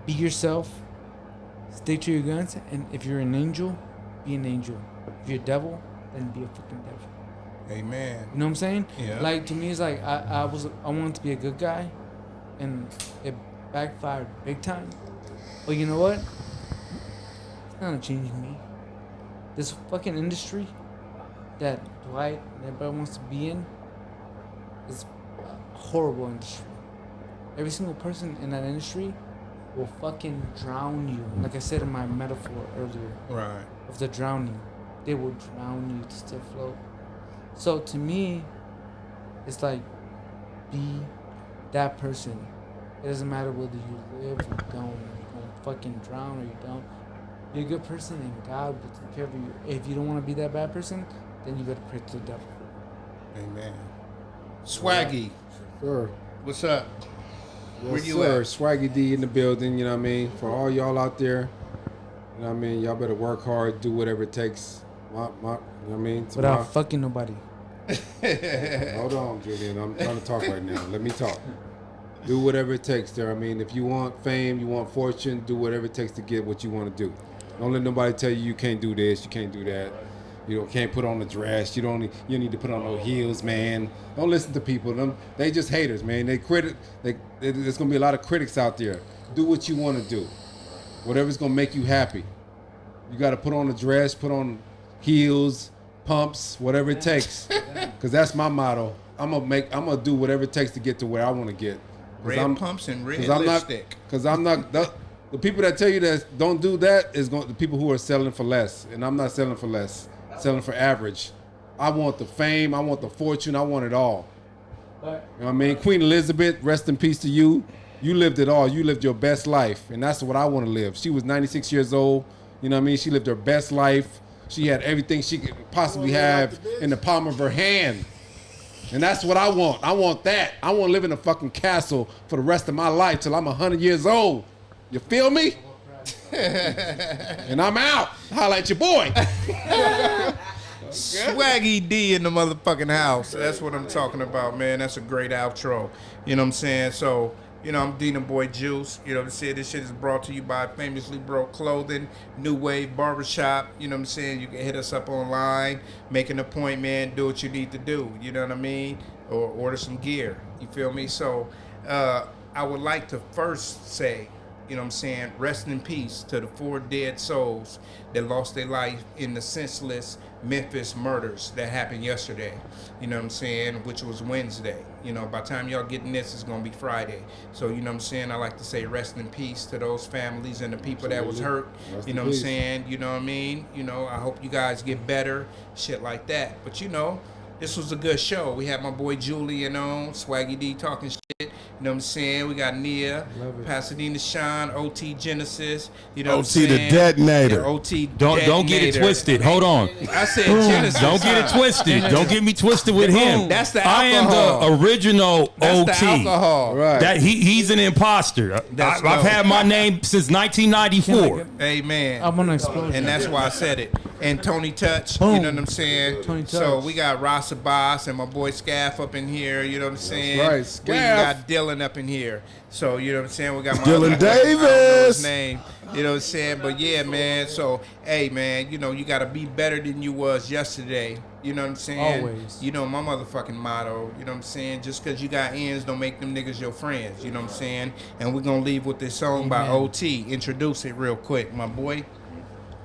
be yourself, stick to your guns, and if you're an angel, be an angel. If you're a devil, then be a fucking devil. Amen. You know what I'm saying? Yeah. Like to me, it's like I wanted to be a good guy, and it backfired big time. But you know what? It's not changing me. This fucking industry that Dwight and everybody wants to be in is a horrible industry. Every single person in that industry will fucking drown you. Like I said in my metaphor earlier Right. of the drowning, they will drown you to still float. So to me, it's like, be that person. It doesn't matter whether you live or don't, you're gonna fucking drown or you don't. Be a good person and God will take care of you. If you don't want to be that bad person, then you gotta pray to the devil. Amen. Swaggy, Sure. what's up? Yes, Where you sir. at? Swaggy D in the building, you know what I mean? For all y'all out there, you know what I mean? Y'all better work hard, do whatever it takes. You know what I mean? To Without fucking nobody. Hold on, Julian. I'm trying to talk right now. Let me talk. Do whatever it takes there. I mean, if you want fame, you want fortune, do whatever it takes to get what you want to do. Don't let nobody tell you you can't do this, you can't do that. You can't put on a dress. You need to put on no heels, man. Don't listen to people. They just haters, man. There's gonna be a lot of critics out there. Do what you want to do. Whatever's gonna make you happy. You got to put on a dress, put on heels, pumps, whatever it takes. Cause that's my motto. I'm gonna do whatever it takes to get to where I want to get. Red pumps and red lipstick. Cause I'm not. The people that tell you that don't do that is the people who are selling for less, and I'm not selling for less. Selling for average. I want the fame. I want the fortune. I want it all. You know what I mean? Queen Elizabeth, rest in peace to you. You lived it all. You lived your best life, and that's what I want to live. She was 96 years old. You know what I mean? She lived her best life. She had everything she could possibly have in the palm of her hand. And that's what I want. I want that. I want to live in a fucking castle for the rest of my life till I'm 100 years old. You feel me? And I'm out. Holla at your boy. Swaggy D in the motherfucking house. That's what I'm talking about, man. That's a great outro. You know what I'm saying? So, you know, I'm Dina Boy Juice. You know what I'm saying? This shit is brought to you by Famously Broke Clothing, Nuwave Barbershop. You know what I'm saying? You can hit us up online, make an appointment, do what you need to do. You know what I mean? Or order some gear. You feel me? So, I would like to first say, you know what I'm saying, rest in peace to the 4 dead souls that lost their life in the senseless Memphis murders that happened yesterday. You know what I'm saying, which was Wednesday. You know, by the time y'all getting this, it's going to be Friday. So, you know what I'm saying, I like to say rest in peace to those families and the people that was hurt. You know what I'm saying, you know what I mean? You know, I hope you guys get better, shit like that. But, you know, this was a good show. We had my boy Julian on, Swaggy D talking shit. You know what I'm saying? We got Nia, Pasadena Sean, OT Genesis. You know what I'm saying? OT the detonator. Yeah, OT Don't get it twisted. Hold on. I said Genesis. Don't get it twisted. Don't get me twisted with him. That's the I am alcohol. the original That's OT. the alcohol. Right. That he's an imposter. I've had my name since 1994. Amen. I'm gonna explode. And that's why I said it. And Tony Touch, Boom. you know what I'm saying? Tony So Touch. we got Rasa Boss and my boy Scaff up in here, you know what I'm saying? right, We even Scaff. got Dylan up in here. So, you know what I'm saying? We got my Dylan other boy, I don't know his Davis. name. You know what I'm saying? But yeah, man. So, hey, man, you know, you got to be better than you was yesterday. You know what I'm saying? Always. You know, my motherfucking motto, you know what I'm saying? Just because you got ends don't make them niggas your friends. You know what I'm saying? And we're going to leave with this song by OT. Introduce it real quick, my boy.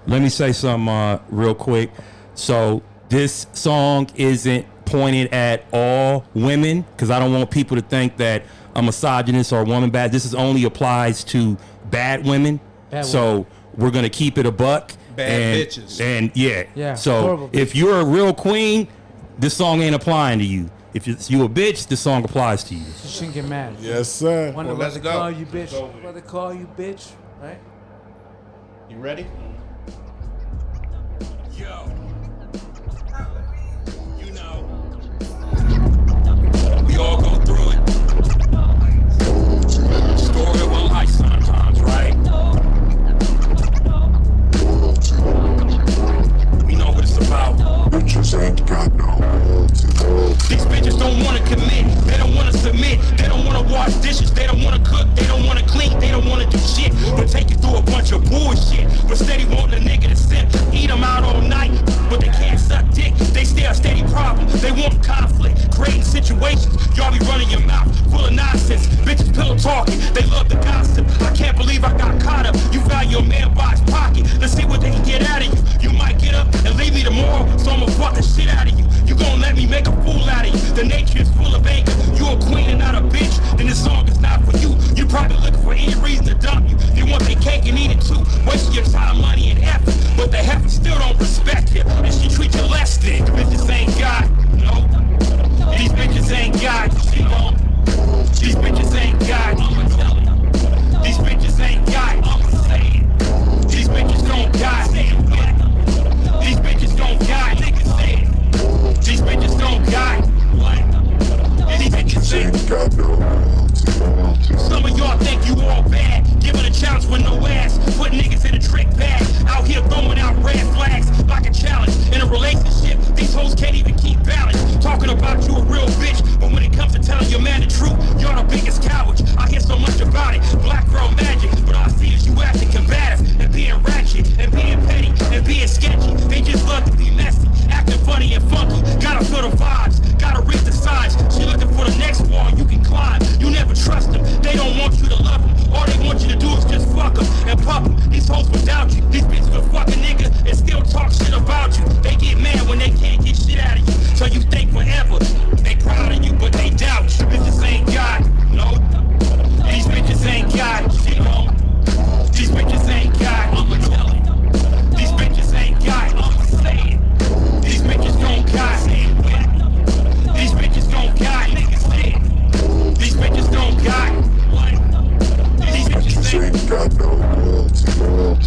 Let me say something real quick. So this song isn't pointed at all women because I don't want people to think that I'm misogynist or woman bad. This is only applies to bad women. So we're gonna keep it a buck. Bad bitches. And yeah. Yeah, So horrible if you're a real queen, this song ain't applying to you. If you a bitch, this song applies to you. You shouldn't get mad. Yes, sir. Wonder Well, what let's they go. call you, bitch. What they call you, bitch? Right? You ready? Yo. You know. We all go through it. Story of a life sometimes, right? We know what it's about. Bitches ain't got no These bitches don't wanna commit, they don't wanna submit, they don't wanna wash dishes, they don't wanna cook, they don't wanna clean, they don't wanna do shit, but take you through a bunch of bullshit, but steady wanting a nigga to sip, eat them out all night, but they can't suck dick, they still a steady problem, they want conflict, creating situations, y'all be running your mouth, full of nonsense, bitches pillow talking, they love the gossip, I can't believe I got caught up, you value a man by his pocket, let's see what they can get out of you, you might get up and leave me tomorrow, so I'ma fuck the shit out of you, you gon' let me make a fool out of you, the nature is full of anger, you a queen and not a bitch, then this song is not for you, you probably looking for any reason to dump you, they want their cake and eat it too, wasting your time, money and effort, but the heifer still don't respect you, and she treat you less than, bitches ain't God, no, these bitches ain't God, she don't, these bitches ain't God, I'ma tell them, these bitches ain't God, I'ma say it, these bitches don't God, say it with it, these bitches don't God, niggas say it, these bitches don't God, what, these bitches ain't got no some of y'all think you all bad, giving a challenge with no ass, put niggas in a trick bag, out here throwing out red flags like a challenge. In a relationship, these hoes can't even keep balance. Talking about you a real bitch, but when it comes to telling your man the truth, you're the biggest coward. I hear so much about it, black girl magic, but all I see is you acting combative and being ratchet and being petty and being sketchy. They just love to be messy. got no loyalty.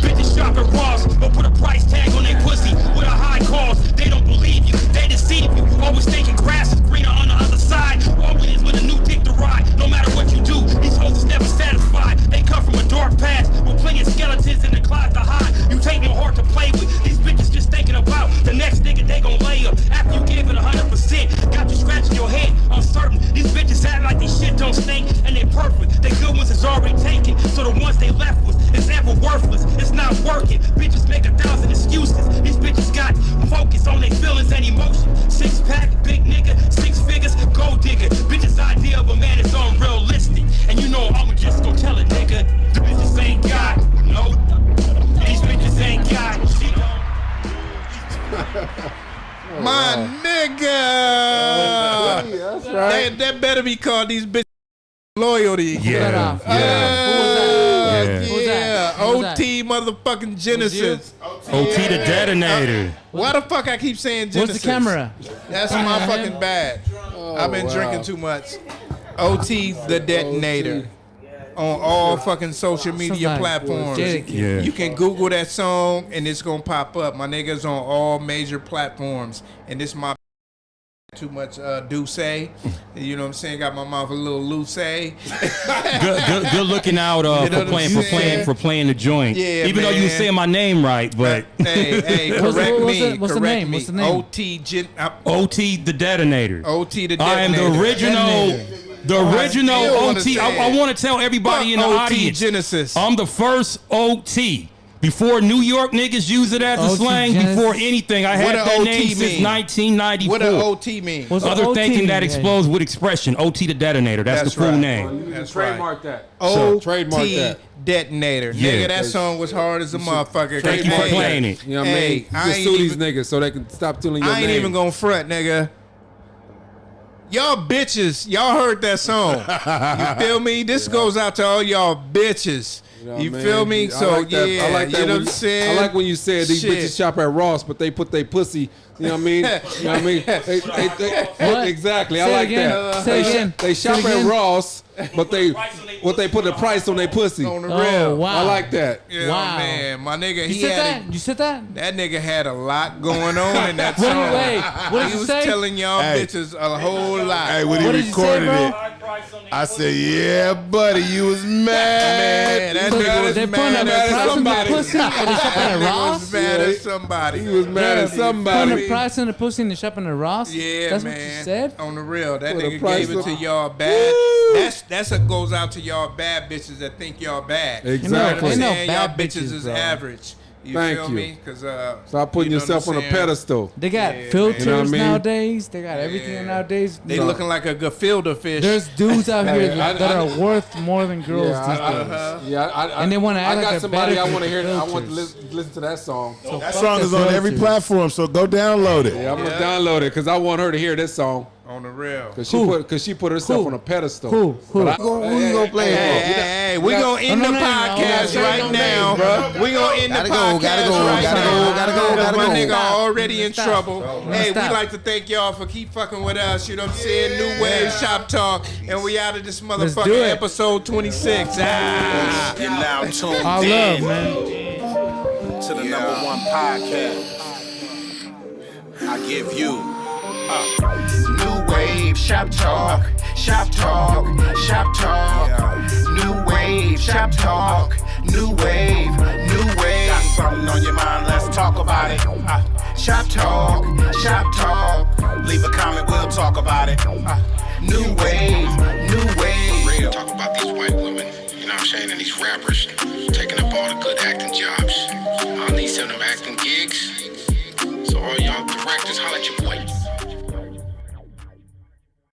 Bitches shop at Ross, but put a price tag on their pussy with a high cost. They don't believe you, they deceive you. Always thinking grass is greener on the other side. Always with a new dick to ride. No matter what you do, these hoes is never satisfied. They come from a dark past with plenty of skeletons in the closet to hide. You take no heart to play with. These bitches just thinking about the next nigga they gon' lay up. After you give it 100%, got you scratching your head. I'm certain these bitches act like they shit don't stink and they perfect. They good ones is already taken, so the ones they left with is ever worthless. It's not working. Bitches make 1,000 excuses. These bitches got focus on their feelings and emotions. 6-pack, big nigga, 6 figures, gold digger. Bitches' idea of a man is unrealistic, and you know I'ma just go tell a nigga, the bitches ain't got no. These bitches ain't got shit. My nigga. That's right. That better be called these bitches loyalty. Yeah. Who was that? OT motherfucking Genesis. OT the detonator. Why the fuck I keep saying Genesis? Where's the camera? That's my fucking bad. I've been drinking too much. OT the detonator. On all fucking social media platforms. Yeah. You can Google that song and it's gonna pop up. My nigga's on all major platforms. And this my too much douce. You know what I'm saying? Got my mouth a little loose. Good looking out for playing the joint. Yeah, even though you were man. saying my name right, but hey, correct me. What's the correct name? me. What's the name? OT the detonator. OT the I am detonator. the original. The original still wanna OT. say I it. want to tell everybody in the OT audience. Genesis. I'm the first OT. Before New York niggas use it as a OT slang, Genesis. before anything, I had What a that OT name since mean? 1994. What does OT mean? What's Other OT? thinking that Yeah. explodes with expression. OT the detonator. That's the full right. name. You That's can trademark that. OT trademark that. detonator. Yeah. Nigga, that song was hard as a motherfucker. Thank you for Hey, playing it. You know what I Hey, mean? I Just ain't sue these even- niggas so they can stop stealing your I ain't name. even gonna front, nigga. Y'all bitches, y'all heard that song. You feel me? This goes out to all y'all bitches. You know what You I mean? feel me? I So like that. yeah, I like that you know when what I'm saying? I like when you said these Shit. bitches shop at Ross, but they put their pussy. You know what I mean? You know what I mean? What? Exactly. I Say it like again. that. Say it again. They shop Say it at again. Ross, but they put a price on their pussy. On the Oh, real. wow. I like that. Yeah, Wow. man. My nigga, You he said had that? You said that? that nigga had a lot going on in that What song. did- wait, what did he you was say? telling y'all Hey. bitches a whole lot. Hey, when What he did you say, recorded bro? it, I said, "Yeah, buddy, you was Man, mad." that So nigga was they mad putting at a price on the somebody. pussy and they shopping That at nigga Ross? was mad at somebody. He was mad at Putting somebody. a price on the pussy and they shopping at Ross? Yeah, That's man. what you said? On the real, that Put a nigga price gave it to on- y'all bad. That's what goes out to y'all bad bitches that think y'all bad. Exactly. You know what I'm Ain't no saying? Y'all bad bitches bitches, is bro. average. You Thank feel you. me? Cause Stop putting you know yourself what on I'm a saying? pedestal. They got Yeah, filters man. You know what I mean? nowadays. They got everything Yeah. nowadays. They No. looking like a gefilte fish. There's dudes out here Hey, that I- are worth more than girls these days. I And they wanna act I like got they're somebody better I want to hear. I filters. want to listen to that song. So That fuck song the is on every filters. platform, so go download it. Yeah, I'm gonna download it because I want her to hear this song on the real. because Who? she put herself Who? on a pedestal. Who? But I- Who you gonna play Hey, it hey, we gonna end no, the no, no, podcast no, right no now. name, We gonna end the Gotta go, podcast gotta go, right gotta now. go, gotta go, gotta My go. nigga Stop. already in Stop. trouble. Hey, Stop. we like to thank y'all for keep fucking with us. You know what I'm saying? New Wave Shop Talk, and we out of this do motherfucking it. episode 26. Ah. You're now tuned All love, in man. to the #1 podcast. I give you New Wave Shop Talk, Shop Talk, Shop Talk. New Wave Shop Talk, New Wave, New Wave. Got something on your mind? Let's talk about it. Shop Talk, Shop Talk. Leave a comment, we'll talk about it. New Wave, New Wave. Real. Talk about these white women, you know what I'm saying, and these rappers taking up all the good acting jobs. I need some of them acting gigs. So all y'all directors, holla at your boy.